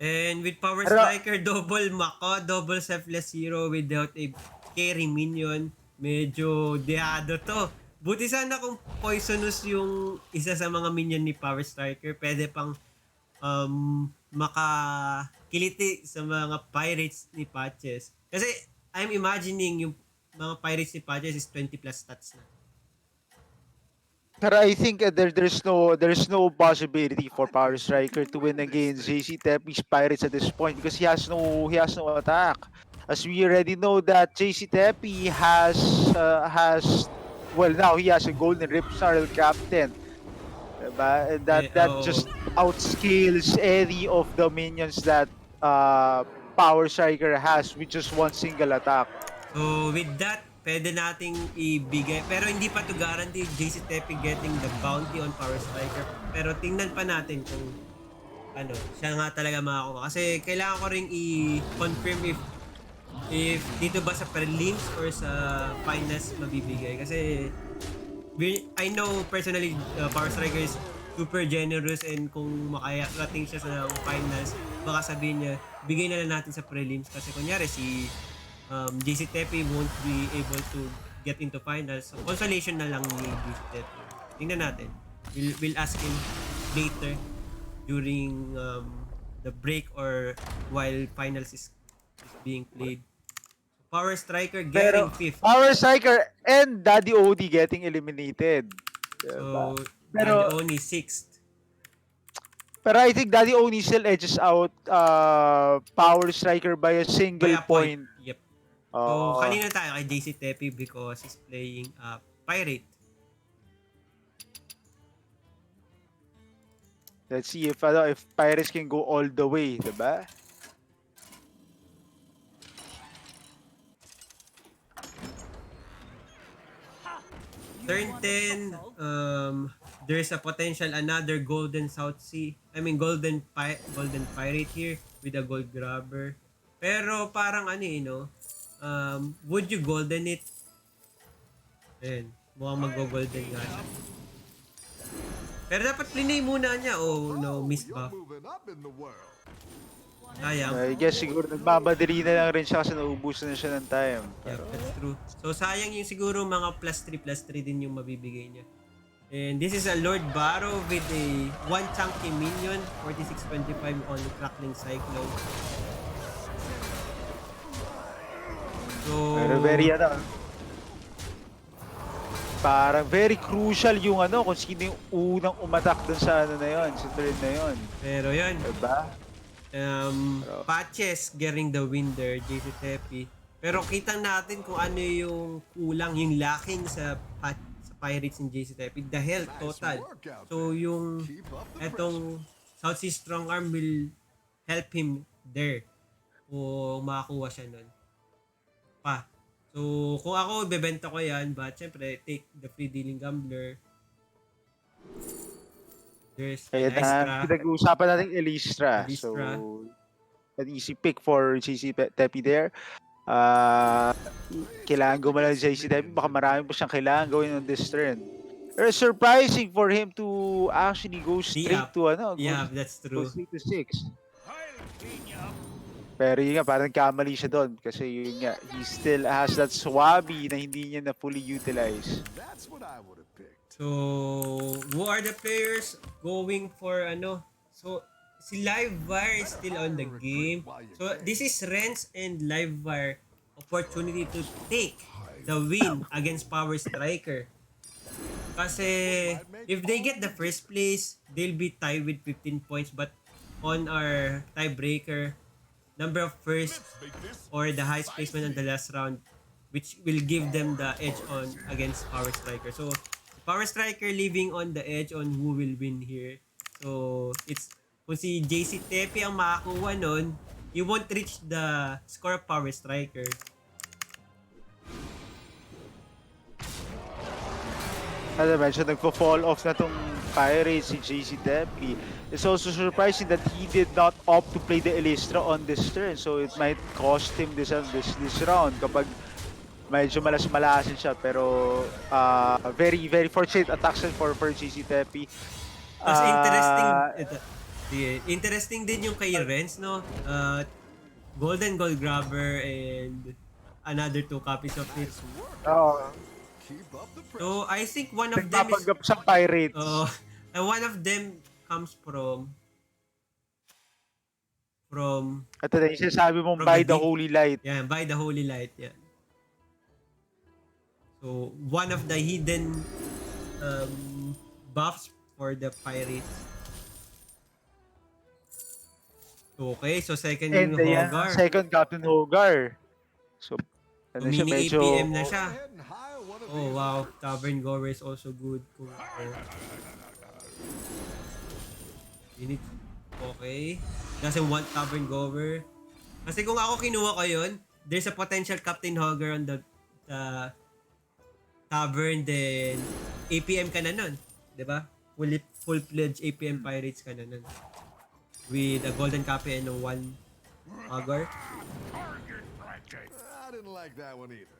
S1: And with Power
S2: Pero-
S1: Striker, double Mako, double selfless hero without a carry minion. Medyo dehado to. Buti sana kung poisonous yung isa sa mga minion ni Power Striker, pwede pang makakiliti sa mga pirates ni Patches. Kasi I'm imagining yung mga pirates ni Patches is 20 plus stats na.
S2: Pero I think there's no possibility for Powerstriker to win against JCtepi's Pirates at this point because he has no attack. As we already know that JCtepi well now he has a golden Ripsnarl captain. Diba? And that just outscales any of the minions that Powerstriker has with just one single attack.
S1: So with that, pwede nating ibigay. Pero hindi pa to guarantee JCtepi getting the bounty on Power Striker. Pero tingnan pa natin kung siya nga talaga makakuha. Kasi kailangan ko rin i-confirm if dito ba sa prelims or sa finals mabibigay. Kasi I know personally Power Striker is super generous and kung makarating siya sa finals, baka sabihin niya, bigay na lang natin sa prelims. Kasi kunyari si JCtepi won't be able to get into finals. So, consolation na lang ni JCtepi. Tingnan natin. We'll ask him later during the break or while finals is being played. Power Striker getting 5th.
S2: Powerstriker and Daddy OD getting eliminated.
S1: So,
S2: Pero-
S1: and only 6th.
S2: Pero I think Daddy Oni still edges out Powerstriker by a single
S1: By a point.
S2: point.
S1: Yep. So, kanina tayo kay JCtepi because he's playing Pirate.
S2: Let's see if Pirates can go all the way, diba?
S1: Turn 10, there's a potential another golden golden pirate here with a gold grabber. Pero parang ano no, would you golden it? Ayan, mukhang mag-golden nga siya. Pero dapat plinay muna niya. Oh no, miss
S3: You're
S1: buff.
S3: moving up in the world.
S1: Sayang.
S2: I guess siguro nagmamadali na lang rin siya kasi naubusan na siya ng time.
S1: Yeah, that's true. So sayang yung siguro mga +3 din yung mabibigay niya. And this is a Lord Barrow with a 1 chunky minion, 4625 on Crackling Cyclone. So,
S2: Pero very parang very crucial yung kung sino yung unang umatak dun sa na yun, sa turn na yun.
S1: pero yun,
S2: Diba?
S1: patches getting the win there, JCtepi. Pero kitang natin kung ano yung kulang, yung lacking sa Pirates and JCtepi, the health total. So yung etong South Sea Strong Arm will help him there o makakuha siya nun. So kung ako, bebenta ko yan, but syempre, take the free dealing gambler. There's Elistra.
S2: Pinag-uusapan natin Elistra. So, an easy pick for JCtepi there. Kailangan gumawa ng JCtepi. Baka marami pa siyang kailangan gawin on this turn. Pero surprising for him to actually go straight to
S1: Yeah, that's true.
S2: Go straight to 6. Pero yun nga, parang kamali siya doon. Kasi yun nga, he still has that swabby na hindi niya na fully utilize.
S3: That's what I would have picked.
S1: So, who are the players going for So, si Livewire is still on the game. So, this is Renz and Livewire opportunity to take the win against Powerstriker. Kasi, if they get the first place, they'll be tied with 15 points. But, on our tiebreaker, number of first or the highest placement in the last round, which will give them the edge on against Powerstriker. So, Powerstriker leaving on the edge on who will win here. So, it's kung si JCtepi ang makakuha nun, you won't reach the score of Powerstriker.
S2: As I mentioned, nagpo-fall off na tong Pirates si JCtepi. It's also surprising that he did not opt to play the Elistra on this turn. So it might cost him this round kapag medyo malas-malasin siya. Pero very fortunate attacks for JCtepi.
S1: Mas interesting din yung kay Renz, no? Golden Gold Grabber and another 2 copies of it. So I think one of them is
S2: nagpapanggap sa Pirates.
S1: one of them comes from
S2: Ito na yung sinasabi mong
S1: from
S2: by
S1: the
S2: the Holy Light.
S1: Yeah, by the Holy Light, yeah. So one of the hidden buffs for the Pirates. Okay, so second
S2: And
S1: yung Hogar.
S2: second Captain Hogar. So, siya
S1: Mini
S2: medyo
S1: APM na siya. Oh wow, Tavern Goer is also good. Okay. Kasi one Tavern Goer. Kasi kung ako kinuha ko yun, there's a potential Captain Hogger on the Tavern, then APM ka na nun. Diba? Full-fledged APM Pirates ka na nun. With a golden copy and a 1 Hogger.
S3: I didn't like that one either.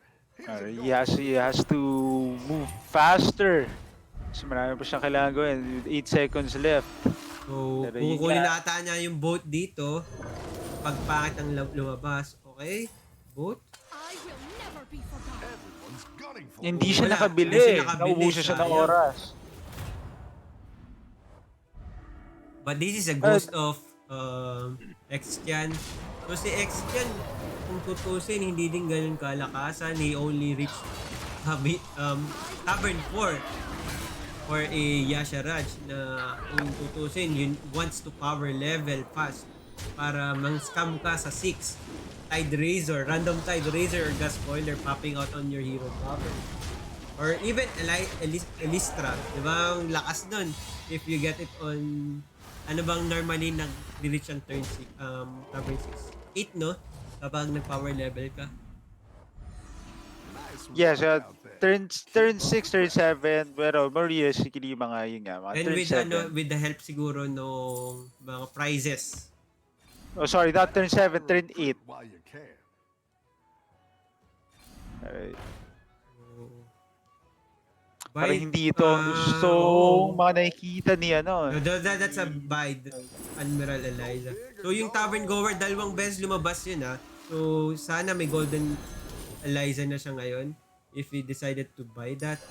S2: he has to move faster. Kasi marami pa siyang kailangan gawin with 8 seconds left.
S1: So,
S2: Pero
S1: kung
S2: yun
S1: kunin
S2: nga.
S1: ata niya yung boat dito, pagpangit ang lumabas. Okay? Boat?
S4: I will never be forgotten.
S3: Everyone's gunning for
S2: Hindi
S3: it.
S2: siya
S1: Wala.
S2: nakabili.
S1: Hindi siya nakabili,
S2: Naubusan siya ng
S1: sayang.
S2: oras.
S1: But this is a ghost of X-Chan. So si X-Chan, kung tutusin, hindi din ganun kalakasan. He only reached Tavern 4 for a Yasharaj na kung tutusin, yun wants to power level fast para mang-scam ka sa 6. Tide Razor, random Tide Razor or Gas Boiler popping out on your hero power. Or even Elistra, di ba? Ang lakas nun if you get it on ano bang normally nag-reach ang turn 6, Tavern 6? 8, no? Kapag nag-power level ka.
S3: Nice
S2: Yes,
S3: work out there.
S2: turn 6, turn 7, pero more realistically, mga yun nga, mga
S1: And
S2: turn
S1: with
S2: 7.
S1: with the help siguro nung mga prizes.
S2: Oh, sorry, not turn 7, turn 8.
S3: While you can.
S2: Alright.
S1: By,
S2: Parang hindi ito ang gustong mga nakikita ni ano.
S1: No, that's a by Admiral Eliza. So yung Tavern Goer, dalawang beses lumabas yun ha. So sana may Golden Eliza na siya ngayon. If we decided to buy that.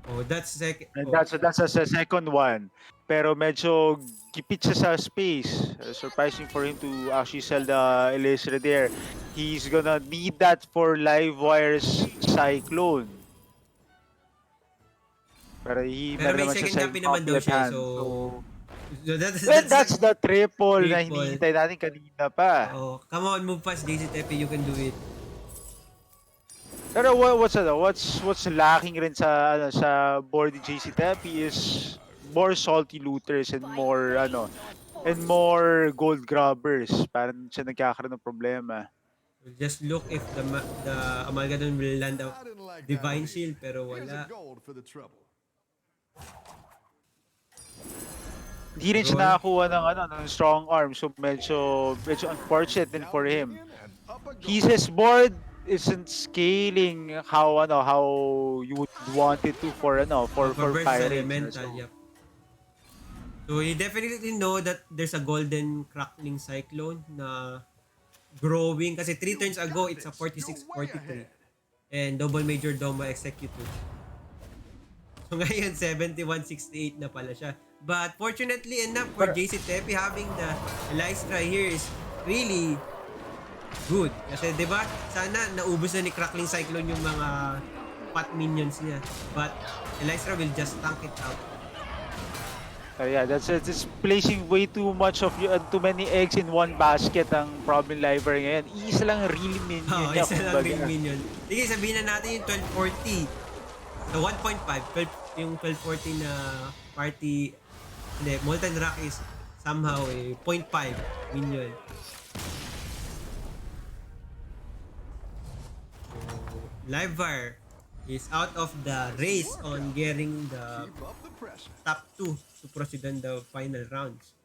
S1: Oh, that's second.
S2: And
S1: Oh.
S2: that's a second one. Pero medyo gipit siya sa space. Surprising for him to actually sell the Elysra there. He's gonna need that for Livewire's Cyclone. Pero
S1: Pero may
S2: naman siya
S1: second
S2: sa
S1: copy naman daw
S2: pocket
S1: siya.
S2: hand.
S1: So
S2: That's the triple na
S1: triple.
S2: hinihintay natin kanina pa.
S1: Oh, come on, move fast, JCtepi, you can do it.
S2: Pero what's lacking rin sa board ni JCtepi is more salty looters and more more gold grabbers. Parang siya nagkakaroon ng problema.
S1: Just look if the Amalgadon will land a
S3: I didn't like that
S1: Divine
S3: lead.
S1: Shield, pero
S3: Here's
S1: wala.
S3: a gold for the trouble.
S2: Hindi rin siya
S1: Roll.
S2: nakakuha ng strong arm, so medyo unfortunate din for him.
S3: And up a gold.
S2: His board isn't scaling how you would want it to for
S1: Versus
S2: pirates.
S1: Elemental, yep. So you definitely know that there's a golden crackling cyclone na growing kasi 3 turns ago it's a 46-43 and double major Doma executed. So ngayon 71-68 na pala siya. But fortunately enough for JCtepi, having the Elystra here is really good. Kasi 'di ba? Sana naubos na ni Crackling Cyclone yung mga pot minions niya. But Elystra will just tank it out.
S2: Yeah, that's it's placing way too much of too many eggs in one basket ang problem library ngayon. Isa lang really minion
S1: Oh,
S2: niya.
S1: isa lang
S2: kumbaga.
S1: ring minion. Sige, sabihin na natin yung 1240. So 1.5, yung 1240 na party, hindi, Molten Rock is somehow a 0.5 minion. So, Livewire is out of the race on getting the
S3: Keep up the pressure.
S1: top 2 to proceed on the final rounds.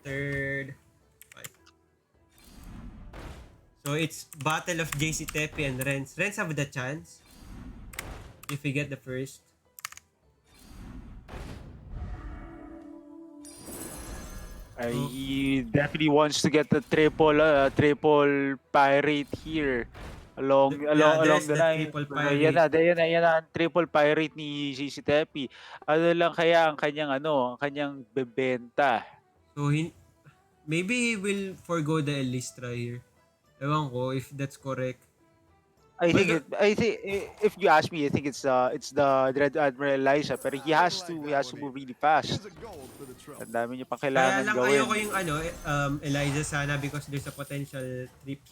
S1: Third. Five. So it's battle of JCtepi and Renz. Renz have the chance if we get the first.
S2: He definitely wants to get the triple pirate here along
S1: there's
S2: the
S1: the
S2: line.
S1: triple
S2: Yan
S1: pirate.
S2: na ang triple pirate ni JCtepi. Ano lang kaya ang kanyang bebenta?
S1: So maybe he will forgo the Elistra here. Ewan ko if that's correct.
S2: I think if you ask me, I think it's the Dread Admiral Eliza, pero he has to move really fast.
S3: Here's a gold for the trouble.
S2: Ang dami niya pang
S1: Kaya
S2: kailangan
S1: lang
S2: gawin.
S1: ayoko yung Eliza sana because there's a potential trip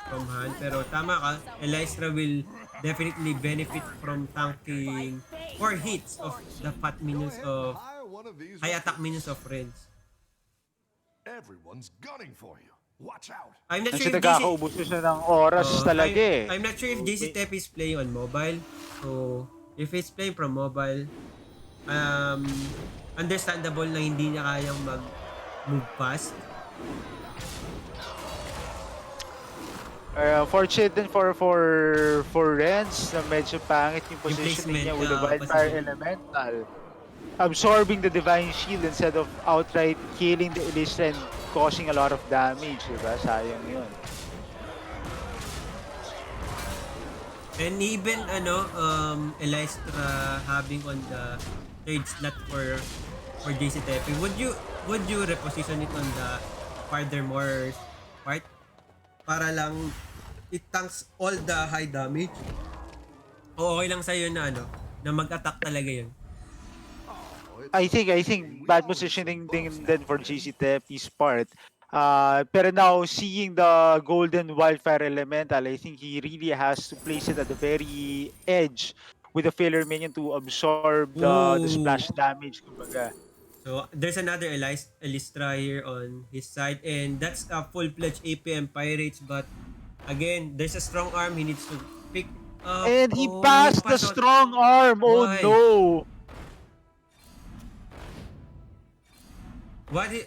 S1: from hand. Pero tama ka, Elistra will definitely benefit from tanking 4 hits of the fat minions of
S3: Hire one of these
S1: high attack
S3: recruits.
S1: minions of Renz.
S3: Everyone's gunning for you. Watch out.
S1: I'm not
S2: Kasi
S1: sure if
S2: nagkakaubos siya ng oras talaga eh.
S1: I'm not sure if JCtepi is playing on mobile. So, if he's playing from mobile, understandable na hindi niya kayang mag-move fast.
S2: Fortunate din for Renz na medyo pangit yung positioning niya with the Wildfire Elemental. Absorbing the Divine Shield instead of outright killing the Elysra and causing a lot of damage, diba? Sayang yun.
S1: And even Elystra having on the third slot for JCtepi, would you reposition it on the furthermore part para lang it tanks all the high damage? O okay lang sa'yo na na mag-attack talaga yun?
S2: I think bad positioning din for JCtepi's part. Pero now seeing the Golden Wildfire Elemental, I think he really has to place it at the very edge with the failure minion to absorb the splash damage, kumbaga.
S1: So there's another Elistra here on his side, and that's a full-fledged APM Pirates, but Again, there's a strong arm. He needs to pick up.
S2: And he
S1: Oh,
S2: passed the
S1: pass out.
S2: strong arm. Oh
S1: Why?
S2: no.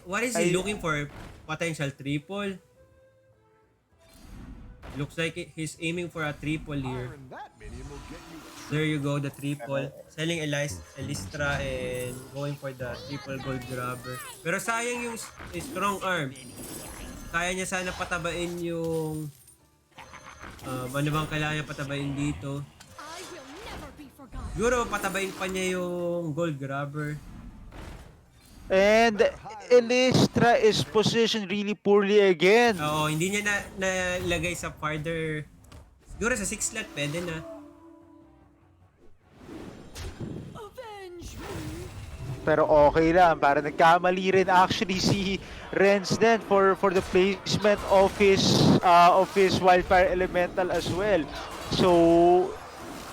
S1: What is he looking for? Potential triple? Looks like he's aiming for a triple here.
S3: Firing that minion will get you a
S1: There you go, the triple. Selling Elistra and going for the triple gold grabber. Pero sayang yung strong arm. Kaya niya sana patabain yung... ano bang kailangan niya patabain dito?
S4: I will never be forgotten.
S1: Siguro patabain pa niya yung gold grabber.
S2: And Elistra is positioned really poorly again.
S1: Oo, hindi niya nalagay sa farther... Siguro sa 6 slot pwede na.
S4: Avenge me.
S2: Pero okay lang, para nagkamali rin actually si Renz din for the placement of his wildfire elemental as well. So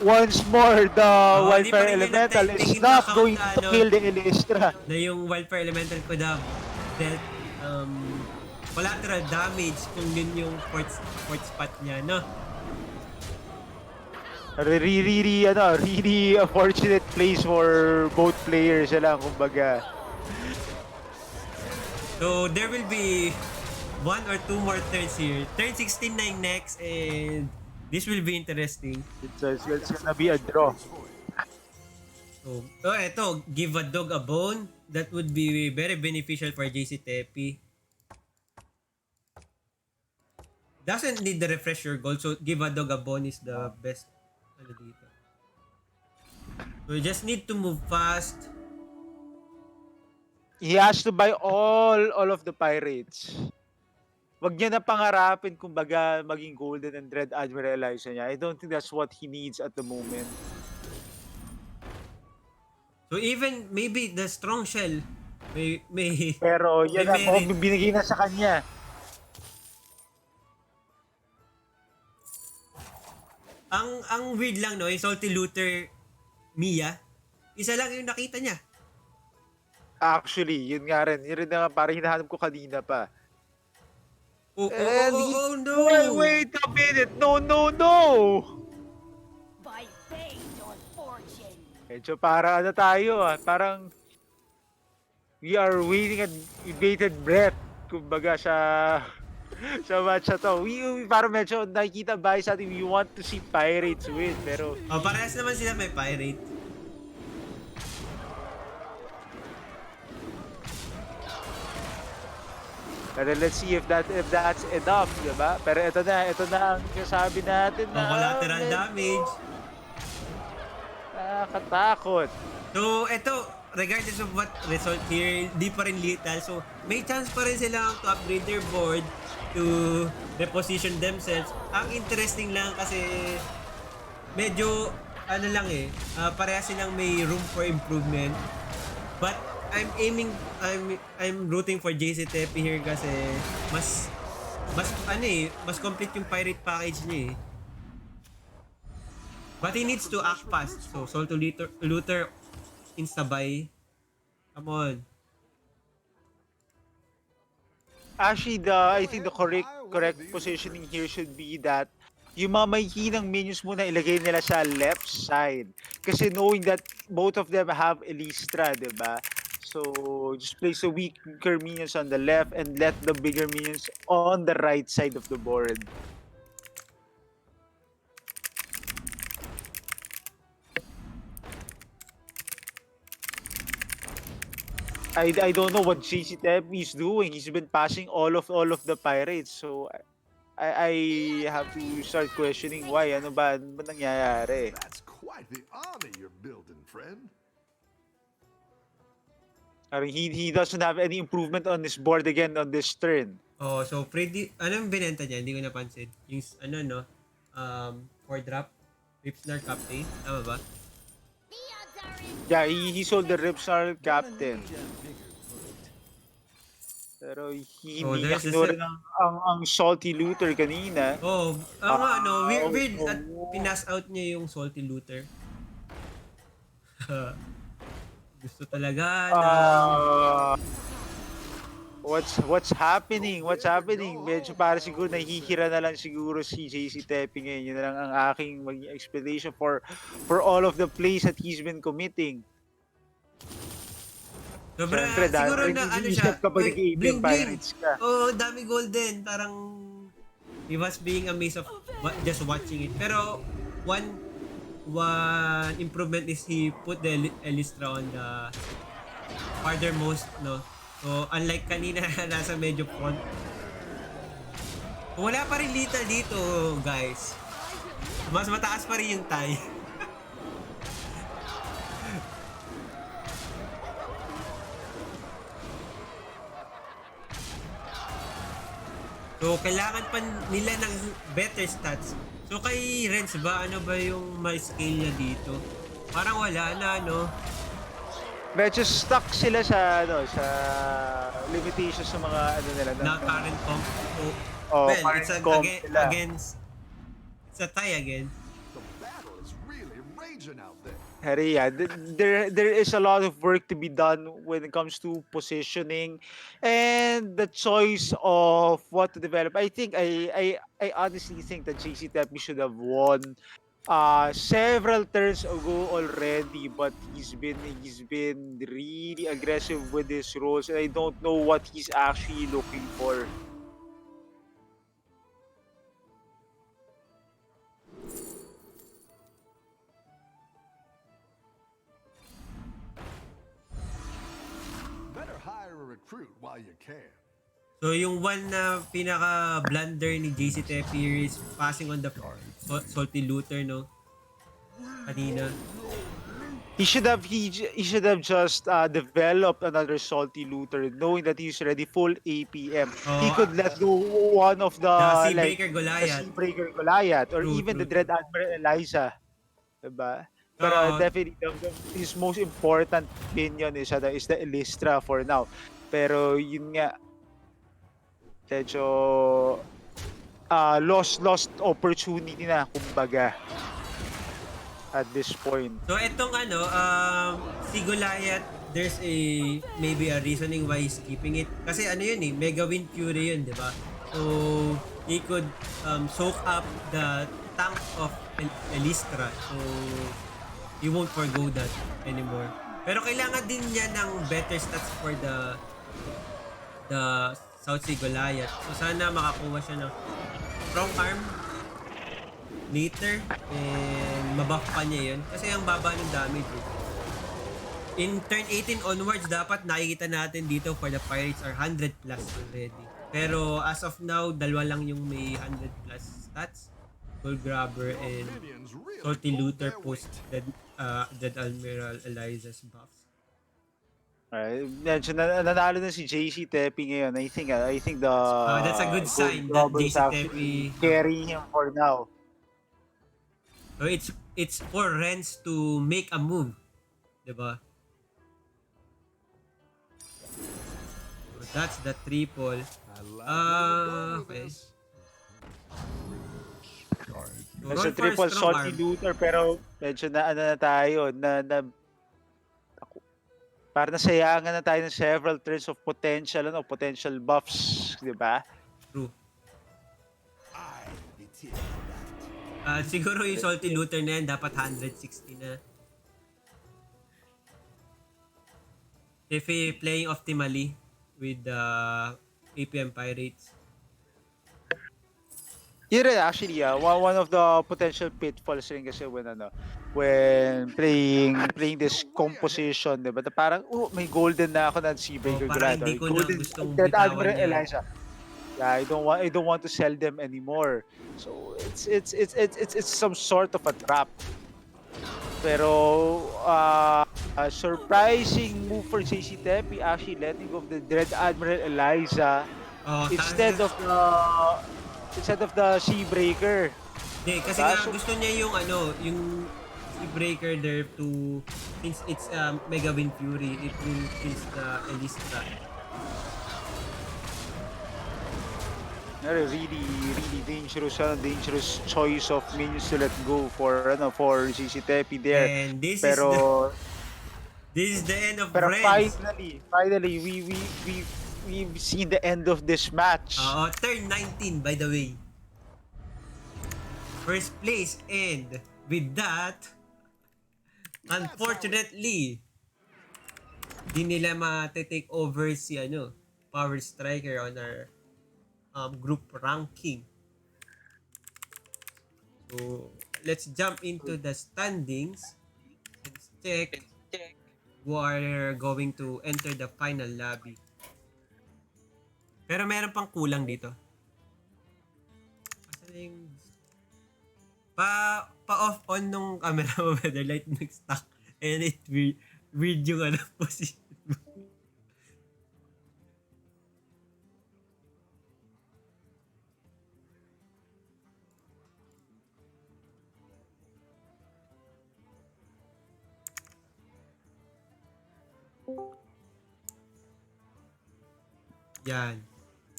S2: once more the
S1: Hindi pa
S2: wildfire
S1: rin yun
S2: elemental
S1: take
S2: is
S1: into
S2: not
S1: account
S2: going
S1: na,
S2: to kill the Elistra.
S1: Na yung wildfire elemental could have dealt collateral damage kung yun yung fourth spot niya, no?
S2: Really a fortunate place for both players lang kumbaga.
S1: So there will be 1 or 2 more turns here. Turn 16 na yung next and this will be interesting.
S2: It's gonna be a draw.
S1: So, eto, give a dog a bone. That would be very beneficial for JCtepi. Doesn't need the refresh your gold, so give a dog a bone is the best. Ano dito. So you just need to move fast.
S2: He has to buy all of the pirates. Wag niya na pangarapin kumbaga maging golden and red admiralize niya. I don't think that's what he needs at the moment.
S1: So even maybe the strong shell may
S2: Pero yan
S1: may
S2: ang binigay na sa kanya.
S1: ang weird lang, no, yung salty looter Mia, isa lang yung nakita niya.
S2: Actually, yun nga rin. Yun rin na parang hinahanap ko kanina pa.
S1: Oh no!
S2: Wait a minute! No!
S4: By fate or fortune.
S2: Medyo parang ano tayo parang we are waiting at bated breath. Kumbaga sa match na to. We parang medyo nakikita ba sa atin, we want to see Pirates win. Pero
S1: Parehas naman sila may pirate.
S2: let's see if that's enough, diba? Pero ito na ang kasabi natin na
S1: Collateral damage.
S2: Nakakatakot.
S1: So, eto, regardless of what result here, di pa rin lethal. So, may chance pa rin silang to upgrade their board to reposition themselves. Ang interesting lang kasi medyo, ano lang parehas silang may room for improvement. But, I'm rooting for JCtepi here kasi mas complete yung pirate package niya But he needs to act fast. So, Soul to Looter insta-buy. Come on.
S2: Actually, I think the correct positioning here should be that yung mga mahihinang minions muna ilagay nila sa left side. Kasi knowing that both of them have Elistra, diba? So, just place the weaker minions on the left and let the bigger minions on the right side of the board. I don't know what JCtepi is doing. He's been passing all of the pirates. So I have to start questioning why. Ano ba nangyayari?
S3: That's quite the army you're building, friend.
S2: He doesn't have any improvement on this board again on this turn.
S1: Oh, so anong binenta niya? Hindi ko napansin. Yung no? 4-drop Ripsnar Captain. Tama ba?
S2: Yeah, he sold the Ripsnar Captain. Pero hindi niya kinuha ang Salty Looter kanina.
S1: Oh, weird at pinas out niya yung Salty Looter. Gusto talaga na
S2: What's happening? What's happening? Medyo para siguro nahihira na lang siguro si JCtepi ngayon. Yun na lang ang aking maging explanation for all of the plays that he's been committing.
S1: Sobra,
S2: Siyempre,
S1: siguro na ano siya,
S2: iisip kapag
S1: uy,
S2: nag-APM
S1: bling bling.
S2: Pirates ka.
S1: Oh, dami golden. Parang he was being amazed of just watching it. Pero one improvement is he put the Elistra on the farthermost, no? So, unlike kanina, nasa medyo front. Wala pa rin lethal dito, guys. Mas mataas pa rin yung tie. So, kailangan pa nila ng better stats. So, kay Renz ba, ano ba yung may scale niya dito? Parang wala na, no?
S2: Medyo stuck sila sa sa limitations sa mga ano nila.
S1: Na current comp. So,
S2: Oh,
S1: well,
S2: current
S1: it's
S2: comp sila.
S1: against... It's a tie again.
S3: The battle is really raging out there.
S2: Harry, yeah, there is a lot of work to be done when it comes to positioning and the choice of what to develop. I think I honestly think that JCtepi should have won several turns ago already, but he's been really aggressive with his roles, and I don't know what he's actually looking for.
S3: Better hire a recruit while you can.
S1: So, yung one na pinaka-blunder ni JCtepi is passing on the salty looter, no? Kanina.
S2: He should have just developed another salty looter, knowing that he's already full APM. He
S1: Oh,
S2: could let go one of the
S1: The
S2: like
S1: Seabreaker Goliath.
S2: the Seabreaker Goliath, or
S1: True,
S2: even
S1: true,
S2: the Dread Admiral Eliza, diba? Pero
S1: Oo.
S2: definitely his most important minion is the Elistra for now. Pero yun nga, medyo lost opportunity na kumbaga at this point.
S1: So, etong si Goliath, there's maybe a reasoning why he's keeping it. Kasi ano yun Mega Wind Fury yun, di ba? So, he could soak up the tank of Elistra. So, he won't forgo that anymore. Pero kailangan din niya ng better stats for the South Sea Goliath. So, sana makakuha siya ng strong arm later and mabuff pa niya yun kasi ang baba ng damage in turn 18 onwards dapat nakikita natin dito for the pirates are 100 plus already, pero as of now dalawa lang yung may 100 plus stats, Gold Grabber and
S3: Minions really
S1: Salty
S3: pulled
S1: Looter
S3: their
S1: post
S3: weight.
S1: Dead Admiral Eliza's buffs.
S2: Medyo nanalo na si JCtepi ngayon. I think the
S1: That's a good sign that
S2: Gold Robbers actually
S1: JCtepi
S2: carrying him for now.
S1: so it's for Renz to make a move, diba? So that's the triple.
S3: I like where you're going with
S1: Okay.
S3: this.
S1: So,
S2: Nasa
S1: roll for a
S2: triple
S1: strong
S2: salty
S1: arm.
S2: looter, pero medyo na tayo para nasayangan na tayo ng several turns of potential buffs, di ba?
S1: True.
S3: I detect that.
S1: Siguro yung salty looter na yan, dapat 160 na. If he playing optimally with the APM Pirates.
S2: Yun rin actually, one of the potential pitfalls rin kasi when playing this composition, di ba? Na parang, may golden na ako na Seabreaker
S1: Parang
S2: Goliath,
S1: hindi
S2: or
S1: ko na
S2: golden
S1: gustong
S2: Dead
S1: bitawan
S2: Admiral
S1: yan.
S2: Eliza. Yeah, I don't want to sell them anymore. So it's some sort of a trap. Pero a surprising move for JCtepi, actually letting go of the Dread Admiral Eliza instead of the Seabreaker.
S1: Hindi, kasi nga gusto niya yung yung Breaker there to, since it's Mega Wind Fury, it will kills the Elistra.
S2: Really dangerous choice of minions to let go for JCtepi there.
S1: And this
S2: Pero
S1: is the end of
S2: pero
S1: Renz.
S2: finally we've seen the end of this match.
S1: Turn 19 by the way. First place, and with that, unfortunately, di nila ma-take over si Powerstriker on our group ranking. So, let's jump into the standings. Let's check who are going to enter the final lobby. Pero meron pang kulang dito. Asan yung pa-off on nung camera mo, whether light nag-stuck and it weird yung position mo. Yan.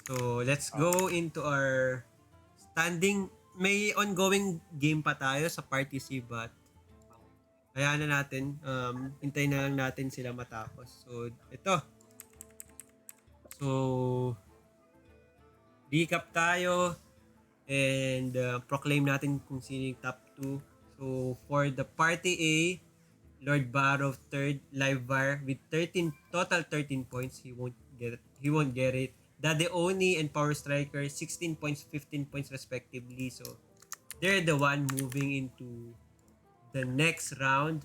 S1: So, let's go into our standing. May ongoing game pa tayo sa Party C, but hayaan na natin. Hintayin na lang natin sila matapos. So, ito. So, recap tayo and proclaim natin kung sino yung top 2. So, for the Party A, Lord Barrow 3rd, live bar with total 13 points. He won't get it. Daddy Oni and Powerstriker 16 points, 15 points respectively. So they're the one moving into the next round.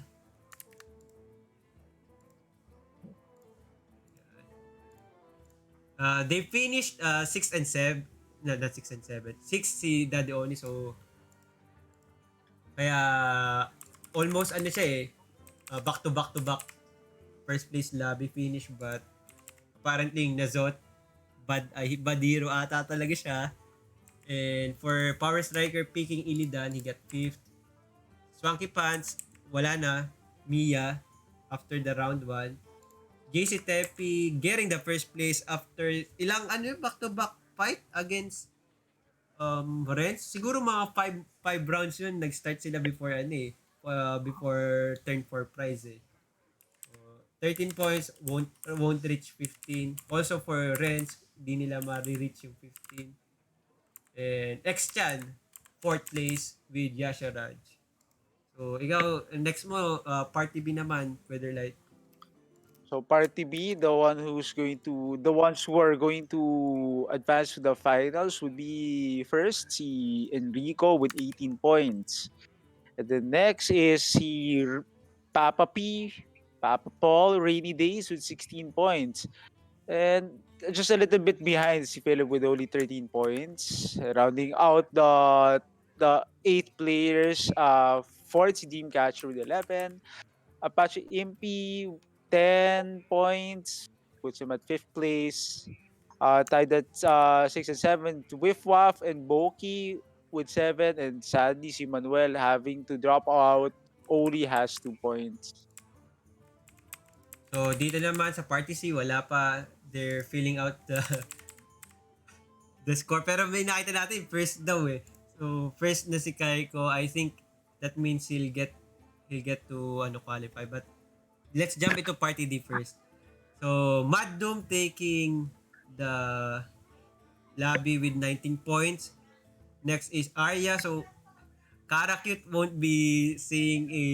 S1: They finished 6 and 7. No, not 6 and 7. 6 si Daddy Oni, so kaya almost siya back to back first place lobby finish, but apparently Nazot badiro ata talaga siya. And for Powerstriker picking Illidan, he got 5th. Swanky Pants, wala na. Mia after the round 1. JCtepi getting the first place after ilang back-to-back fight against Renz. Siguro mga 5 rounds yun. Nag-start sila before before turn 4 prize 13 points, won't reach 15. Also for Renz, di nila ma-reach yung 15. And X-Chan, 4th place with Yasha Raj. So, ikaw, next mo, Party B naman, Weatherlight.
S2: So Party B, the ones who are going to advance to the finals would be first si Enrico with 18 points. And then next is si Papa P, Papa Paul, Rainy Days with 16 points. And just a little bit behind si Philip with only 13 points. Rounding out the 8 players, fourth si Dreamcatcher with 11. Apache Impy, 10 points, puts him at 5th place. Tied at 6 and 7 to Whiff Waff and Boki with 7. And sadly, si Manuel having to drop out only has 2 points.
S1: So, dito naman sa Party C, wala pa. They're filling out the score. Pero may nakita natin, first daw So, first na si KAIKO. I think that means he'll get to qualify. But, let's jump into Party D first. So, MadDoom taking the lobby with 19 points. Next is Arya. So, Karakute won't be seeing a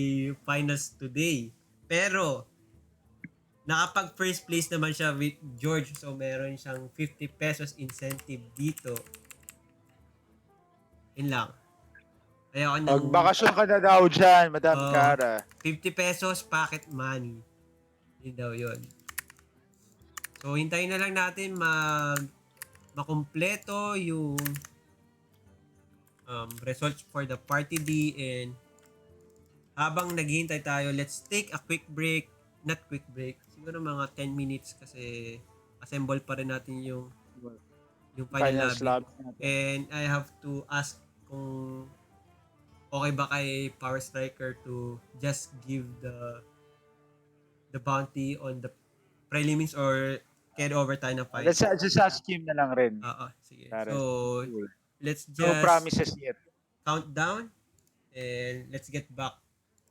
S1: finals today. Pero, nakapag first place naman siya with George. So, meron siyang 50 pesos incentive dito. Yun lang. Kaya ako nang...
S2: Magbakasyon ka na daw dyan, Madam Cara.
S1: 50 pesos pocket money. Yun daw yun. So, hintayin na lang natin makumpleto yung results for the Party D, and habang naghihintay tayo, let's take a quick break. Not quick break. Siguro mga 10 minutes kasi assemble pa rin natin yung final lobby. And I have to ask kung okay ba kay Powerstriker to just give the bounty on the prelims or carry over tayo na fight.
S2: Let's just ask him na lang rin.
S1: Sige. So, let's just
S2: no promises yet.
S1: Count down and let's get back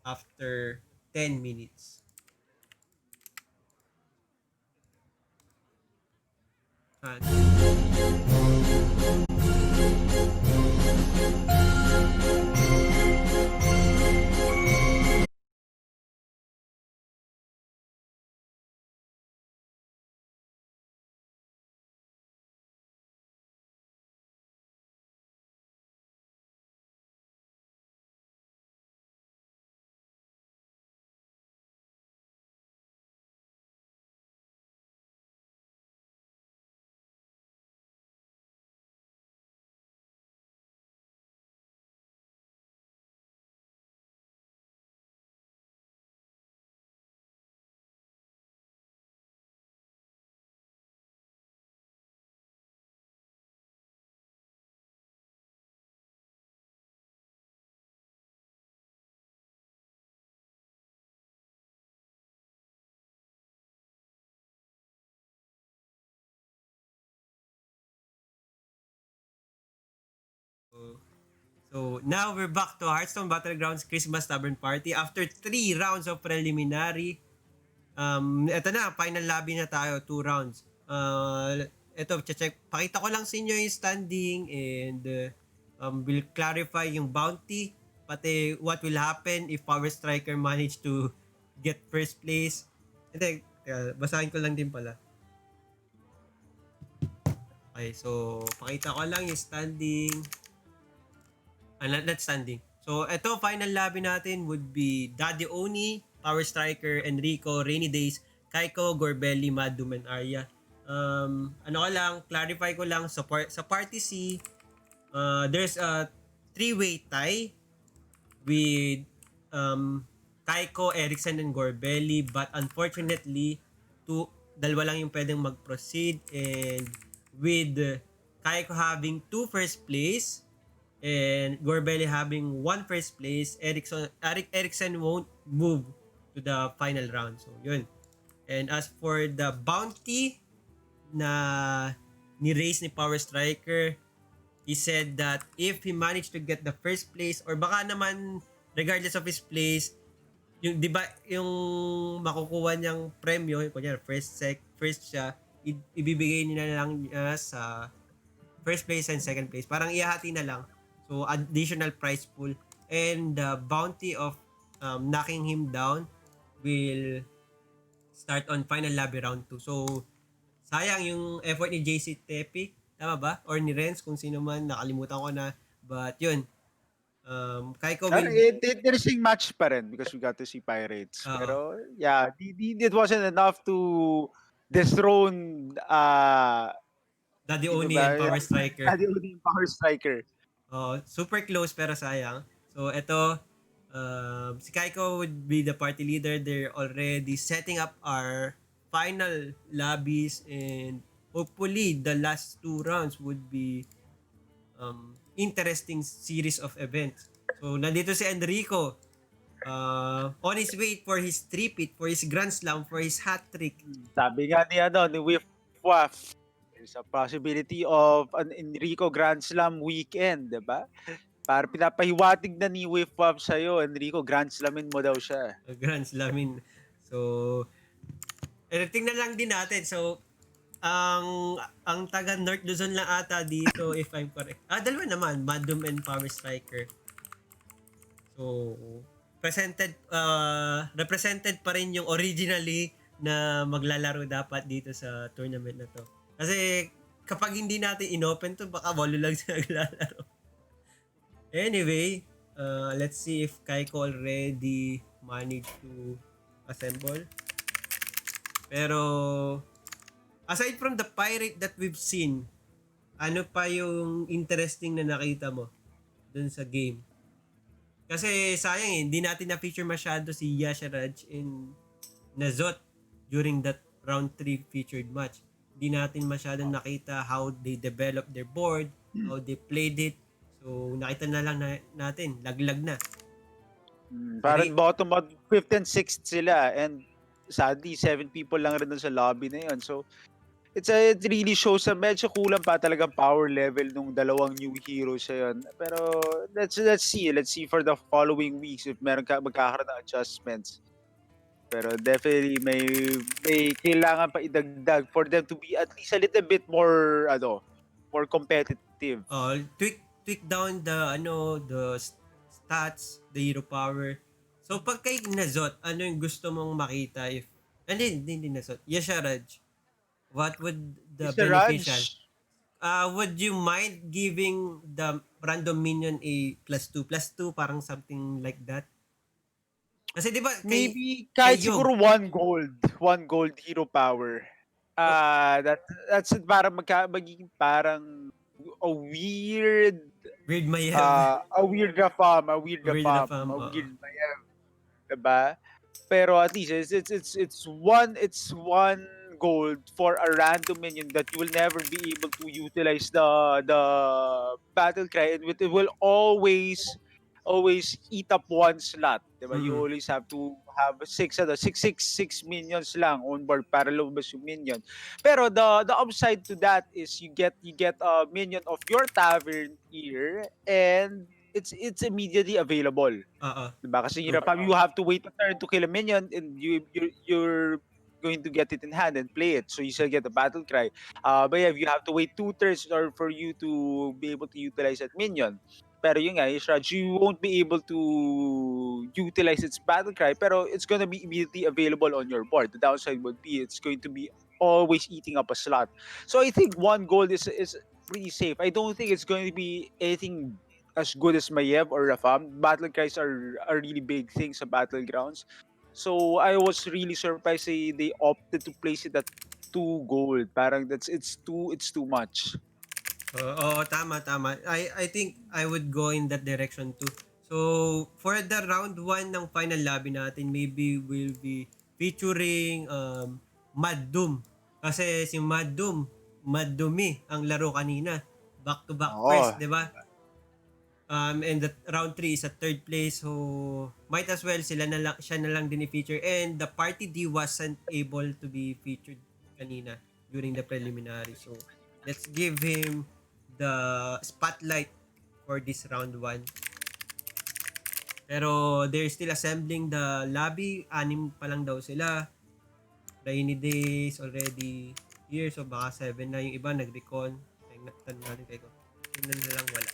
S1: after 10 minutes. So now we're back to Hearthstone Battlegrounds Christmas Tavern Party. After 3 rounds of preliminary, eto na, final lobby na tayo, 2 rounds. Eto, check. Pakita ko lang sa inyo yung standing and we'll clarify yung bounty, pati what will happen if Powerstriker manage to get first place. Hindi, basahin ko lang din pala. Okay, so pakita ko lang yung standing. Not standing. So, ito, final lobby natin would be Daddy Oni, Powerstriker, Enrico, Rainy Days, KAIKO, Gorebelly, MadDoom, and Arya. Ano ko lang, clarify ko lang, sa Party C, there's a 3-way tie with KAIKO, Erickson, and Gorebelly, but unfortunately, dalawa lang yung pwedeng mag-proceed, and with KAIKO having 2 first place, and Gorebelly having 1 first place, Erickson won't move to the final round. So, yun. And as for the bounty na ni-raise ni Powerstriker, he said that if he managed to get the first place, or baka naman, regardless of his place, yung, di ba, yung makukuha niyang premyo, kunyari, first siya, ibibigay niya na lang sa first place and second place. Parang ihahati na lang. So, additional prize pool. And the bounty of knocking him down will start on final lobby round 2. So, sayang yung effort ni JCtepi. Tama ba? Or ni Renz, kung sino man. Nakalimutan ko na. But yun. KAIKO will...
S2: Interesting match pa rin because we got to see Pirates. Pero, yeah, it wasn't enough to dethrone
S1: Daddy Oni and Powerstriker.
S2: Daddy Oni and Powerstriker.
S1: Super close pero sayang. So, ito, si KAIKO would be the party leader. They're already setting up our final lobbies, and hopefully the last 2 rounds would be interesting series of events. So, nandito si Enrico on his way for his three-peat, for his Grand Slam, for his hat-trick.
S2: Sabi nga ni Whiff Waff, there's a possibility of an Enrico Grand Slam weekend, diba? Para pinapahiwatig na ni Whiff Waff sa'yo, Enrico, Grand Slamin mo daw siya.
S1: Grand Slamin. So, tingnan lang din natin. So, ang taga North Luzon lang ata dito, if I'm correct. Dalawa naman, MadDoom and Powerstriker. So, represented pa rin yung originally na maglalaro dapat dito sa tournament na to. Kasi kapag hindi natin inopen to, baka walo lang siya naglalaro. Anyway, let's see if KAIKO already managed to assemble. Pero, aside from the pirate that we've seen, ano pa yung interesting na nakita mo dun sa game? Kasi sayang hindi natin na-feature masyado si Yasharaj and Nazot during that round 3 featured match. Hindi natin masyadong nakita how they developed their board, how they played it. So, nakita na lang natin, laglag na.
S2: Parang bottom of 5th and 6th sila, and sadly 7 people lang rin dun sa lobby na yun. So, it really shows na medyo kulang pa talagang power level nung dalawang new heroes yun. Pero let's see for the following weeks if magkakaroon ng adjustments. Pero definitely may kailangan pa idagdag for them to be at least a little bit more more competitive.
S1: Tweak down the stats, the hero power. So pag kay Nazot, ano yung gusto mong makita if hindi Nazot. Yasharaj. What would the
S2: Mr. Raj,
S1: beneficial? Would you mind giving the random minion a +2/+2 parang something like that? Kasi 'di ba
S2: maybe
S1: kay
S2: kahit
S1: Yog,
S2: siguro one gold hero power.
S1: oh,
S2: That's parang magiging parang a weird
S1: weird Mayev,
S2: a weird
S1: weird na
S2: farm,
S1: fam.
S2: a weird mayhem, diba? Pero at least it's one gold for a random minion that you will never be able to utilize the battle cry, and it will always eat up one slot. Diba? You
S1: Mhm.
S2: always have to have six minions lang on board para lumabas yung minion. Pero the upside to that is you get a minion of your tavern tier, and it's immediately available.
S1: Oo.
S2: Diba? Kasi
S1: True.
S2: you have to wait a turn to kill a minion, and you're going to get it in hand and play it. So you still get the battle cry. But yeah, you have to wait 2 turns in order for you to be able to utilize that minion. Pero yun nga, Ishraj, you won't be able to utilize its battle cry, pero it's gonna be immediately available on your board. The downside would be it's going to be always eating up a slot. So I think one gold is pretty safe. I don't think it's going to be anything as good as Maiev or Rafam. Battle cries are really big things sa battlegrounds. So I was really surprised they opted to place it at 2 gold. Parang it's too much.
S1: Oo, tama. I think I would go in that direction too. So, for the round 1 ng final lobby natin, maybe we'll be featuring MadDoom. Kasi si MadDoomy ang laro kanina. Back to back
S2: Oo.
S1: first, 'di ba? And the round 3 is at third place. So, might as well siya na lang din i-feature. And the party D wasn't able to be featured kanina during the preliminary. So, let's give him the spotlight for this round 1. Pero they're still assembling the lobby. 6 pa lang daw sila. Rainy days already here. So, baka 7 na yung iba nag-recon. Tingnan natin kayo. Tingnan na lang wala.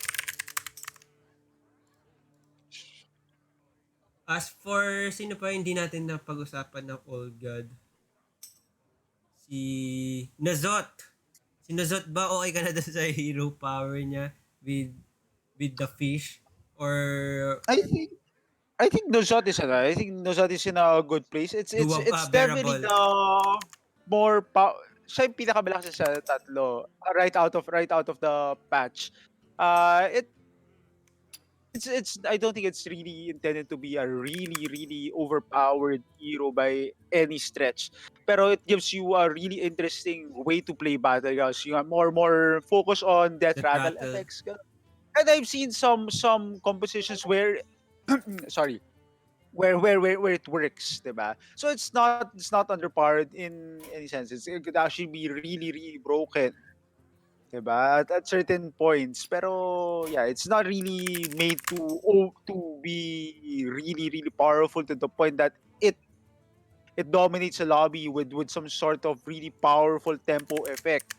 S1: As for sino pa hindi natin na pag-usapan ng Old God? Si Nazot. Si Nazot ba okay ka na doon sa hero power niya with the fish? Or
S2: I think I think Nuzot is in a good place. It's definitely
S1: bearable?
S2: the siya yung pinakamalakas sa tatlo, right out of the patch. It's I don't think it's really intended to be a really overpowered hero by any stretch. Pero it gives you a really interesting way to play battlegrounds. You have more focus on death
S1: The
S2: rattle
S1: rattle.
S2: effects. And I've seen some compositions where sorry, where it works, diba? So it's not underpowered in any sense. It could actually be really broken, diba? At certain points. Pero yeah, it's not really made to be really powerful to the point that it dominates a lobby with some sort of really powerful tempo effect.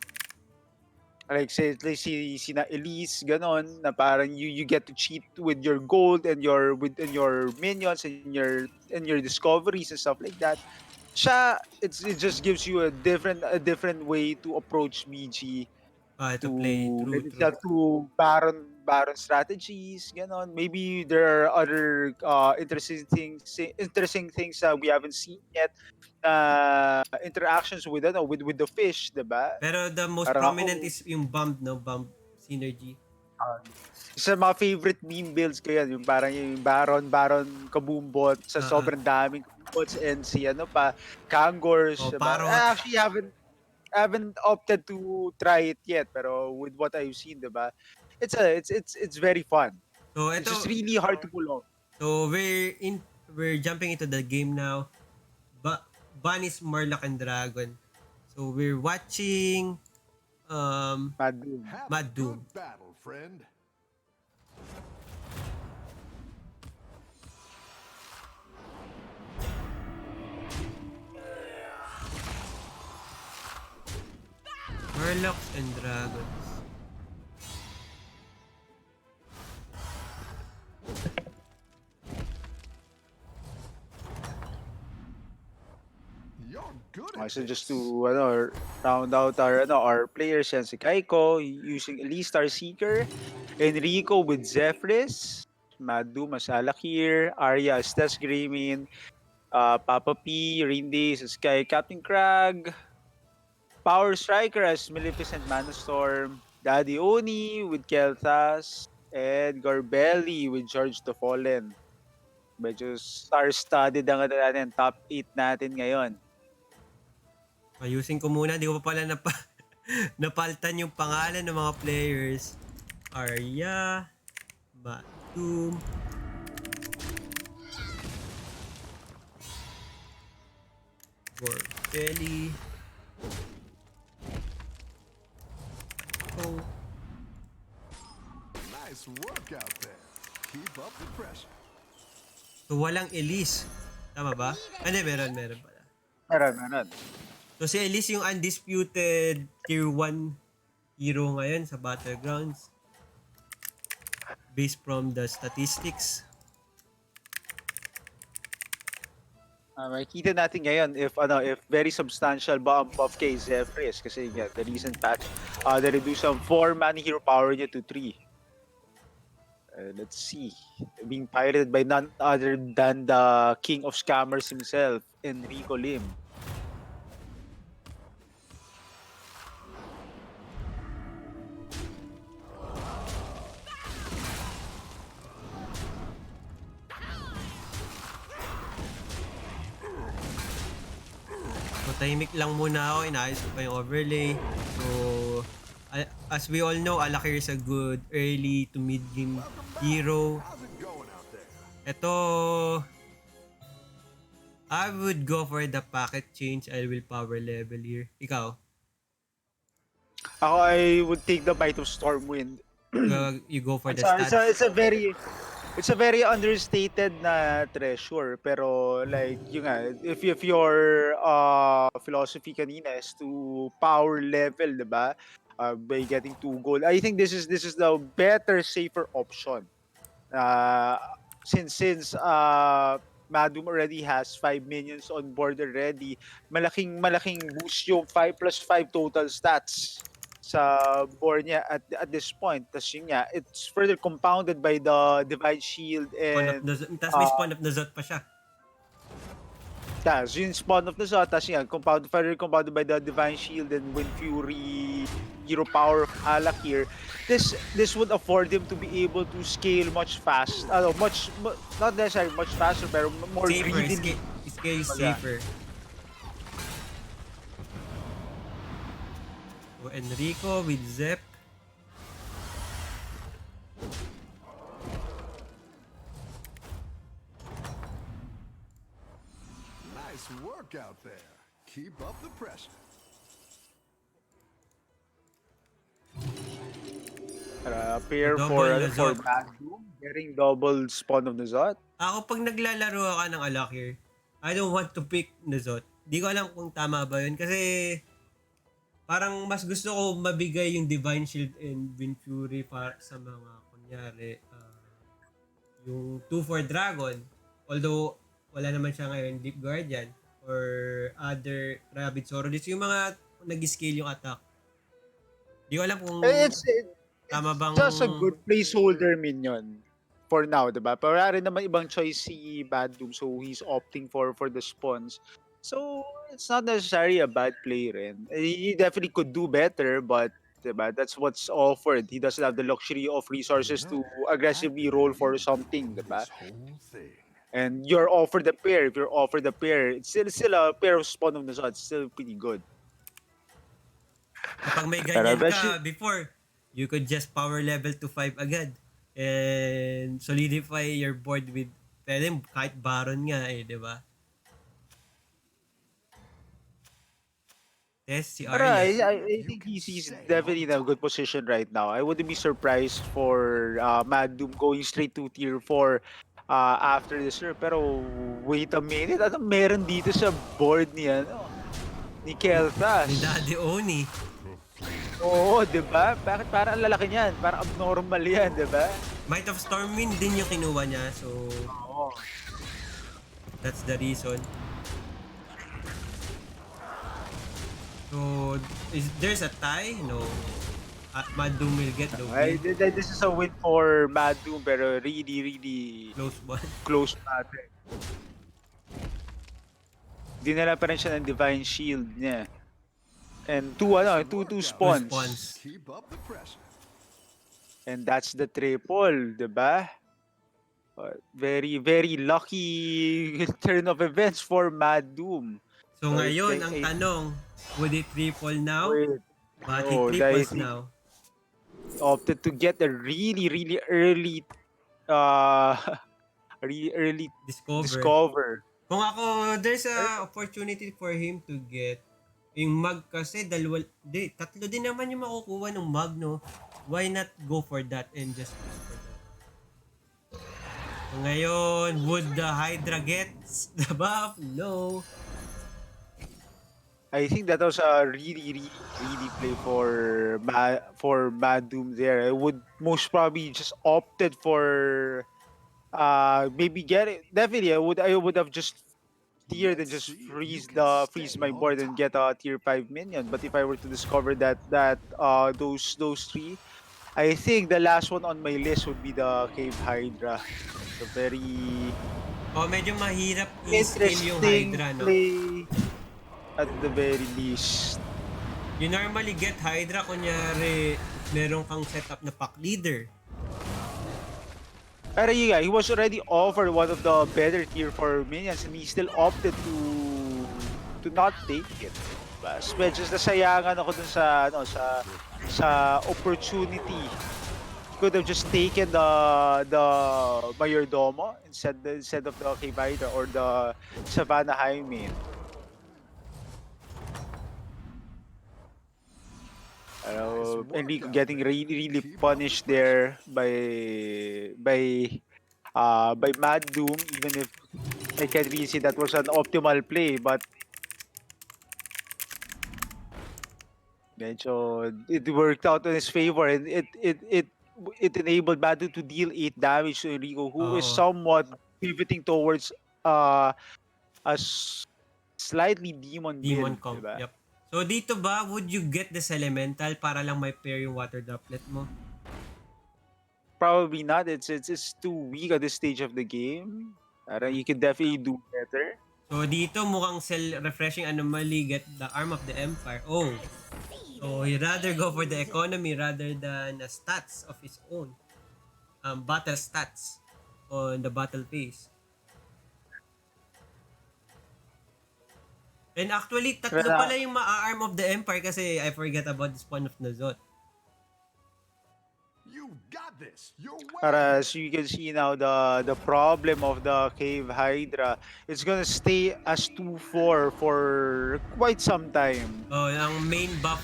S2: Like say si na Elise ganon na parang you get to cheat with your gold and your minions and your discoveries and stuff like that. It just gives you a different way to approach BG,
S1: To play.
S2: to
S1: True,
S2: lend
S1: true.
S2: itself to baron strategies ganon. Maybe there are other interesting things that we haven't seen yet, interactions with the fish, diba?
S1: Pero the most
S2: Parang
S1: prominent
S2: ako,
S1: is yung bump, no? Bump synergy.
S2: isa sa mga favorite meme builds ko yan, yung parang yung Baron Kabumbot sa
S1: Ah,
S2: sobrang daming Kabumbots, and si ano pa, Kangors, diba?
S1: Parrot.
S2: I actually haven't opted to try it yet, pero with what I've seen, diba? It's very fun.
S1: So,
S2: It's just
S1: ito.
S2: really hard to pull off.
S1: So, we're jumping into the game now. Bunny's Murloc and Dragon. So, we're watching
S2: MadDoom.
S3: Have a
S1: MadDoom.
S3: good battle, friend.
S1: Warlocks and Dragons.
S3: You're good
S2: Okay,
S3: at
S2: so just
S3: this.
S2: to round out our players yan, si KAIKO using Elite Star Seeker, Enrico with Zephyrus, MadDoom as Alakir, Arya as Tess Greymane, Papa P, Rindace as Sky Captain Crag, Powerstriker as Maleficent Manastorm, Daddy Oni with Kel'Thas, and Gorebelly with George the Fallen. Medyo star-studded ang natin, top 8 natin ngayon.
S1: Ayusin ko muna, di ko pa pala napaltan yung pangalan ng mga players. Arya, MadDoom, Gorebelly, oh,
S3: Nice work out there. Keep up the pressure.
S1: so walang Elise. Tama ba? Hindi, meron pala.
S2: Meron.
S1: So si Elise yung undisputed tier 1 hero ngayon sa Battlegrounds. Based from the statistics.
S2: Makikita natin ngayon if very substantial ba ang buff kay Zephyrus kasi the recent patch they reduce ang 4 mana hero power niya to 3. Let's see. Being pirated by none other than the king of scammers himself, Enrico Lim.
S1: So tahimik lang muna ako, inaayos ko pa yung overlay. So as we all know, Alakir is a good early to mid game hero.
S3: How's it going out there?
S1: Ito, I would go for the packet change. I will power level here. Ikaw?
S2: Ako, I would take the bite of Stormwind.
S1: You go for the
S2: It's
S1: stats.
S2: it's a very understated na treasure, pero like yung nga, if your philosophy kanina is to power level, 'di ba? By getting 2 gold. I think this is the better, safer option. Since MadDoom already has 5 minions on board already, malaking boost yung 5+5 total stats sa board niya at this point. Tapos yun nga, it's further compounded by the Divine Shield and
S1: Tapos may spawn of Nazot pa siya.
S2: tas yung Spawn of the Zod, tas yan, further compounded by the Divine Shield and Wind Fury hero power of Alakir. This would afford him to be able to scale much fast, not necessarily much faster, pero more
S1: Safer,
S2: greedily.
S1: scale
S2: Yeah.
S1: safer. So Enrico with Zep.
S3: Nice work out there. Keep up the pressure.
S2: Pair
S1: Double
S2: for
S1: Zod.
S2: MadDoom, getting double Spawn of the Zod.
S1: Ako pag naglalaro ako ng Alakir, I don't want to pick Nazot. Di ko alam kung tama ba yun kasi parang mas gusto ko mabigay yung Divine Shield and Wind Fury para sa mga kunyari yung 2-4 Dragon. Although wala naman siya ngayon Deep Guardian or other Rabid Sorolist, yung mga nag-scale yung attack. Di ko alam kung
S2: It's
S1: tama bang
S2: just a good placeholder minion for now, diba? Pero wala rin naman ibang choice si MadDoom, so he's opting for the spawns. So it's not necessarily a bad play rin. He definitely could do better, but diba, that's what's offered. He doesn't have the luxury of resources to aggressively roll for something, diba?
S3: This whole thing.
S2: And you're offered the pair. If you're offered the pair, it's still a pair of Spawn of the Zod. It's still pretty good.
S1: kapag may ganyan ka before, you could just power level to 5 agad and solidify your board with pwede kahit Baron nga di ba? Yes, si
S2: Pero
S1: Arya.
S2: I think he's definitely in a good position right now. I wouldn't be surprised for MadDoom going straight to tier 4 after this year. Pero wait a minute, ano meron dito sa board niya? Ni
S1: Ni
S2: Kel'Thas?
S1: Daddy Oni.
S3: The flames
S2: Oo, di ba? Bakit parang ang lalaki niyan? Parang abnormal yan, di ba?
S1: Might of Stormwind din yung kinuha niya. So,
S2: Oo.
S1: that's the reason. So, there's a tie? No. MadDoom will get the win.
S2: This is a win for MadDoom, pero really, really
S1: Close one.
S2: close natin. Dinala pa rin siya ng Divine Shield niya. And two
S1: Two
S2: spawns.
S1: spawns.
S3: Keep up the pressure.
S2: And that's the triple, di ba? Very, very lucky turn of events for MadDoom.
S1: So, ngayon, ang
S2: I
S1: tanong, would it triple now?
S2: wait,
S1: But
S2: no,
S1: it
S2: I
S1: triples
S2: think
S1: now.
S2: opted to get a really, really early uh really early discover.
S1: Kung ako, there's a opportunity for him to get yung mag kasi tatlo din naman yung makukuha ng mag, no? Why not go for that and just push for that? So, ngayon, would the Hydra get the buff? No.
S2: I think that was a really, really, really play for MadDoom there. I would most probably just opted for maybe get it. Definitely, I would have just tiered and
S3: Let's
S2: just
S3: see if you can
S2: freeze
S3: stay
S2: my
S3: on
S2: board and
S3: top.
S2: get a tier 5 minion. But if I were to discover those three, I think the last one on my list would be the Cave Hydra. So very
S1: Medyo mahirap i-skill yung
S2: interesting
S1: Hydra, no?
S2: play at the very least.
S1: You normally get Hydra, kunyari, meron kang setup na pack leader.
S2: Pero yeah, he was already offered one of the better tier 4 minions and he still opted to not take it. Mas medyo nasayangan ako dun sa opportunity. Could have just taken the Mayordomo instead of the Kivida or the Savannah Hymen. Enrico getting really, really punished there by MadDoom, even if I can't really say that was an optimal play, but medyo it worked out in his favor and it enabled MadDoom to deal 8 damage to Enrico, who is
S1: Oo.
S2: somewhat pivoting towards a slightly demon
S1: Demon
S2: build,
S1: comp,
S2: diba?
S1: yep. So dito ba, would you get this elemental para lang may pair yung water droplet mo?
S2: Probably not. It's too weak at this stage of the game. You can definitely do better.
S1: So dito mukhang refreshing anomaly, get the arm of the empire. Oh, so he rather go for the economy rather than the stats of his own. Battle stats on the battle phase. And actually, tatlo pala yung ma-arm of the empire kasi I forget about the spawn of Nazot.
S3: You got this. You're
S2: As you can see now, the problem of the Cave Hydra, it's gonna stay as 2-4 for quite some time.
S1: Oh, ang main buff,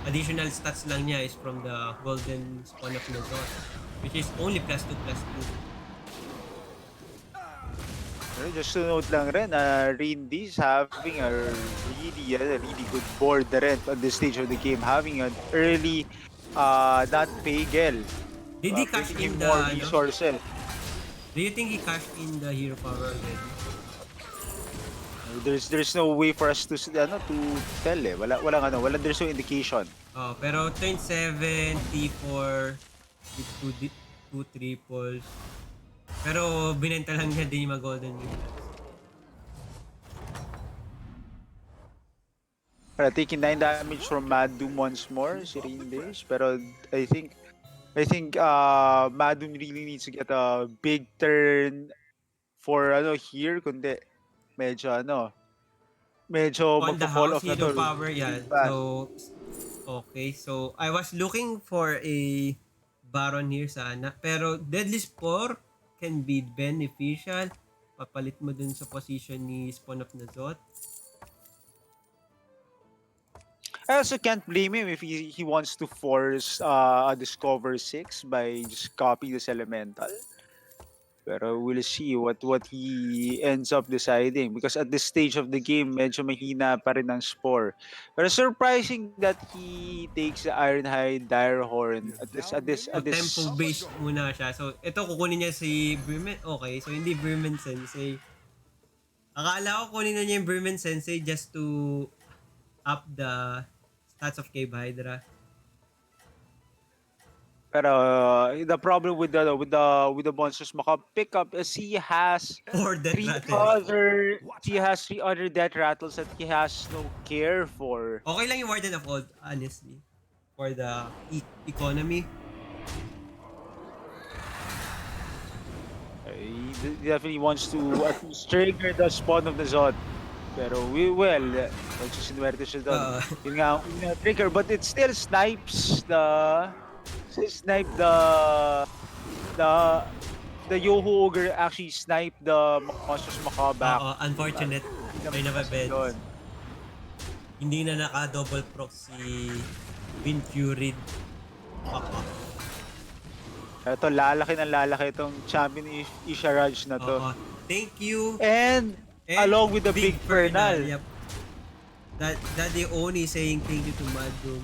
S1: additional stats lang niya is from the golden spawn of Nazot, which is only +2/+2.
S2: Just to note lang rin, Rindy is having a really good board na rin at this stage of the game, having an early not Pagel.
S1: Did he cash in the
S2: more resources.
S1: Do you think he cashed in the hero power already?
S2: There's no way for us to tell eh. There's no indication.
S1: Oh, pero turn 7, T4, with 2 triples. Pero binenta lang niya din yung mga golden units.
S2: Taking 9 damage from MadDoom once more, si Rindes. Pero I think MadDoom really needs to get a big turn for here, kundi medyo
S1: On the
S2: magpo-fall
S1: house,
S2: off na
S1: hero
S2: to.
S1: power yan. So, okay. So, I was looking for a Baron here sana. Pero Deadly Spore can be beneficial. Papalit mo dun sa position ni Spawn of Nazot.
S2: I also can't blame him if he wants to force a Discover 6 by just copying this elemental. Pero we'll see what he ends up deciding because at this stage of the game medyo mahina pa rin ang Spore. Pero surprising that he takes the Ironhide Direhorn
S3: You're
S2: at this
S3: down many.
S1: So, tempo
S3: Up a
S1: base
S3: go.
S1: muna siya. So, ito kukunin niya si Vermin. Okay, so hindi Vermin Sensei. Akala ko kunin na niya yung Vermin Sensei just to up the stats of Cave Hydra.
S2: Pero the problem with the monsters maka pick up is he has
S1: Or Death
S2: three
S1: Rattle.
S2: other
S3: Watch
S2: he has 3 other death rattles that he has no care for.
S1: Okay lang yung Warden of Old, honestly. For the economy.
S2: He definitely wants to at least trigger the spawn of the Zod. Pero nagsusinwerte siya doon. Yun nga, trigger, but it still snipes the the Yoho Ogre actually sniped the monsters back.
S1: Unfortunate. May nababeds.
S2: Doon.
S1: Hindi na naka-double proc si Vin Fury.
S2: Ito, lalaki itong champion Isharaj na to.
S1: Thank you.
S2: And along with the Big Fernal.
S1: Yep. Daddy Oni saying thank you to MadDoom.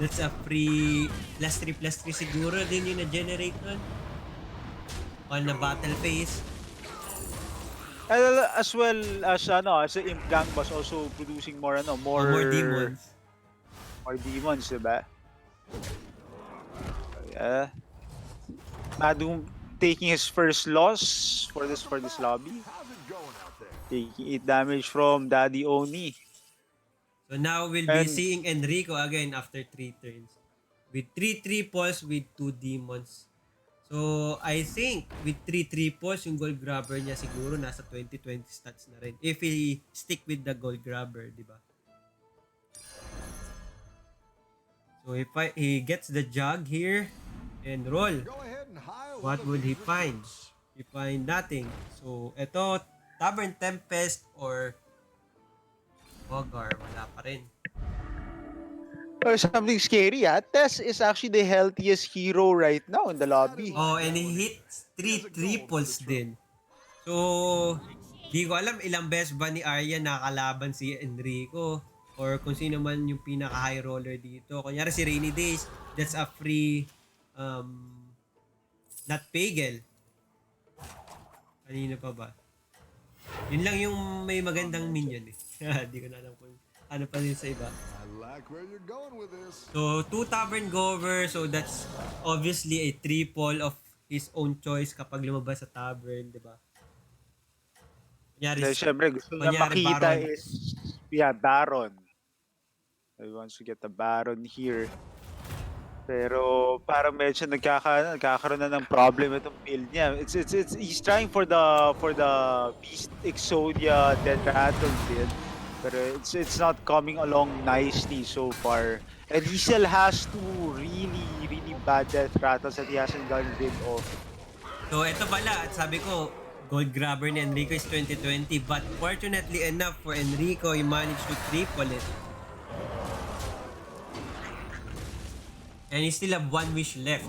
S1: That's a free +3/+3 siguro din yung na-generate nun. On the battle phase.
S2: As well as the Imp Gang was also producing more
S1: More demons.
S2: More demons, diba? Yeah. MadDoom taking his first loss for this lobby.
S3: How's it going out there?
S2: Taking 8 damage from Daddy Oni.
S1: So now we'll be seeing Enrico again after 3 turns. With 3 triples with 2 demons. So I think with 3 triples, yung gold grabber niya siguro nasa 20-20 stats na rin. If he stick with the gold grabber, di ba? So if he gets the jug here and roll,
S3: Go ahead and hire
S1: what
S3: one of
S1: would he
S3: these
S1: find?
S3: recruits.
S1: He find nothing. So ito, Tavern Tempest or Hogar, wala pa rin.
S2: Or something scary, Tess is actually the healthiest hero right now in the lobby.
S1: Oh, and he hits 3 triples din. So, di ko alam ilang beses ba ni Arya nakalaban si Enrico or kung sino man yung pinaka-high roller dito. Kunyari si Rainy Days, that's a free not Pagel. Kanina pa ba? Yun lang yung may magandang minion eh. Di ko na alam kung ano pa din sa iba.
S3: I like where you're going with this.
S1: So, 2 Tavern Gover. So, that's obviously a triple of his own choice kapag lumabas sa Tavern, di ba?
S2: Dahil syempre gusto niya makita
S1: Baron.
S2: is Baron. He wants to get the Baron here. Pero parang medyo nagkakaroon na ng problem itong build niya. He's trying for the Beast Exodia Dead Rattle build. Pero it's not coming along nicely so far. And he still has 2 really bad Death Rattles that he hasn't gotten rid of.
S1: So, ito pala. At sabi ko, gold grabber ni Enrico is 2020. But fortunately enough for Enrico, he managed to triple it. And he still have 1 wish left.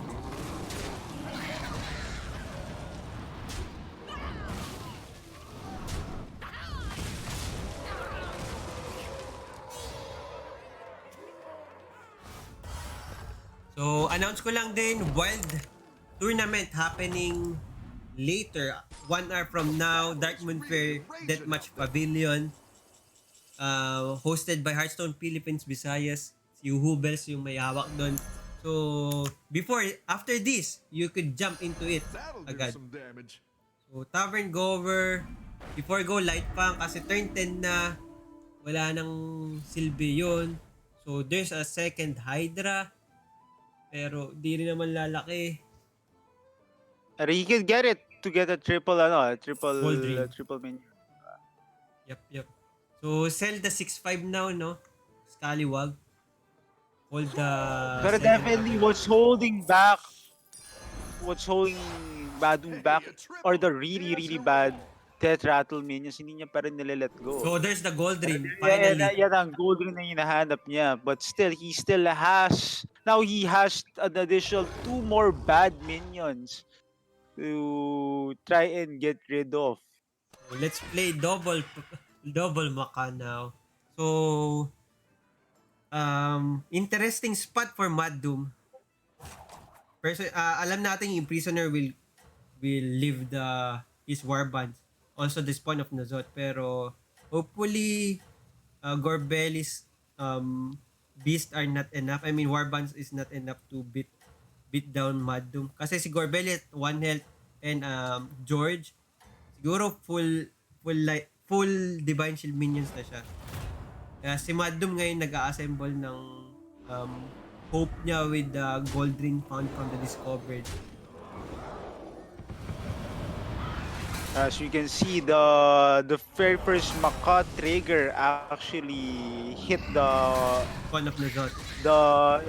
S1: So, announce ko lang din, Wild Tournament happening later. 1 hour from now, Dark Moon Fair Deathmatch Pavilion. Hosted by Hearthstone Philippines, Visayas. Si Hubels yung may hawak doon. So, after this, you could jump into it
S3: That'll do
S1: agad.
S3: some damage.
S1: So, Tavern Gover, before go light pang kasi turn 10 na, wala nang silbi yun. So, there's a second Hydra, pero di rin naman lalaki.
S2: And he can get it to get a triple
S1: Gold ring.
S2: triple minion.
S1: Yep. So, sell the 6-5 now, no? Scallywag. Hold the...
S2: Pero
S1: second
S2: definitely
S1: Hydra.
S2: what's holding MadDoom back or the really bad Death Rattle minions, hindi niya pa rin nililet go.
S1: So, there's the gold ring, finally.
S2: Yan ang gold ring na hinahanap niya. But still, he has an additional 2 more bad minions. to try and get rid of.
S1: Let's play double Maka now. So, interesting spot for MadDoom. Alam natin yung prisoner will leave his warbands. Also the spawn of Nazot. Pero hopefully Gorebelly's beast are not enough. I mean warbands is not enough to beat down MadDoom. Kasi si Gorebelly at 1 health and George siguro full divine shield minions na siya. Kaya si MadDoom ngayon nag-a-assemble ng um, hope niya with the gold ring found from the discovered.
S2: As you can see, the very first Maka trigger actually hit
S1: Spawn of Nazot.
S2: the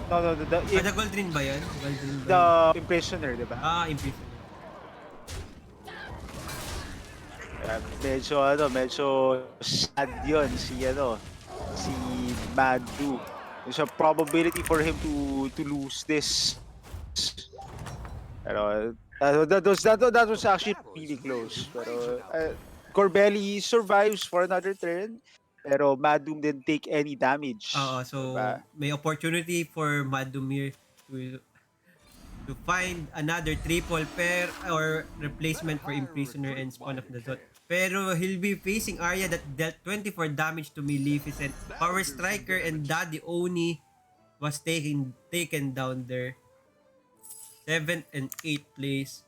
S2: no no
S1: The gold ring ba yan? Gold ring ba
S2: the
S1: yun?
S2: imprisoner, di ba?
S1: Imprisoner.
S2: Medyo sad yun si MadDoom. There's a probability for him to lose this. Pero that was actually really close. Pero Gorebelly survives for another turn. Pero MadDoom didn't take any damage.
S1: So
S2: Diba?
S1: may opportunity for MadDoom here to find another triple pair or replacement for Imprisoner and Spawn of Nazot. Pero he'll be facing Arya that dealt 24 damage to Maleficent. Powerstriker and Daddy Oni was taken down there. 7th and 8th place.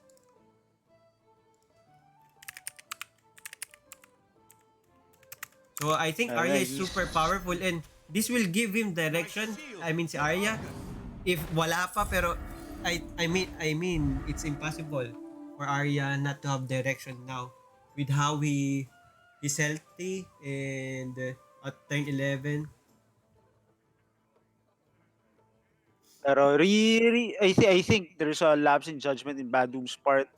S1: So I think Arya is super powerful and this will give him direction. I mean si Arya, if wala pa pero I mean it's impossible for Arya not to have direction now with how he's healthy and at turn 11.
S2: Pero really, I think there's a lapse in judgment in MadDoom's part.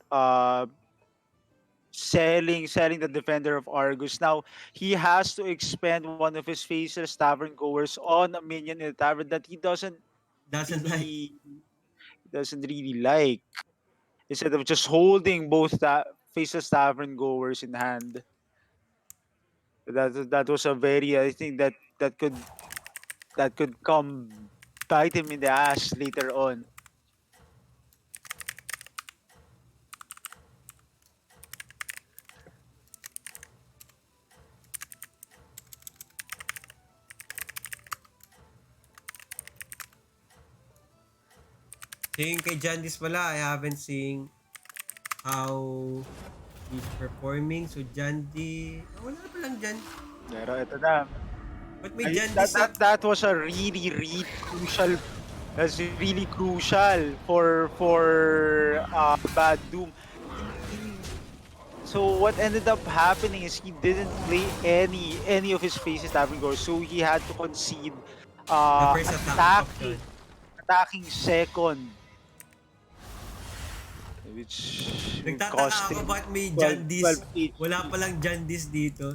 S2: Selling the defender of Argus. Now he has to expend one of his faceless tavern goers on a minion in the tavern that he doesn't
S1: Like
S2: really like. Instead of just holding both faceless tavern goers in hand. That was a very, I think that could come bite him in the ass later on.
S1: yung kay Jandis pala, I haven't seen how he's performing. So Jandy, wala na palang Jan.
S2: Pero ito na.
S1: But may Jandis
S2: That was a really crucial. That's really crucial for MadDoom. So what ended up happening is he didn't play any of his faces tavern goers, so he had to concede
S1: the first attack of
S2: attacking second, which
S1: Nagtataka ako bakit may
S2: 12
S1: Jandis.
S2: 12
S1: Wala palang Jandis dito.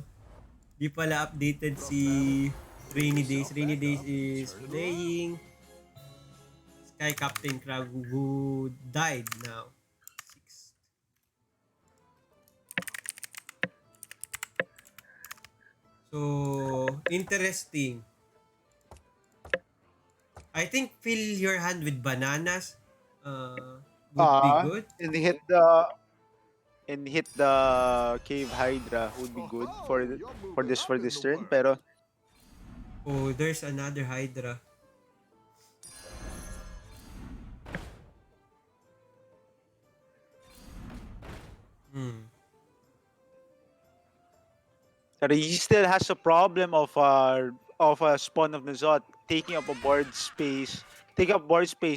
S1: Di pala updated si Rainy Days. Rainy Days is playing Sky Captain Crab who died now. 6th. So, interesting. I think fill your hand with bananas would be good.
S2: and hit the cave hydra would be good for this turn. Pero
S1: Oh, there's another Hydra.
S2: But he still has a problem of a spawn of Nazot taking up board space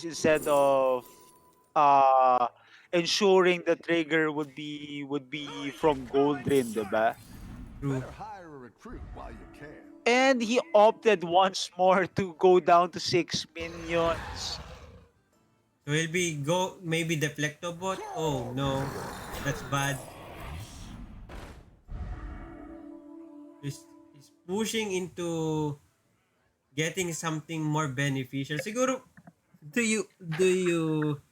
S2: instead of uh ensuring the trigger would be from Goldrin, diba?
S1: True.
S3: Better hire a recruit while you can.
S2: And he opted once more to go down to 6 minions.
S1: So he'll be maybe Deflectobot. Oh no, that's bad. He's pushing into getting something more beneficial. Siguro, do you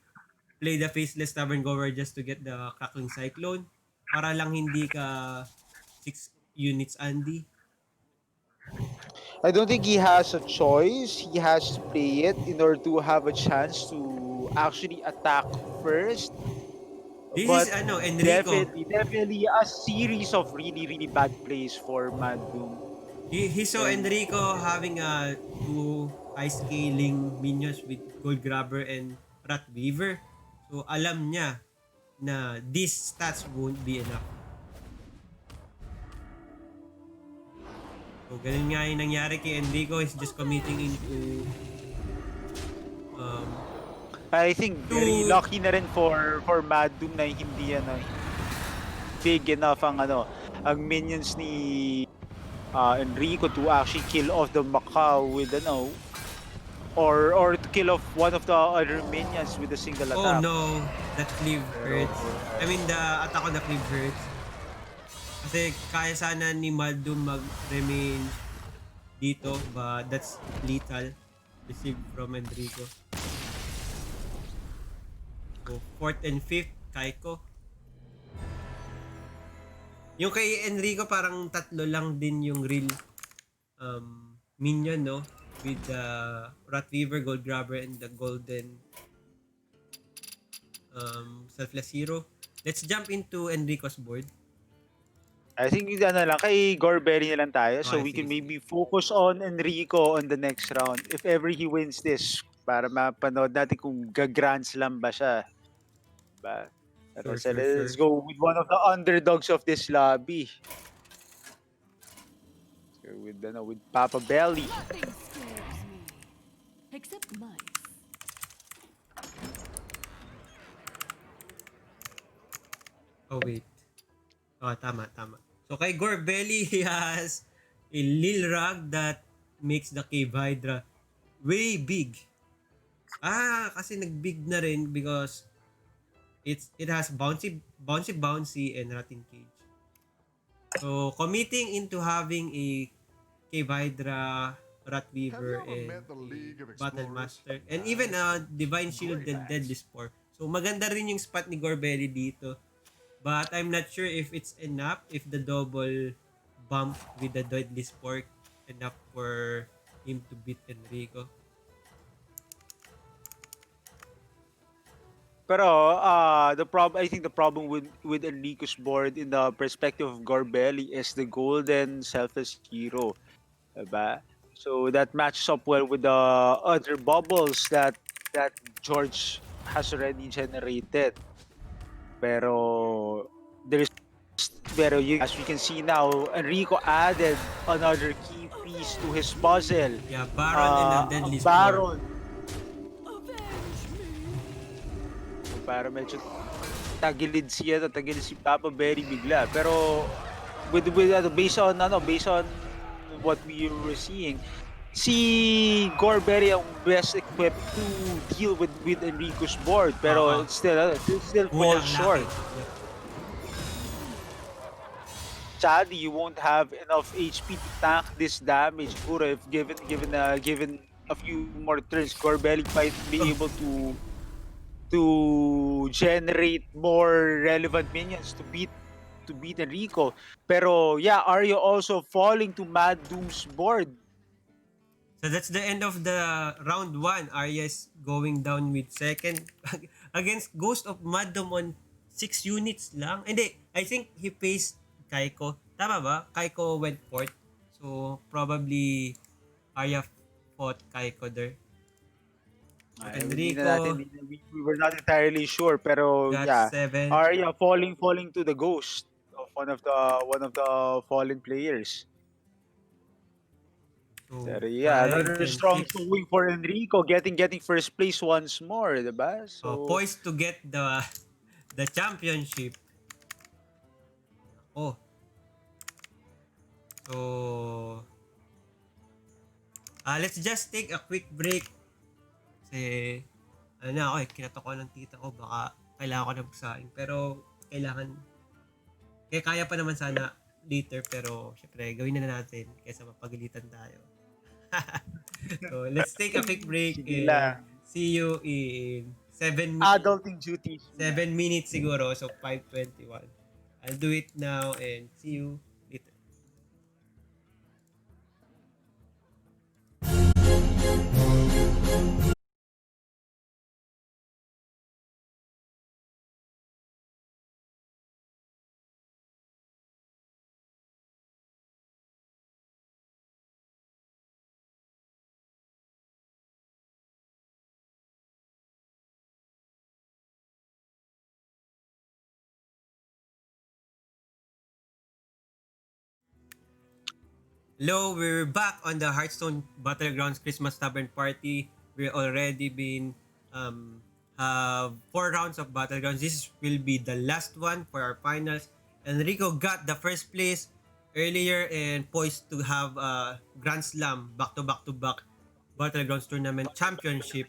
S1: play the Faceless Tavern Goer just to get the Crackling Cyclone para lang hindi ka 6 units Andy.
S2: I don't think he has a choice. He has to play it in order to have a chance to actually attack first.
S1: This is
S2: But
S1: Enrico.
S2: definitely a series of really, really bad plays for MadDoom.
S1: He saw
S2: And
S1: Enrico having two high scaling minions with Gold Grabber and Rat Weaver. So alam niya na these stats won't be enough. So ganun nga yung nangyari kay Enrico. He's just committing into
S2: I think very lucky na rin for MadDoom na hindi big enough ang minions ni Enrico to actually kill off the Macau with or to kill off one of the other minions with a single
S1: oh
S2: attack.
S1: no, that cleave hurts. I mean the attack on the cleave hurts. Kasi kaya sana ni MadDoom mag-remain dito but that's lethal received from Enrico. So 4th and 5th KAIKO. Yung kay Enrico parang tatlo lang din yung real minion, no? With the Rat Weaver, Gold Grabber, and the Golden Selfless Hero. Let's jump into Enrico's board.
S2: I think lang kay Gorebelly na lang tayo so
S1: Okay,
S2: we can
S1: sige.
S2: maybe focus on Enrico on the next round if ever he wins this para mapanood natin kung ga-grand slam ba siya. Diba? Pero let's go with one of the underdogs of this lobby. So with Papa Belly.
S4: Nothing scares me. Except mice.
S1: Oh, wait. Oh, tama. So, kay Gorebelly, he has a Lil Rag that makes the Cave Hydra way big. Kasi nag-big na rin because it has bouncy and rotting cage. So, committing into having a Cave Hydra, Rat Weaver,
S3: Have you ever
S1: and
S3: met the League of
S1: a Battle
S3: Explorers?
S1: Master. And even Divine Shield and Deadly Spore. So, maganda rin yung spot ni Gorebelly dito. But I'm not sure if it's enough, if the double bump with the Deadly Spore enough for him to beat Enrico.
S2: Pero I think the problem with Enrico's board in the perspective of Gorebelly is the golden selfless hero. Diba? So that matches up well with the other bubbles that George has already generated. Pero as we can see now, Enrico added another key piece to his puzzle.
S1: Yeah, Baron and a Deadly Spore.
S2: Baron.
S4: Avenge me.
S2: Para medyo tagilid si Papa Berry bigla. Pero based on what we were seeing, si Gorebelly ang best equipped to deal with Enrico's board. Pero it still falls short. Sadly, you won't have enough HP to tank this damage. Siguro if given a few more turns, Gorebelly might be able to generate more relevant minions to beat Enrico. Pero yeah, Arya also falling to MadDoom's board.
S1: So that's the end of the round 1. Arya is going down with second against Ghost of MadDoom on 6 units lang. Hindi, I think he faced KAIKO. Tama ba? KAIKO went 4th. So probably Arya fought KAIKO there. Enrico,
S2: we were not entirely sure, pero yeah,
S1: 7.
S2: Arya falling to the ghost of one of the fallen players.
S1: So,
S2: Pero yeah,
S1: 5
S2: another
S1: and
S2: strong
S1: 6.
S2: showing for Enrico, getting first place once more, diba? So
S1: Poised to get the championship. Oh. So, let's just take a quick break. Kasi, kinatok ko ng tita ko, baka kailangan ko na buksain. Pero, kaya pa naman sana later, pero syempre, gawin na natin kaysa mapagalitan tayo. So, let's take a quick break and see you in
S2: Adulting duties.
S1: 7 minutes siguro. So, 5:21. I'll do it now and see you later. Hello, we're back on the Hearthstone Battlegrounds Christmas Tavern Party. We've already been have 4 rounds of Battlegrounds. This will be the last one for our finals. Enrico got the first place earlier and poised to have a Grand Slam back-to-back Battlegrounds Tournament Championship.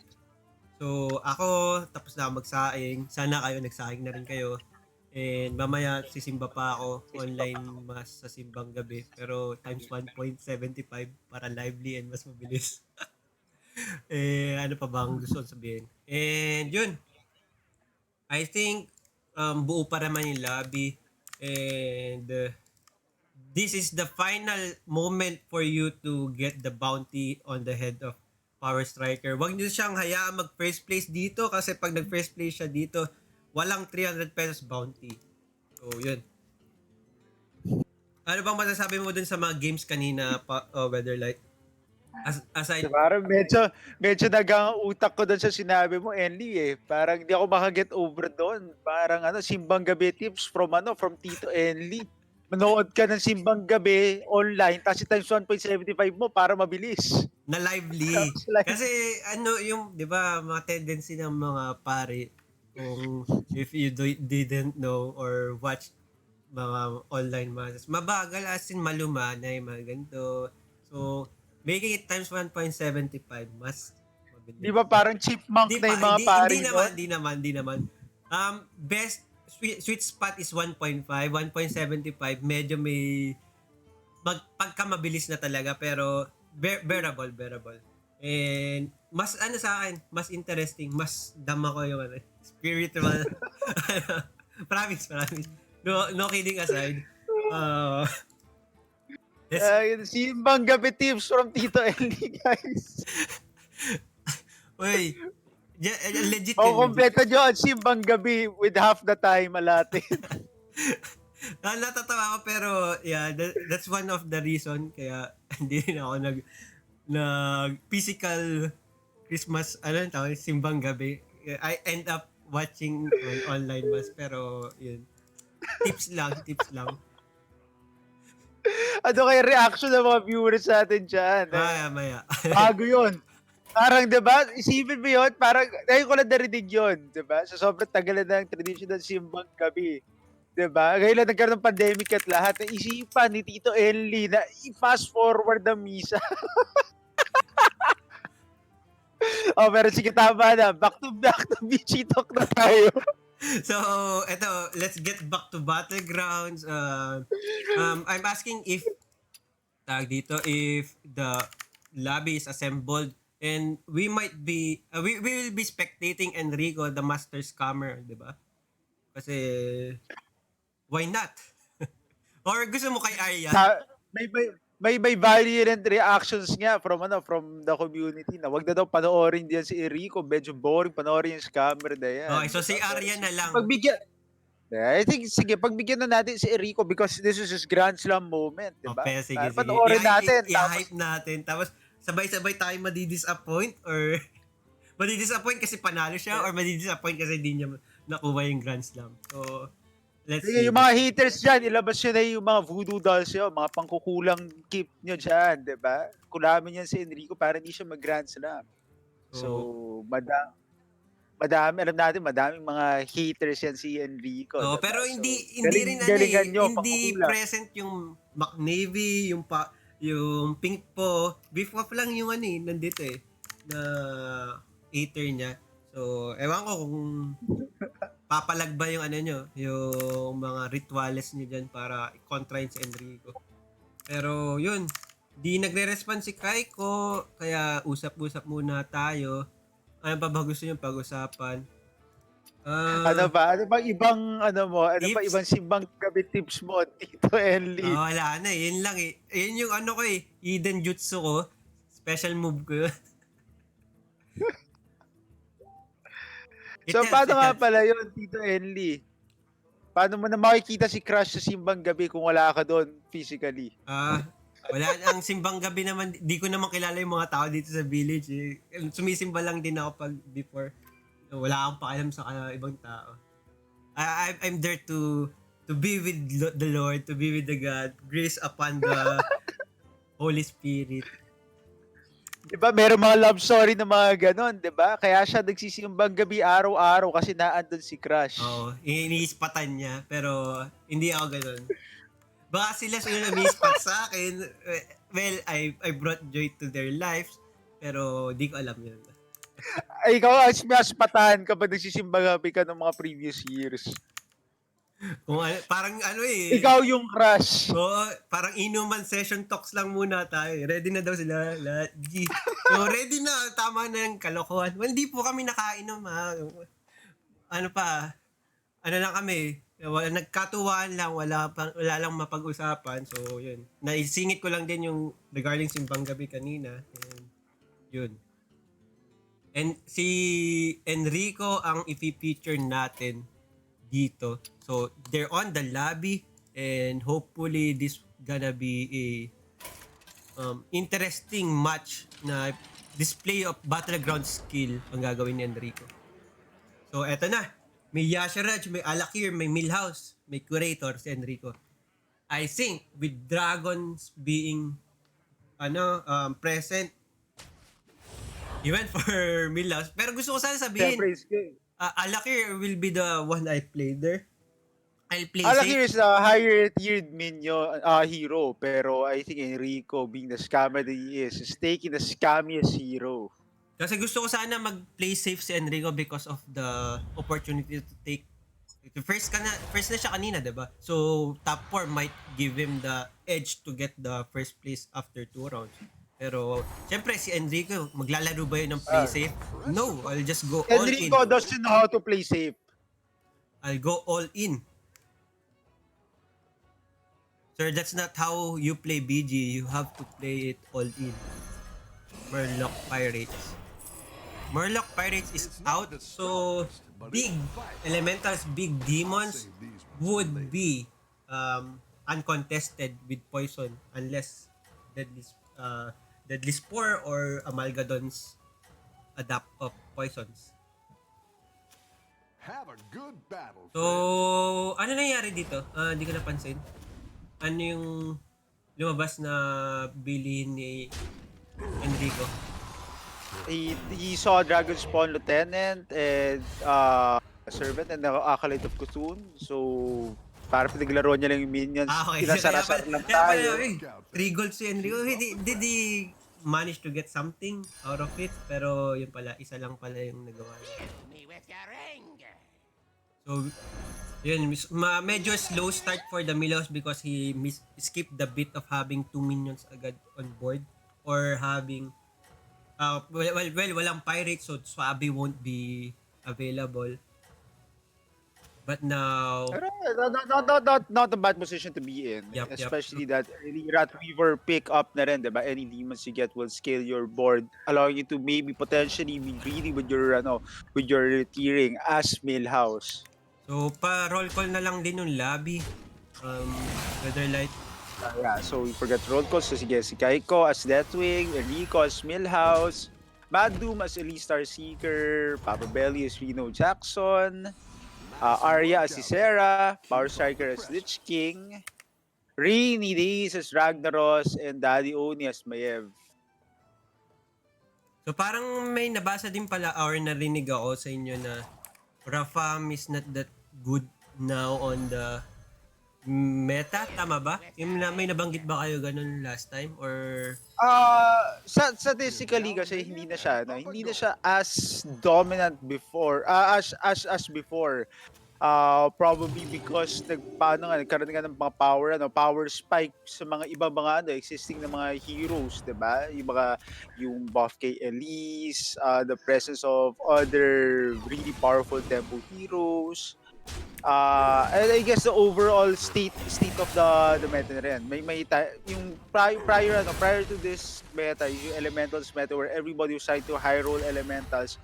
S1: So, ako, tapos na ako magsaing. Sana kayo nagsaing na rin kayo. And mamaya sisimba pa ako online mas sa simbang gabi. Pero times 1.75 para lively and mas mabilis. Ano pa bang gusto kong sabihin? And yun. I think buo pa naman yung lobby. And this is the final moment for you to get the bounty on the head of Powerstriker. Huwag niyo siyang hayaan mag first place dito kasi pag nag first place siya dito, walang 300 pesos bounty. So, yun. Ano bang masasabi mo dun sa mga games kanina, Weatherlight? Aside,
S2: Parang medyo nagang utak ko doon sa sinabi mo, Enly eh. Parang hindi ako makaget over doon. Parang simbang gabi tips from Tito Enly. Manood ka ng simbang gabi online, tapos times 1.75 mo para mabilis.
S1: na lively. Kasi yung, di ba, mga tendency ng mga pare, kung if you didn't know or watch mga online masses, mabagal as in malumanay, mga ganito. So, making it times 1.75, mas mabilis.
S2: Di ba parang chipmunk na yung mga pare
S1: Hindi naman. Best sweet spot is 1.5, 1.75, medyo may pagka mabilis na talaga pero bearable. And mas sa akin, mas interesting, mas dama ko yung spiritual. promise. No kidding aside.
S2: Simbang gabi tips from Tito Enly, guys.
S1: Uy, legit
S2: O
S1: yun.
S2: kompleto nyo ang simbang gabi with half the time alatin.
S1: Natatawa ako pero yeah, that's one of the reason kaya hindi rin ako nag physical Christmas simbang gabi. I end up watching online mas pero yun. Tips lang.
S2: Ano kaya reaction ng mga viewers natin dyan?
S1: Maya.
S2: Bago yun. Parang, di ba? Isipin mo yun, parang, ngayon ko lang narinig yun, di ba? Sa sobrang tagal na ng traditional simbang gabi. Di ba? Ngayon lang nagkaroon ng pandemic at lahat. Isipan ni Tito Enly na i-fast forward ang misa. Pero sige, tama na. Back to BG talk na tayo.
S1: So, let's get back to Battlegrounds. I'm asking if if the lobby is assembled and we might be we will be spectating Enrico, the master scammer, di ba? Kasi why not? Or gusto mo kay Arya?
S2: May violent reactions nga from the community na wag na daw panoorin diyan si Enrico, medyo boring panoorin yung scammer na yan.
S1: Okay, so si Arya na lang.
S2: I think, sige, pagbigyan na natin si Enrico because this is his Grand Slam moment, di ba?
S1: Okay, sige.
S2: Panoorin natin.
S1: I-hype natin. Tapos, sabay-sabay tayo madi-disappoint or madi-disappoint kasi panalo siya or madi-disappoint kasi hindi niya nakuha yung Grand Slam. So, let's see.
S2: Yung mga haters dyan, ilabas nyo na yung mga voodoo dolls nyo, mga pangkukulang keep nyo dyan, di ba? Kulamin yan si Enrico para hindi siya mag-Grand Slam. So, madami, alam natin, madaming mga haters yan si Enrico.
S1: Oh, pero hindi rin present yung McNavy, yung Pink po. Beef off lang yung nandito na hater niya. So, ewan ko kung papalag ba yung yung mga rituals niyo dyan para i-contra si Enrico. Pero yun, di nagre-respond si KAIKO, kaya usap-usap muna tayo. Ano pa ba gusto nyo pag-usapan?
S2: Ano ba? Ano bang ibang ano mo? Ano ba
S1: Tips?
S2: ibang simbang gabi tips mo, Tito Enly?
S1: Wala na. Yun lang eh. Yun yung ano ko eh. Hidden jutsu ko. Special move ko yun. It
S2: So,
S1: helps,
S2: paano
S1: it
S2: nga
S1: helps.
S2: pala yun, Tito Enly? Paano mo na makikita si Crush sa simbang gabi kung wala ka doon physically?
S1: Wala. Ang simbang gabi naman, di ko naman kilala yung mga tao dito sa village eh. Sumisimba lang din ako pag before. Wala akong pakialam sa ibang tao. I'm there to be with the Lord, to be with the God, grace upon the Holy Spirit.
S2: Diba, meron mga love story na mga ganon, diba? Kaya siya nagsisimbang gabi araw-araw kasi naandun si Crush.
S1: Oo, iniispatan niya, pero hindi ako ganun. Baka sila umiispat sa akin. Well, I brought joy to their lives, pero di ko alam yun.
S2: Ay, ikaw, mas patahan kapag nagsisimbang gabi ka ng mga previous years.
S1: Parang ano eh.
S2: Ikaw yung Crush.
S1: Oo, parang inuman session talks lang muna tayo. Ready na daw sila lahat. G. So, ready na. Tama na yung kalokohan. Well, hindi po kami nakainom ha. Ano pa, ano lang kami, nagkatuwaan lang, wala lang mapag-usapan. So, yun. Naisingit ko lang din yung regarding simbang gabi kanina. And, yun. And si Enrico ang i-feature natin dito. So, they're on the lobby and hopefully this gonna be a interesting match na display of battleground skill ang gagawin ni Enrico. So, eto na. May Yasharaj, may Alakir, may Millhouse, may Curator si Enrico. I think with dragons being present, he went for Millhouse. Pero gusto ko sana sabihin,
S2: Siyempre,
S1: Alakir will be the one I played there. I'll play
S2: Alakir
S1: safe.
S2: is a higher tiered minion hero, pero I think Enrico, being the scammer that he is taking the scammiest hero.
S1: Kasi gusto ko sana mag-play safe si Enrico because of the opportunity to take first na siya kanina, 'di ba? So top 4 might give him the edge to get the first place after 2 rounds. Pero syempre si Enrico, maglalaro ba yun ng play safe? No, I'll just go all in.
S2: Enrico doesn't know how to play safe.
S1: I'll go all in. Sir, that's not how you play BG. You have to play it all in. Murloc Pirates. Murloc Pirates is out, so big elementals, big demons would be uncontested with poison unless Deadly Spore or Amalgadon's adapt of poisons.
S3: Have a good battle.
S1: So, ano nangyari dito? Hindi ko napansin. Ano yung lumabas na bilhin ni Enrico?
S2: He saw Dragon Spawn Lieutenant and Servant and the Acolyte of Kusun. So, para pinaglaro niya lang yung minions.
S1: Okay.
S2: Pinasarasar lang tayo.
S1: 3 goals si Enrico. Did he manage to get something out of it? Pero yun pala, isa lang pala yung nagawa niya. So, yun. Medyo slow start for the Milos because he skipped the bit of having 2 minions agad on board or having walang pirate, so Swabi won't be available. But now,
S2: Not a bad position to be in.
S1: Yep.
S2: Especially that Rat Weaver pick up na rin, diba? Any demons you get will scale your board, allowing you to maybe potentially be greedy with your tiering as Millhouse.
S1: so pa-roll call na lang din yung lobby. Weatherlight.
S2: So we forgot roll calls. So sige, si KAIKO as Deathwing, Enrico as Millhouse, MadDoom as Elite Star Seeker, Powerberry as Reno Jackson, Arya as si Sarah, Powerstriker as Lich King, Rainy Days as Ragnaros, and Daddy Oni as Mayev.
S1: So parang may nabasa din pala or narinig ako sa inyo na Rafam is not that good now on the meta, tama ba? May nabanggit ba kayo ganun last time or
S2: Statistically kasi hindi na siya as dominant before as before. Probably because nagkaroon nga ng mga power spike sa mga ibang mga existing na mga heroes, 'di ba? Yung buff kay Elise, the presence of other really powerful tempo heroes. And I guess the overall state of the meta na rin. Yung prior to this meta, yung elementals meta where everybody was trying to high roll elementals.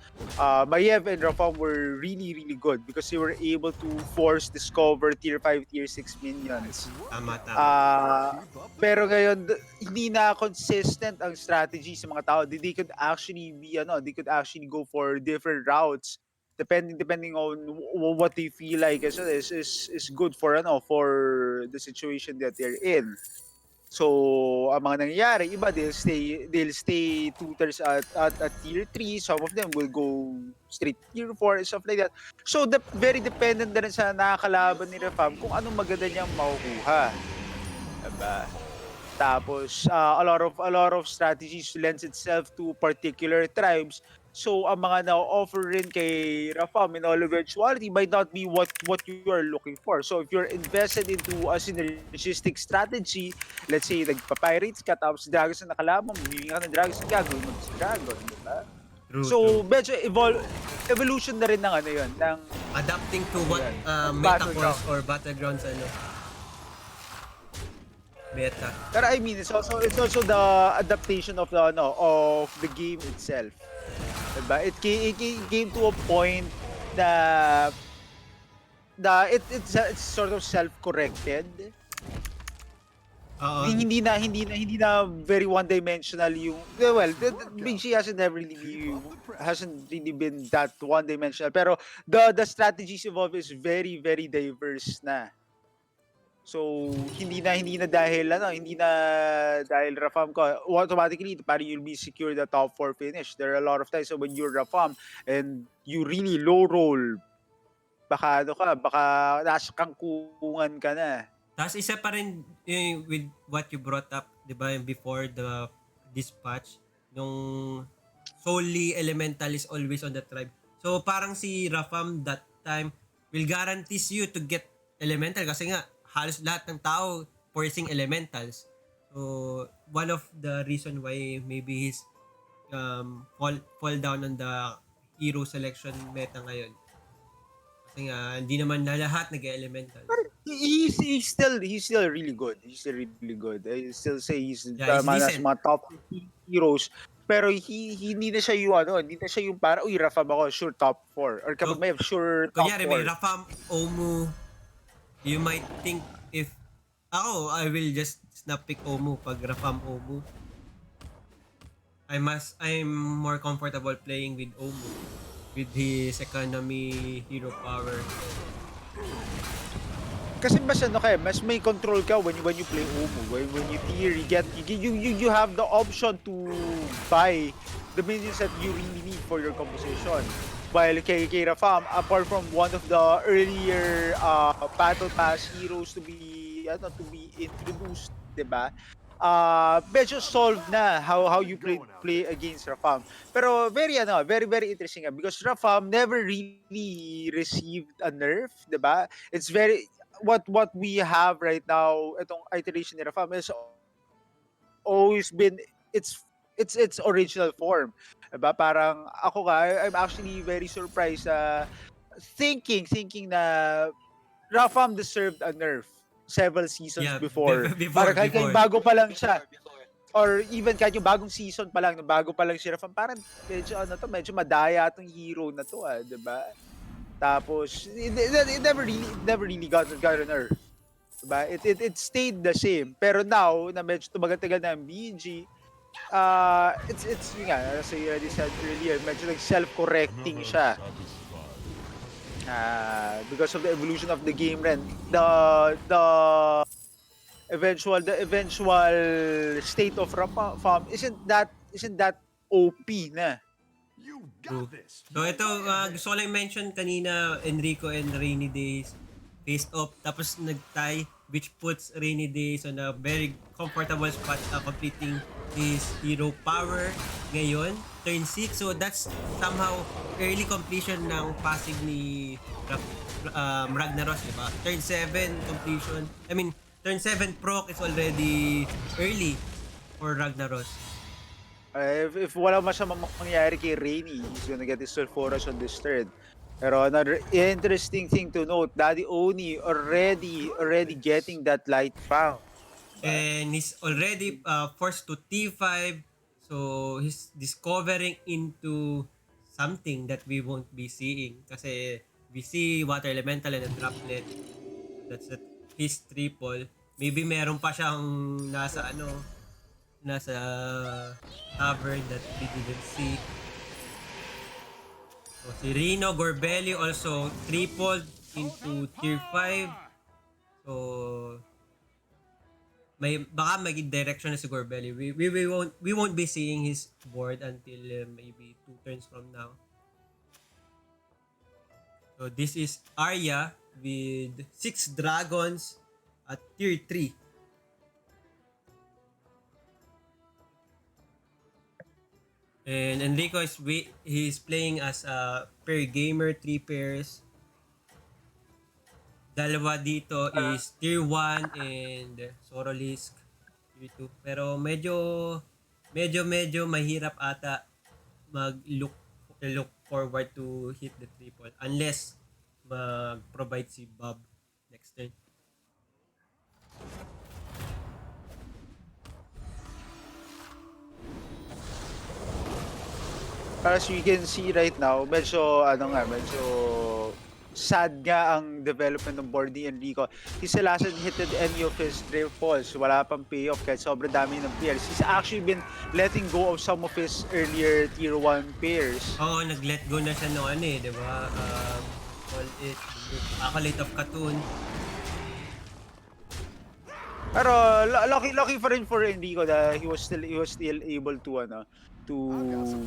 S2: Maiev and Rafam were really good because they were able to force discover tier 5, tier 6 minions.
S1: Tama.
S2: Pero ngayon hindi na consistent ang strategy sa mga tao. They could actually go for different routes depending on what they feel like is good for the situation that they're in. So ang mga nangyayari, iba they'll stay tutors at tier 3, some of them will go straight tier 4 and stuff like that. So very dependent na rin sa nakakalaban ni Refam kung anong maganda niyang makukuha. Diba? Tapos a lot of strategies lends itself to particular tribes. So ang mga na-offer rin kay Rafam in all eventuality might not be what you are looking for. So if you're invested into a synergistic strategy, let's say nagpa-pirates ka tapos dragons na nakalaban, bibigyan ka ng dragons, gagawin mo sa dragon, di ba? So medyo evolution na rin ng yun, ng
S1: adapting to what metaphors or battlegrounds meta.
S2: Pero I mean, it's also the adaptation of the game itself. Diba? It came to a point that it's sort of self-corrected. Hindi na very one-dimensional yung BG hasn't really been that one-dimensional, pero the strategies involved is very diverse na. So hindi na dahil Rafam ko automatically parang you'll be secure the top 4 finish. There are a lot of times when you're Rafam and you really low roll, baka nasa kangkungan ka na.
S1: Tapos isa pa rin with what you brought up, 'di ba, before the dispatch, nung solely elemental is always on the tribe. So parang si Rafam that time will guarantees you to get elemental kasi nga halos lahat ng tao forcing elementals. So one of the reason why maybe he's fall down on the hero selection meta ngayon. Kasi nga hindi naman na lahat nag-elemental.
S2: He's still really good. He's still really good. I still say he's mga top heroes. Pero hindi na siya yung para Rafam ako sure top 4 or kapag may sure top 4.
S1: Kunyari may Rafam, Omu, you might think if I will just snap pick Omu pag Rafam Omu. I'm more comfortable playing with Omu with his economy, hero power.
S2: Kasi mas may control ka when you play Omu. When you tier, you have the option to buy the minions that you really need for your composition. While kay Rafam, apart from one of the earlier battle pass heroes to be introduced, 'di ba? Medyo solved na how you play against Rafam. Pero very interesting because Rafam never really received a nerf, 'di ba? It's very what we have right now, itong iteration ni Rafam has always been its original form. Diba? Parang ako I'm actually very surprised thinking na Rafam deserved a nerf several seasons before. Parang kahit bago pa lang siya. Or even kahit yung bagong season pa lang, bago pa lang si Rafam, parang medyo madaya tong hero na to, diba? Tapos it never really got a nerf. Diba? It stayed the same. Pero now na medyo tumagal-tagal na ang BG, it's as I already said earlier, medyo self-correcting siya. Because of the evolution of the game rin, the eventual state of Rafam isn't that OP na.
S3: You got this.
S1: So ito, gusto ko lang mention kanina, Enrico and Rainy Days faced off, tapos nag-tie, which puts Rainy Days on a very comfortable spot completing his hero power ngayon. turn 6. So that's somehow early completion ng passive ni Ragnaros, di ba? Turn 7 completion. I mean, turn 7 proc is already early for Ragnaros.
S2: If wala masamang mangyayari kay Rainy, he's gonna get his Sulfuras on this turn. Pero another interesting thing to note, Daddy Oni already getting that light fang.
S1: And he's already forced to T5. So he's discovering into something that we won't be seeing. Kasi we see Water Elemental and a Droplet. That's his triple. Maybe meron pa siyang nasa Tavern that we didn't see. So si Rino Gorebelly also tripled into tier 5. So baka maging direction na si Gorebelly. We won't be seeing his board until maybe 2 turns from now. So this is Arya with 6 dragons at tier 3. And Enrico he's playing as a pair gamer, 3 pairs. Dalawa dito is tier 1 and Sorolisk tier 2. Pero medyo mahirap ata mag-look forward to hit the triple unless mag-provide si Bob next turn.
S2: As you can see right now, medyo sad nga ang development ng board ni Enrico. He still hasn't hitted any of his triples. Wala pang payoff kahit sobrang dami ng pairs. He's actually been letting go of some of his earlier tier 1 pairs.
S1: Oo, nag-let go na siya noon di ba? Call it Acolyte of Katun.
S2: Pero lucky for rin for Enrico that he was still able to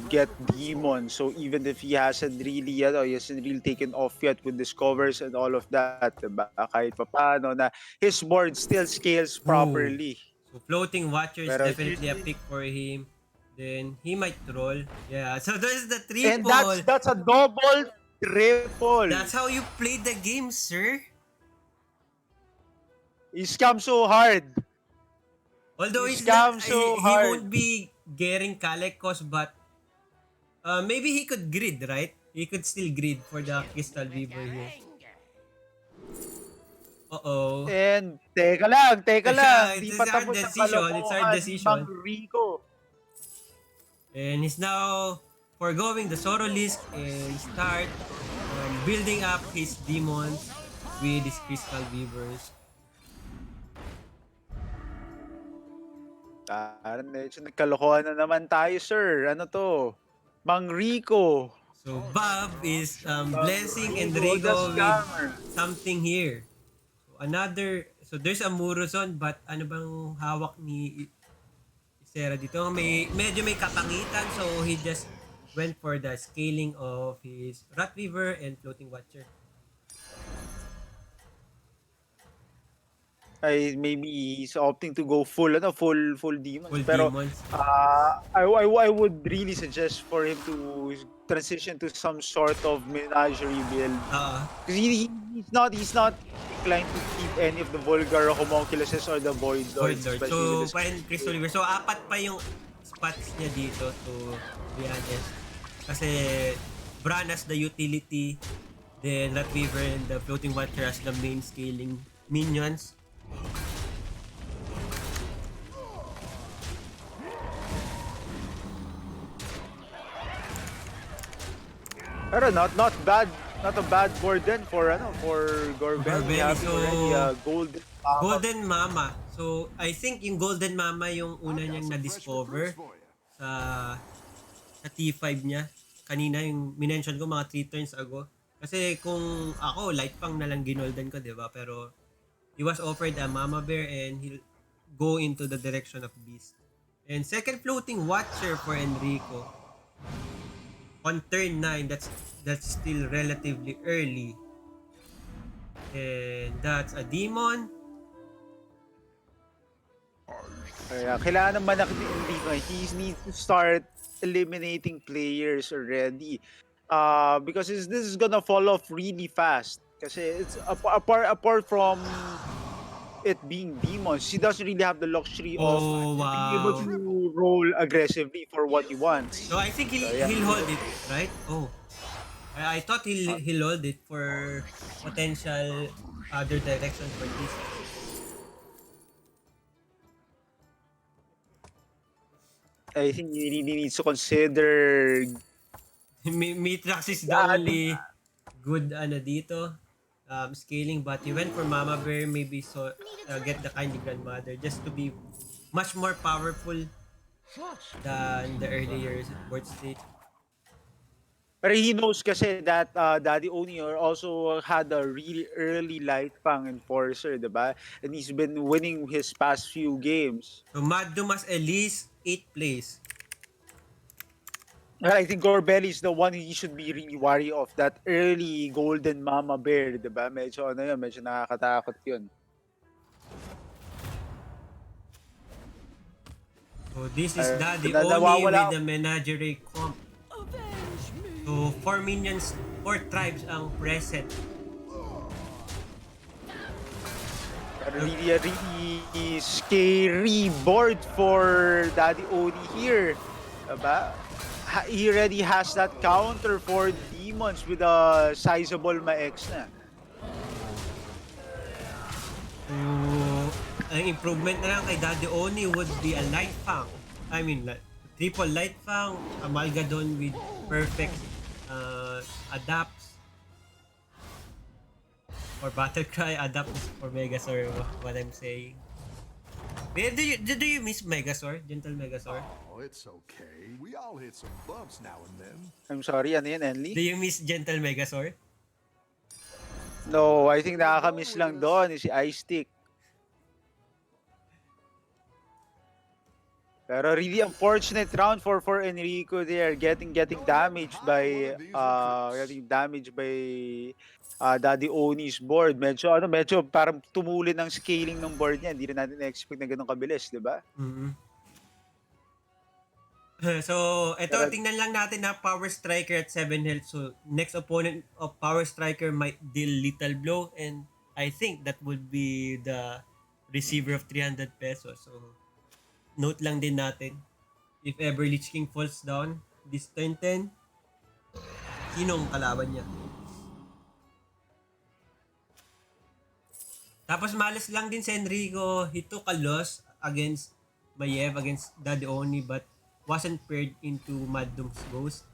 S2: get demon. So even if he hasn't really taken off yet with discovers and all of that, diba? Kahit papaano na his board still scales properly.
S1: So floating watcher is
S2: Pero
S1: definitely a pick for him. Then he might troll. Yeah, so there's the triple.
S2: And that's a double triple.
S1: That's how you play the game, sir.
S2: He scammed so hard.
S1: Although
S2: He
S1: he won't be getting Kalekos, but maybe he could grid, right? He could still grid for the Crystal Weaver here. Uh-oh.
S2: And teka lang. Di
S1: It's
S2: pa
S1: our
S2: tapos
S1: decision.
S2: ang
S1: It's our
S2: kalokohan
S1: decision.
S2: ni Enrico.
S1: And he's now foregoing the Sorolisk and start building up his demons with his Crystal Weavers.
S2: Nagkalokohan na naman tayo, sir. Ano to? Mang Rico.
S1: So Bob is blessing
S2: Enrico,
S1: Enrico
S2: the
S1: with
S2: scammer.
S1: something here. So there's a Murozon, but ano bang hawak ni Isera dito? Medyo may kapangitan, so he just went for the scaling of his Ratweaver and Floating Watcher.
S2: Maybe he's opting to go full demons.
S1: Full
S2: Pero
S1: demons.
S2: I would really suggest for him to transition to some sort of menagerie build. Because he's not inclined to keep any of the Vulgar Homunculuses or the Void Lords.
S1: Void Lord. So, parang Crystal Weaver. So, 4 pa yung spots niya dito, to be honest. Kasi, Bran as the utility, then Ratweaver and the Floating Watcher as the main scaling minions.
S2: Pero not a bad board then for Gorebelly.
S1: So,
S2: Golden
S1: Mama. So, I think yung Golden Mama yung una niyang na-discover sa T5 niya. Kanina yung minention ko mga 3 turns ago. Kasi kung ako, light pang nalang ginolden ko, di ba? Pero, he was offered a Mama Bear and he'll go into the direction of Beast. And second Floating Watcher for Enrico. On turn 9, that's still relatively early. And that's a demon.
S2: Kaya kailangan naman ni Enrico. He needs to start eliminating players already. Because this is gonna fall off really fast. Kasi it's apart from it being demons, he doesn't really have the luxury of
S1: Oh,
S2: being able
S1: wow.
S2: to roll aggressively for what he wants.
S1: So I think
S2: So yeah.
S1: he'll hold it, right? Oh. I thought he'll hold it for potential other direction for this.
S2: I think he really needs to consider
S1: Mitrax is the
S2: adding.
S1: only good dito. Scaling, but he went for Mama Bear, maybe so get the kindly grandmother just to be much more powerful than the earlier board state.
S2: But he knows kasi that Daddy Oni also had a really early light pang enforcer, diba? And he's been winning his past few games.
S1: So MadDoom has at least 8 plays.
S2: But I think Gorebelly is the one he should be really wary of. That early golden mama bear, diba? Medyo yun, medyo nakakatakot yun.
S1: So this is Daddy
S2: nawawala
S1: Oni with
S2: ako.
S1: the menagerie comp.
S4: Avenge me.
S1: So 4 minions, 4 tribes ang present.
S2: Really, really scary board for Daddy Oni here. Diba? He already has that counter for demons with a sizable ma-X na.
S1: So, ang improvement na lang kay Daddy Oni would be a Light Fang. I mean, triple Light Fang, Amalgadon with perfect adapts. Or Battle Cry adapts for Megazord, what I'm saying. Do you miss Megazord? Gentle Megazord?
S3: Oh, it's okay. We all hit some bumps now and then.
S2: I'm sorry, ano yan, Enly?
S1: Do you miss Gentle Megazord?
S2: No, I think nakakamiss lang doon si iSticK. Pero really unfortunate round for Enrico there, getting damaged by Daddy Oni's board. Medyo parang tumulin ng scaling ng board niya. Hindi na natin expect na ganun kabilis, 'di ba?
S1: Mm-hmm. So, ito, tingnan lang natin na Powerstriker at 7 health. So, next opponent of Powerstriker might deal Lethal Blow, and I think that would be the receiver of 300 pesos. So, note lang din natin, if ever Lich King falls down, this turn 10, sinong kalaban niya? Tapos malas lang din si Enrico. He took a loss against Maiev, against Daddy Oni, but wasn't paired into MadDoom's Ghost.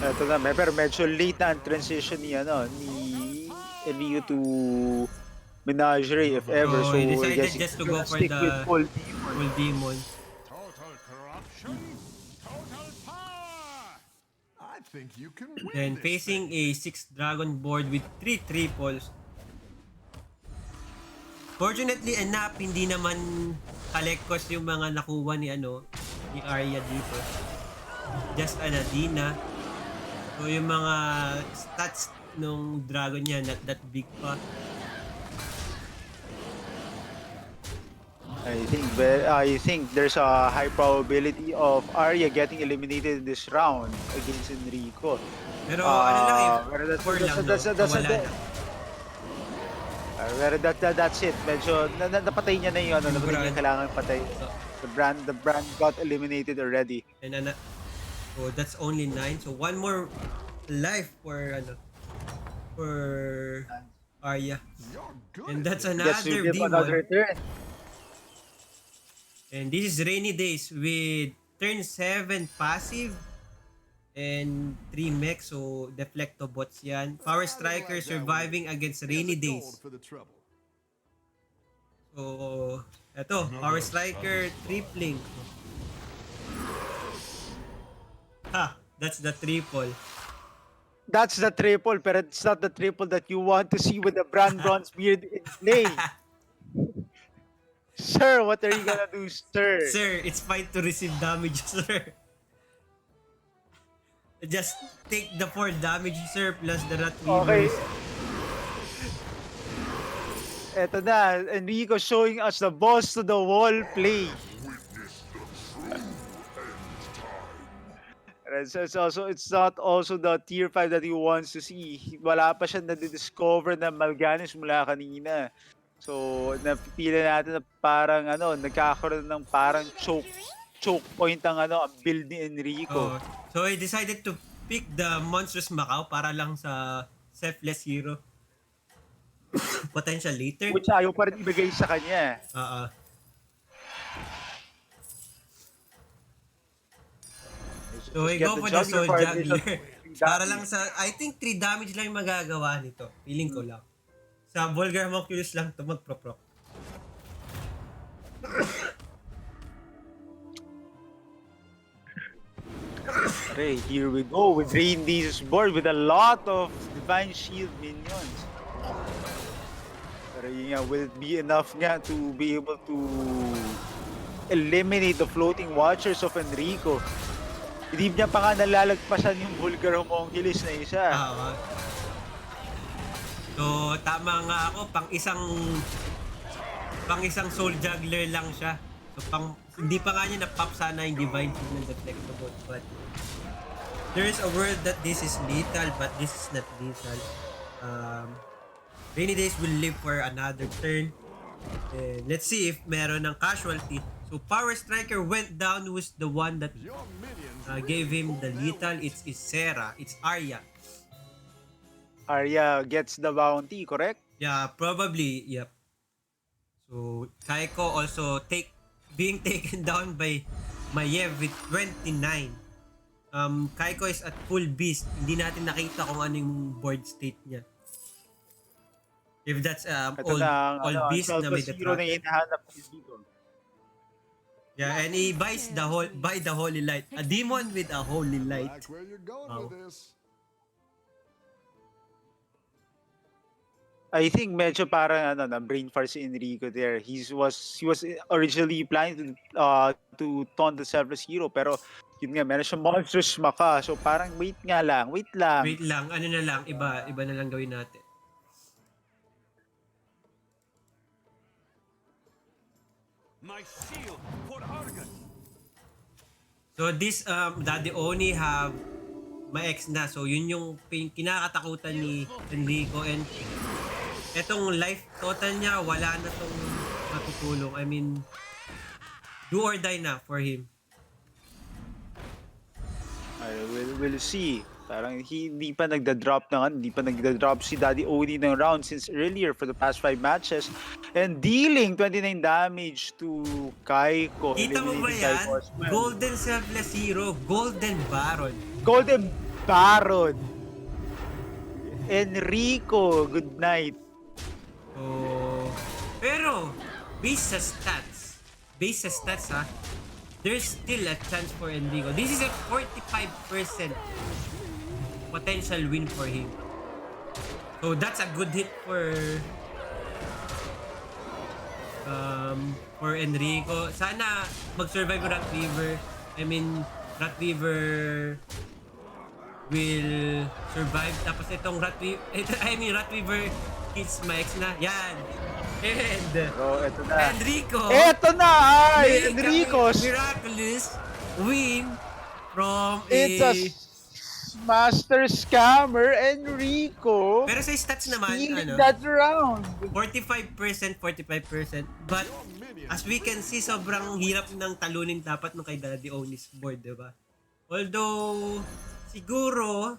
S2: Ito na, pero medyo late na ang transition ni Enrico to Menagerie, if ever.
S1: So,
S2: So,
S1: he
S2: I
S1: decided
S2: guess
S1: just to
S2: he's
S1: go
S2: gonna
S1: for
S2: stick
S1: the
S2: with full
S1: full demon.
S3: Total corruption, total power. I think you can win
S1: Then
S3: this
S1: facing
S3: thing.
S1: a 6 dragon board with 3 triples. Fortunately enough, hindi naman kalekos yung mga nakuha ni Arya dito. Just Dina. So yung mga stats nung dragon niya not that big pa.
S2: I think there's a high probability of Arya getting eliminated in this round against Enrico.
S1: Pero ano lang
S2: Pero
S1: for lang no, wala na.
S2: Pero that's it. Medyo napatay niya na yung napatay niya yung kailangan patay. The brand got eliminated already.
S1: And so that's only 9. So one more life for Arya.
S3: You're good.
S1: And that's
S3: at
S2: Gets to
S1: another
S2: give another
S1: demon.
S2: turn.
S1: And this is Rainy Days with turn 7 passive and 3 mech, so Deflectobots yan. Powerstriker surviving against Rainy
S3: Here's a gold
S1: Days.
S3: for the trouble.
S1: So, eto, Powerstriker tripling. Ha, that's the triple.
S2: That's the triple, pero it's not the triple that you want to see with the brand bronze beard in play. Sir, what are you gonna do, sir?
S1: Sir, it's fine to receive damage, sir. Just take the 4 damage, sir, plus the Rat
S2: Okay.
S1: Weavers.
S2: Eto na, Enrico showing us the boss to the wall play. It's not also the tier 5 that he wants to see. Wala pa siya na-discover na Malganis mula kanina. So, napipili natin na parang nagkakaroon ng parang choke point ang ang build ni Enrico.
S1: Oh, so I decided to pick the Monstrous Macau para lang sa Selfless Hero. Potential later.
S2: Which ayaw pa rin ibigay sa kanya.
S1: So I go for the Soul Juggler. Para lang sa, I think 3 damage lang yung magagawa nito. Feeling ko lang. Sa Vulgar Homunculus lang to magproproc.
S2: Okay, here we go with Rain D's board with a lot of Divine Shield minions. Pero yun nga, will it be enough nga to be able to eliminate the floating watchers of Enrico? Hindi niya pa nga nalalagpasan yung Vulgar Homunculus na isa.
S1: So, tama nga ako, pang isang Soul Juggler lang siya. So, hindi pa nga niya na-pop sana yung Divine Shield ng Deflectable. But, there is a word that this is lethal, but this is not lethal. Rainy Days will live for another turn. Let's see if meron ng casualty. So, Powerstriker went down, who's the one that gave him the lethal. It's Sarah. It's Arya.
S2: Arya gets the bounty, correct?
S1: Yeah, probably. Yep. So, KAIKO also being taken down by Maiev with 29. KAIKO is at full beast. Hindi natin nakita kung ano yung board state niya. If that's all beast na may
S2: Hero na hinahanap dito.
S1: Yeah, and he buys by the holy light. A demon with a holy light.
S3: Like where you're going with this.
S2: I think medyo parang na brain fart si Enrico there. He was originally planning to taunt the Selfless Hero, pero yun nga, meron siyang Monstrous Maka. So parang wait lang.
S1: Wait lang, ano na lang, iba na lang gawin natin.
S3: My shield for Argon.
S1: So this Daddy Oni have ma-ex na. So yun yung kinakatakutan ni Enrico, and etong life total niya wala na tong matutulong. I mean, do or die na for him.
S2: We'll see. Parang hindi pa nagda-drop si Daddy Oni ng round since earlier for the past 5 matches. And dealing 29 damage to KAIKO.
S1: Kita mo ba yan? Golden Selfless Hero, Golden Baron.
S2: Golden Baron. Enrico, good night.
S1: Oh, pero based sa stats ha, there's still a chance for Enrico. This is a 45% potential win for him. So that's a good hit for Enrico. Sana mag-survive Rat Weaver. I mean, Rat Weaver will survive. Tapos itong Rat Weaver hits my ex na. Yan. And
S2: Ito na.
S1: Enrico.
S2: Ito na! Enrico's
S1: miraculous win from
S2: It's a master scammer, Enrico.
S1: Pero sa stats naman,
S2: stealing that round.
S1: 45%. But as we can see, sobrang hirap ng talunin dapat nung kay Daddy Oni's board, diba? Although, siguro,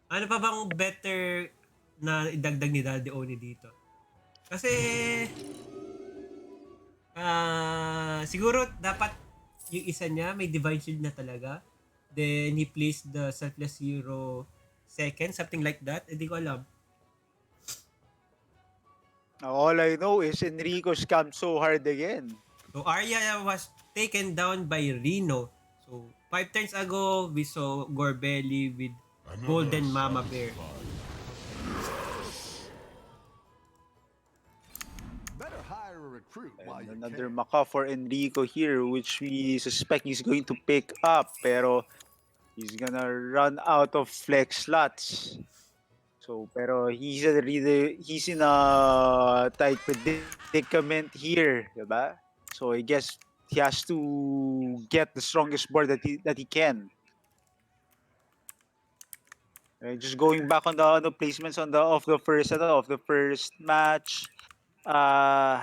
S1: ano pa bang better na idagdag ni Daddy Oni dito? Kasi, siguro dapat yung isa niya may Divine Shield na talaga. Then he placed the Selfless Hero second, something like that. Hindi ko alam.
S2: All I know is Enrico scammed so hard again.
S1: So Arya was taken down by Reno. So 5 turns ago, we saw Gorebelly with Golden Mama Bear.
S3: Better hire a recruit while you
S2: Another
S3: can.
S2: Maka for Enrico here, which we suspect he's going to pick up, pero he's gonna run out of flex slots. So, pero he's in a tight predicament here, diba? So I guess he has to get the strongest board that he can. Just going back on the placements of the first match. Uh,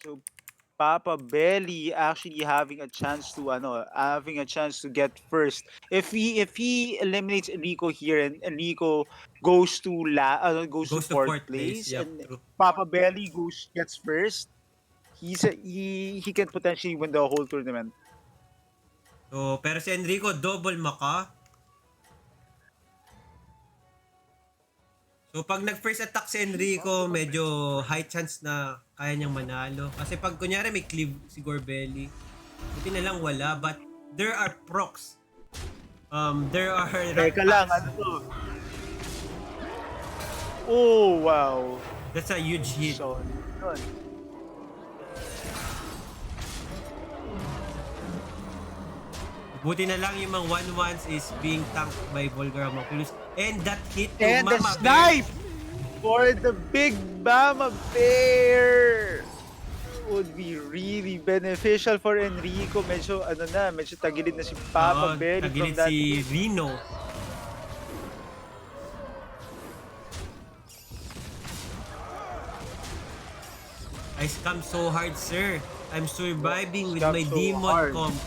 S2: so Papa Belly actually having a chance to get first. If he eliminates Enrico here and Enrico goes to
S1: Goes to
S2: fourth
S1: fourth place.
S2: place
S1: Yep,
S2: and
S1: true.
S2: Papa Belly gets first, he can potentially win the whole tournament.
S1: So, pero si Enrico, double maka. So, pag nag-first attack si Enrico, medyo high chance na kaya niyang manalo. Kasi pag kunyari may cleave si Gorebelly, buti na lang wala. But there are procs. There are rat
S2: Teka lang,
S1: packs.
S2: ano to? Oh, wow.
S1: That's a huge hit.
S2: So, yun.
S1: Buti na lang yung mga 1-1s is being tanked by Volgar Homunculus. And that hit to
S2: And the
S1: Mama Bear.
S2: snipe for the big Mama Bear would be really beneficial for Enrico. Medyo tagilid na si Papa
S1: Oo,
S2: Belly from
S1: tagilid
S2: that.
S1: si Rino. I scam so hard, sir. I'm surviving with
S2: Scam
S1: my
S2: so
S1: demon
S2: hard.
S1: comp.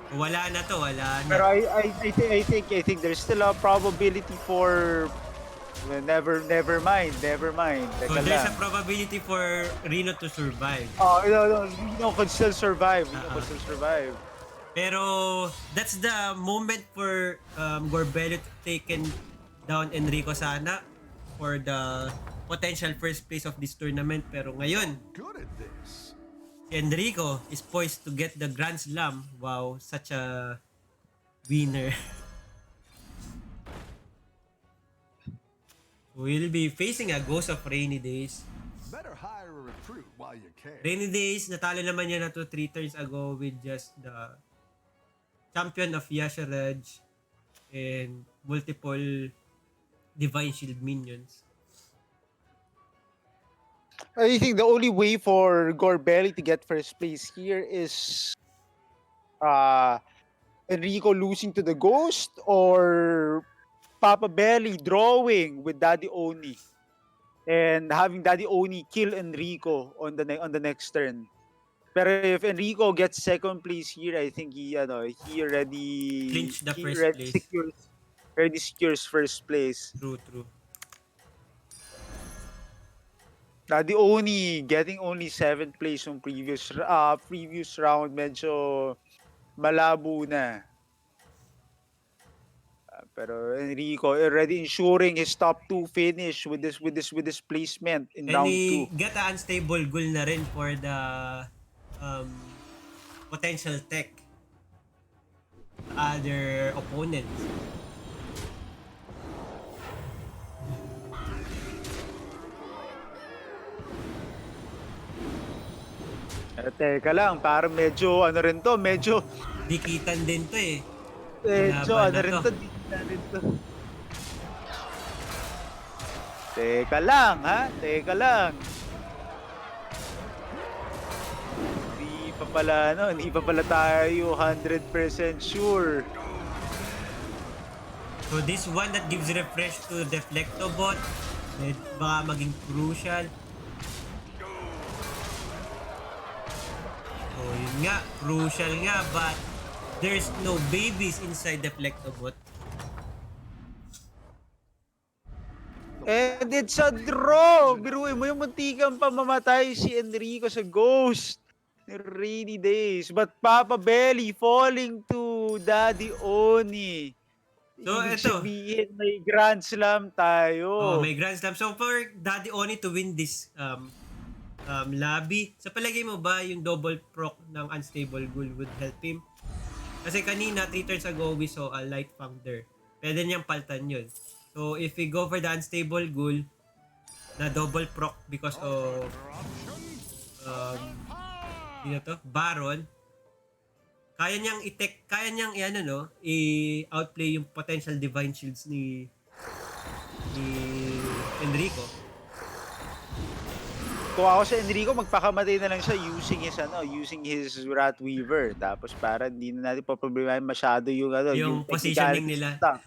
S1: Wala na to, wala
S2: Pero
S1: na.
S2: I think there's still a probability for never mind.
S1: So
S2: Teka
S1: there's a
S2: lang.
S1: probability for Rino to survive.
S2: Oh, no, Rino could still survive.
S1: Pero that's the moment for Gorebelly to taken down Enrico sana for the potential first place of this tournament. Pero ngayon,
S3: Good at this.
S1: si Enrico is poised to get the Grand Slam. Wow, such a winner. We'll be facing a Ghost of Rainy Days.
S3: Better hire a recruit while you can.
S1: Rainy Days, natalo naman niya na to 3 turns ago with just the champion of Yasharaj and multiple Divine Shield minions.
S2: I think the only way for Gorebelly to get first place here is Enrico losing to the Ghost or Papa Belly drawing with Daddy Oni and having Daddy Oni kill Enrico on the next turn. Pero if Enrico gets second place here, I think he
S1: Clinch the
S2: he
S1: first
S2: already
S1: place.
S2: secures first place.
S1: True.
S2: Daddy Oni getting only 7th place yung previous round, medyo malabo na. Pero Enrico already ensuring his top 2 finish with this placement in
S1: And
S2: round
S1: he
S2: 2.
S1: get a unstable goal na rin for the potential tech other opponents.
S2: Teka lang, parang medyo
S1: Dikitan din to eh.
S2: medyo
S1: Laban na to.
S2: dikitan rin to. Teka lang, ha? Teka lang. Hindi pa pala tayo 100% sure.
S1: So this one that gives refresh to Deflectobot, baka maging crucial. So yun nga, crucial nga, but there's no babies inside Deflectobot.
S2: And it's a draw! Biruin mo yung muntikang pamamatay si Enrico sa Ghost. Rainy Days. But Papa Belly falling to Daddy Oni.
S1: So,
S2: Ibig
S1: eto.
S2: sabihin, may Grand Slam tayo.
S1: Oh, may Grand Slam. So for Daddy Oni to win this lobby, sa palagay mo ba yung double proc ng Unstable Ghoul would help him? Kasi kanina, 3 turns ago, we saw a Light Fang there. Pwede niyang paltan yun. So if we go for the Unstable Ghoul na double proc because of Baron, kaya niyang i-ano, no, i-outplay yung potential divine shields ni Enrico.
S2: Kung ako sa Enrico, magpakamatay na lang siya using his Rat Weaver. Tapos para hindi na natin paproblemahin masyado yung
S1: Yung positioning
S2: technicalities
S1: nila.
S2: ng tank.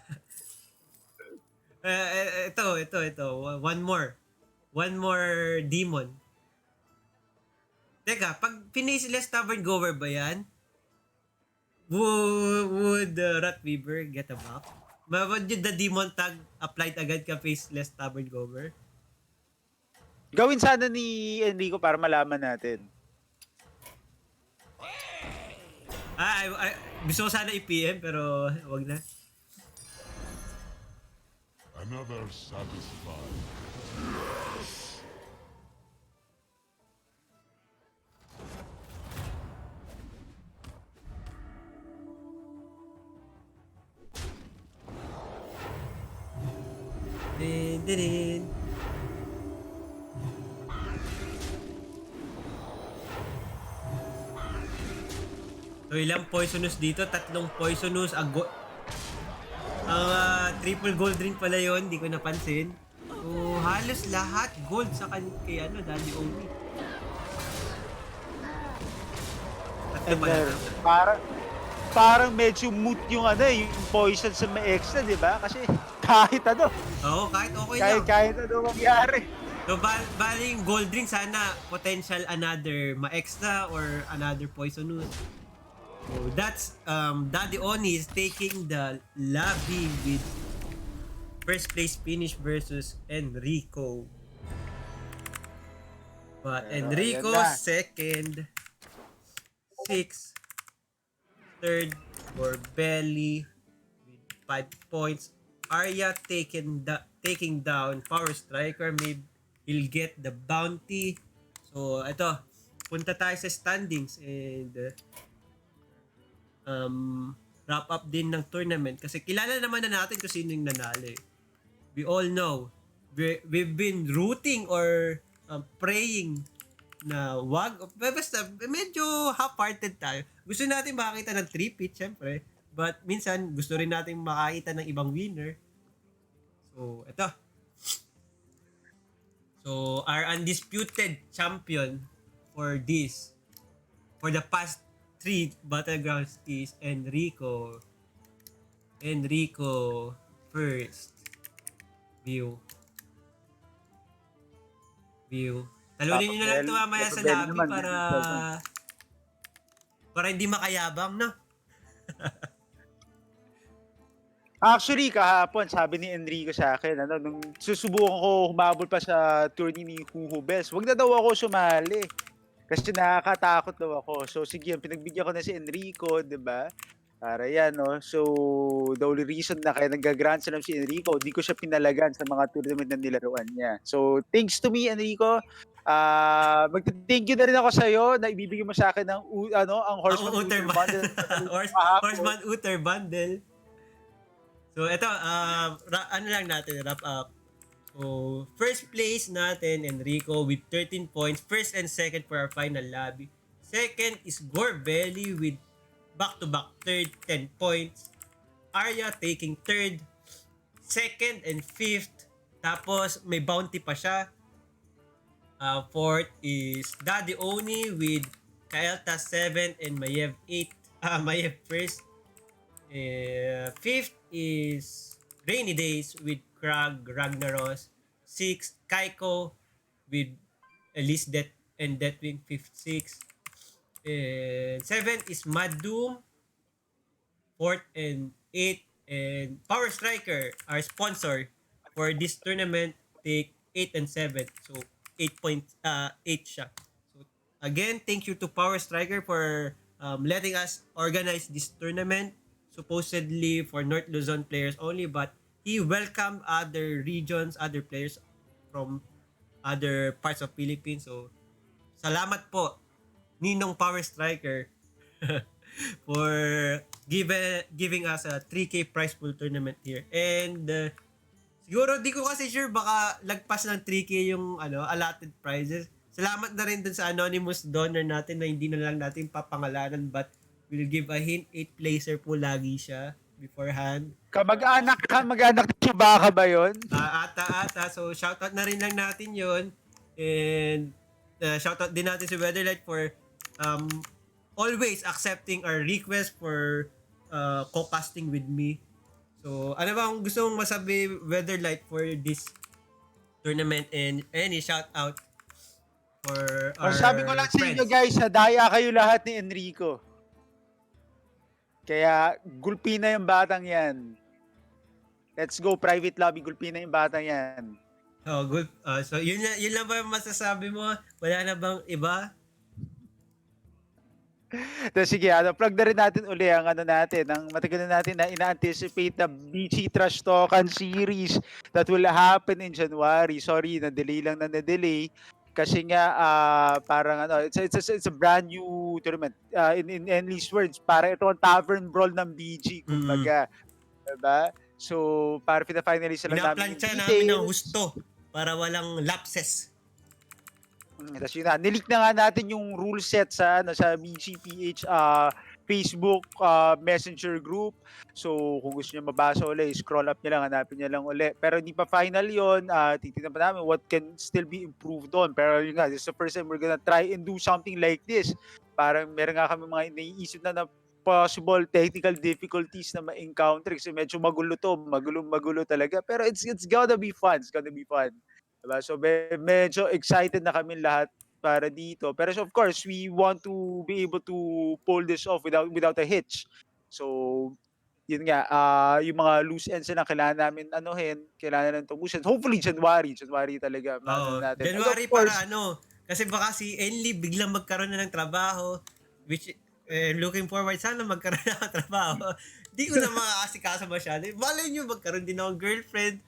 S1: Ito. One more demon. Teka, pag Finishless Tavern Goer ba yan? Would Rat Weaver get a buff? Would the demon tag applied agad ka Faceless Tavern Goer?
S2: Gawin sana ni Enrico para malaman natin.
S1: Gusto ko sana i-PM pero wag na.
S3: Another satisfied.
S1: Din. So ilang poisonous dito? 3 poisonous. Ang triple gold ring pala yon, di ko napansin. So halos lahat gold sa kay Daddy Omi.
S2: And parang medyo moot yung yung poison sa may extra, di ba? Kasi kahit
S1: Oo, kahit okay lang.
S2: kahit mangyari.
S1: So, bali yung gold ring, sana potential another ma-extra or another poisonous. So, that's, Daddy Oni is taking the lobby with first place finish versus Enrico. But
S2: Pero,
S1: Enrico,
S2: ayan na.
S1: second. 6. Third, Gorebelly with 5 points. Arya taking down Powerstriker. Maybe he'll get the bounty. So, ito. Punta tayo sa standings and wrap up din ng tournament. Kasi kilala naman na natin kung sino yung nanalo. We all know. We've been rooting or praying na wag. Basta medyo half-hearted tayo. Gusto natin makakita ng 3-peat, syempre. But minsan, gusto rin natin makakita ng ibang winner. So, ito. So, our undisputed champion for the past 3 battlegrounds is Enrico. Enrico first. View. Talunin nyo na lang ito mamaya sa lobby para hindi makayabang, no?
S2: Actually, kahapon, sabi ni Enrico sa akin, nung susubukan ko humabol pa sa tourney ni Huhu Bells, wag na daw ako sumali. Kasi nakakatakot daw ako. So, sige, pinagbigyan ko na si Enrico, di ba? Para yan, no? So, the only reason na kaya nag-grand slam si Enrico, di ko siya pinalagan sa mga tournament na nilaruan niya. So, thanks to me, Enrico. Mag-thank you na rin ako sa'yo na ibibigay mo sa akin ng ang Horseman Uther Bundle.
S1: Horseman Uther Bundle. So, ito, wrap up. So, first place natin, Enrico, with 13 points. First and second for our final lobby. Second is Gorebelly with back-to-back third, 10 points. Arya taking third. Second and fifth. Tapos, may bounty pa siya. Fourth is Daddy Oni with Kaelta 7 and Mayev 8. Mayev first. Fifth is Rainy Days with Krag Ragnaros. 6th, KAIKO with Elise Death and Deathwing 5th, 6th. And 7th is MadDoom. 4th and 8th. And Powerstriker, our sponsor for this tournament, take 8 and 7th. So 8 siya. So again, thank you to Powerstriker for letting us organize this tournament. Supposedly for North Luzon players only, but he welcomed other regions, other players from other parts of Philippines. So, salamat po, Ninong Powerstriker, for giving us a 3K prize pool tournament here. And siguro di ko kasi sure baka lagpas ng 3K yung allotted prizes. Salamat na rin dun sa anonymous donor natin na hindi na lang natin papangalanan, but We'll give a hint, 8 placer po lagi siya beforehand.
S2: Kamag-anak ni Chewbacca ba yun?
S1: Ata. So, shoutout na rin lang natin yon. And shoutout din natin si Weatherlight for always accepting our request for co-casting with me. So, ano ba ang gusto mong masabi, Weatherlight, for this tournament and any shoutout for our
S2: Sabi ko lang sa inyo
S1: friends?
S2: guys, daya kayo lahat ni Enrico. Kaya gulpi na yung batang yan. Let's go private lobby, gulpi na yung batang yan.
S1: Oh, good. So, yun lang ba yung masasabi mo? Wala na bang iba?
S2: Tapos sige, plug na rin natin uli ang matagal na natin na ina-anticipate na BG Trash Talkan series that will happen in January. Sorry, na-delay lang na na-delay. Kasi nga, parang it's a brand new tournament. In English words, parang ito ang Tavern Brawl ng BG, kumbaga. Diba? So, para pina-finalize lang namin yung
S1: Pinaplansya
S2: details.
S1: namin ng husto para walang lapses.
S2: Tapos yun na, nilik na nga natin yung rule set sa JCPH Facebook Messenger group. So, kung gusto niyo mabasa ulit, scroll up niyo lang, hanapin niyo lang ulit. Pero hindi pa final yun. Titignan pa namin what can still be improved on. Pero yun nga, this is the first time we're gonna try and do something like this. Parang meron nga kami mga naiisip na possible technical difficulties na ma-encounter kasi medyo magulo to. Magulo talaga. Pero it's gonna be fun. It's gonna be fun. Diba? So, medyo excited na kami lahat para dito. Pero so of course, we want to be able to pull this off without a hitch. So, yun nga, yung mga loose ends na kailangan namin kailangan natin tubusin. Hopefully, January talaga. Natin.
S1: January para kasi baka si Enly biglang magkaroon na ng trabaho, which looking forward, sana magkaroon na ng trabaho. Di ko na makakasikaso masyado. Malay nyo, magkaroon din akong girlfriend.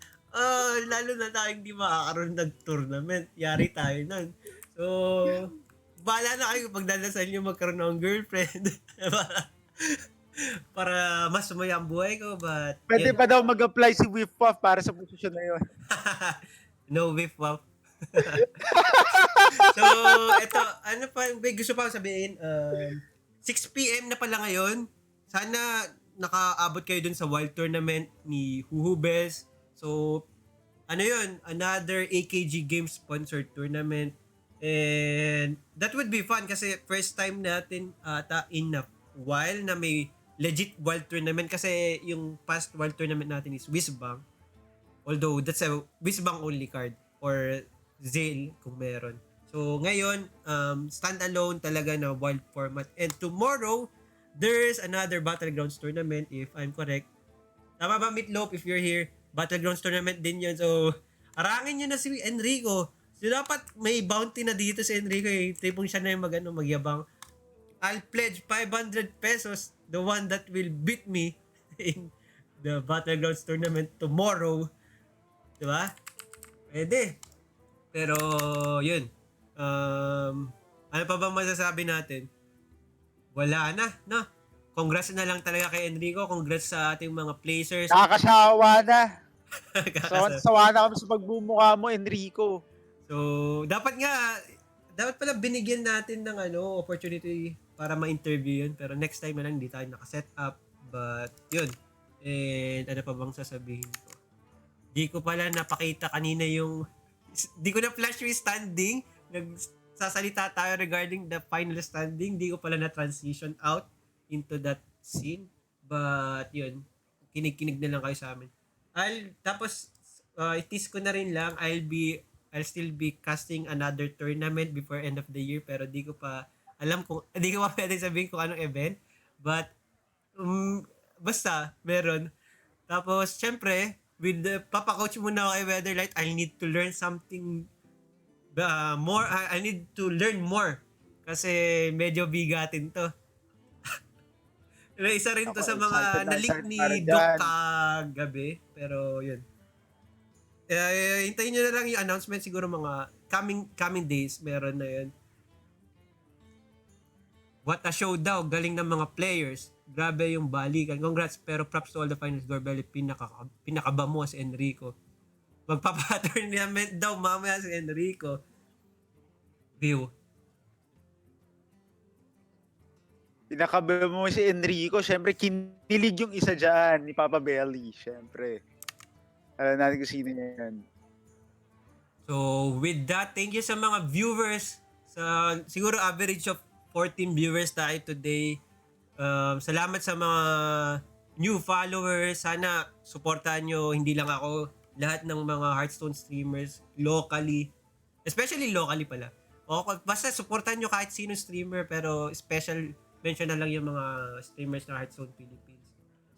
S1: Lalo na tayong di makakaroon ng tournament. Yari tayo nun. So, bahala na kayo pag dadasal nyo magkaroon ng girlfriend. para mas sumaya ang buhay ko. But,
S2: pwede pa daw mag-apply si Whip Puff para sa posisyon na yun.
S1: No whip wap. So, eto, ano pa, gusto pa sabihin, 6 p.m. na pala ngayon. Sana nakaabot kayo dun sa Wild Tournament ni Huhubes. So, ano yun? Another AKG Games sponsored tournament. And that would be fun kasi first time natin ata in a while na may legit Wild Tournament kasi yung past Wild Tournament natin is Wisbang. Although that's a Wisbang only card or Zale kung meron. So, ngayon, standalone talaga na Wild format. And tomorrow, there's another Battlegrounds tournament if I'm correct. Tama ba, Meatloaf, if you're here? Battlegrounds tournament din yun. So, arangin nyo na si Enrico. So, dapat may bounty na dito si Enrico. Tipong siya na yung magyabang. I'll pledge 500 pesos the one that will beat me in the Battlegrounds tournament tomorrow. Diba? Pwede. Pero, yun. Ano pa bang masasabi natin? Wala na, no? Congrats na lang talaga kay Enrico. Congrats sa ating mga placers.
S2: Nakakasawa na. Sawa na kami sa pagbumukha mo, Enrico.
S1: So, dapat pala binigyan natin ng opportunity para ma-interview yun. Pero next time na lang, hindi tayo nakaset up. But, yun. And ano pa bang sasabihin ko? Di ko pala napakita kanina yung... Di ko na flash yung standing. Nagsasalita tayo regarding the final standing. Di ko pala na-transition out into that scene. But, yun. Kinig-kinig na lang kayo sa amin. Tapos, itis ko na rin lang, I'll still be casting another tournament before end of the year, pero di ko pa pwede sabihin kung anong event. But, basta, meron. Tapos, syempre, with the papacoach muna ako kay Weatherlight, I need to learn something more. I need to learn more. Kasi medyo bigatin to. Isa rin to sa mga nalik ni Doc kagabi. Pero yun. Hintayin nyo na lang yung announcement. Siguro mga coming days. Meron na yun. What a show daw. Galing ng mga players. Grabe yung balikan. Congrats. Pero props to all the finals. Gorebelly. Pinakabamo si Enrico. Magpapa-tournament daw mamaya si Enrico. View.
S2: Pinakabe mo si Enrico, syempre kinilig yung isa dyan ni Papa Belly, syempre. Alam natin kung sino yan.
S1: So, with that, thank you sa mga viewers. Siguro average of 14 viewers tayo today. Salamat sa mga new followers. Sana supportahan nyo, hindi lang ako, lahat ng mga Hearthstone streamers locally. Especially locally pala. O, basta supportahan nyo kahit sino streamer, pero special mention na lang yung mga streamers ng Hearthstone Philippines.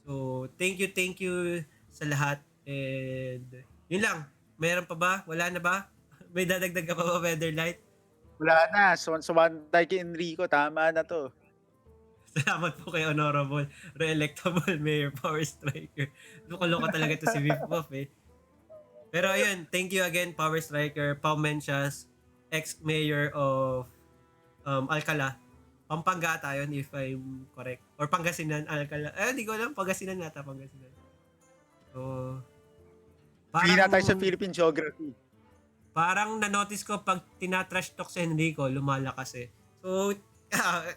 S1: So, thank you sa lahat. And, yun lang. Meron pa ba? Wala na ba? May dadagdag ka pa ba, Weatherlight?
S2: Wala na, sumantay kay Enrico, tama na to.
S1: Salamat po kay Honorable Re-electable Mayor Powerstriker. Loko-loko talaga ito si Viv Buff eh. Pero ayun, thank you again Powerstriker, Pau Mencias, ex-mayor of Alcala. Pampanga tayo if I'm correct. Or Pangasinan, Alcala. Hindi ko alam, Pangasinan nata, Pangasinan. So,
S2: Hindi na tayo sa Philippine Geography.
S1: Parang na-notice ko pag tinatrash talk si Enrico, lumalakas eh. So,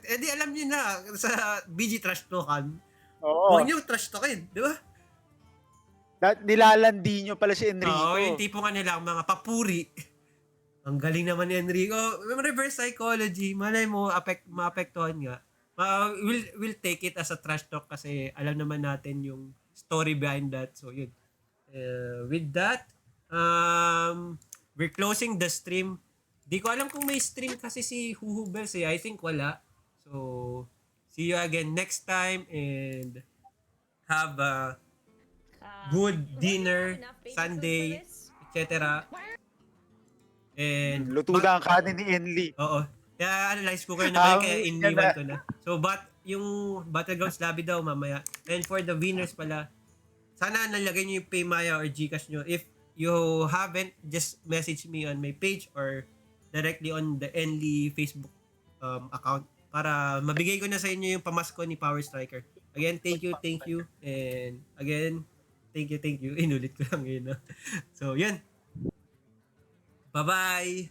S1: edi alam niyo na sa BG trash talkan.
S2: Oo.
S1: Huwag niyo trash talkin, di ba?
S2: Nilalandi nyo pala si Enrico.
S1: Oo, yung tipo nga nila, mga papuri. Ang galing naman ni Enrico. Reverse psychology, malay mo, maapektuhan nga. We'll take it as a trash talk kasi alam naman natin yung story behind that. So, yun. With that, we're closing the stream. Di ko alam kung may stream kasi si Huhubels eh. I think wala. So, see you again next time and have a good dinner, Sunday, etc. And
S2: Luto na ang kanin ni Enli.
S1: oo. Kaya analyze ko kayo naman kaya iniwan ko na. So, yung Battlegrounds Lobby daw mamaya. And for the winners pala, sana nalagay nyo yung Paymaya or Gcash nyo. If you haven't, just message me on my page or directly on the Enli Facebook account para mabigay ko na sa inyo yung pamasko ni Powerstriker. Again, thank you. And again, thank you. Inulit ko lang yun. No? So, yun. Bye-bye!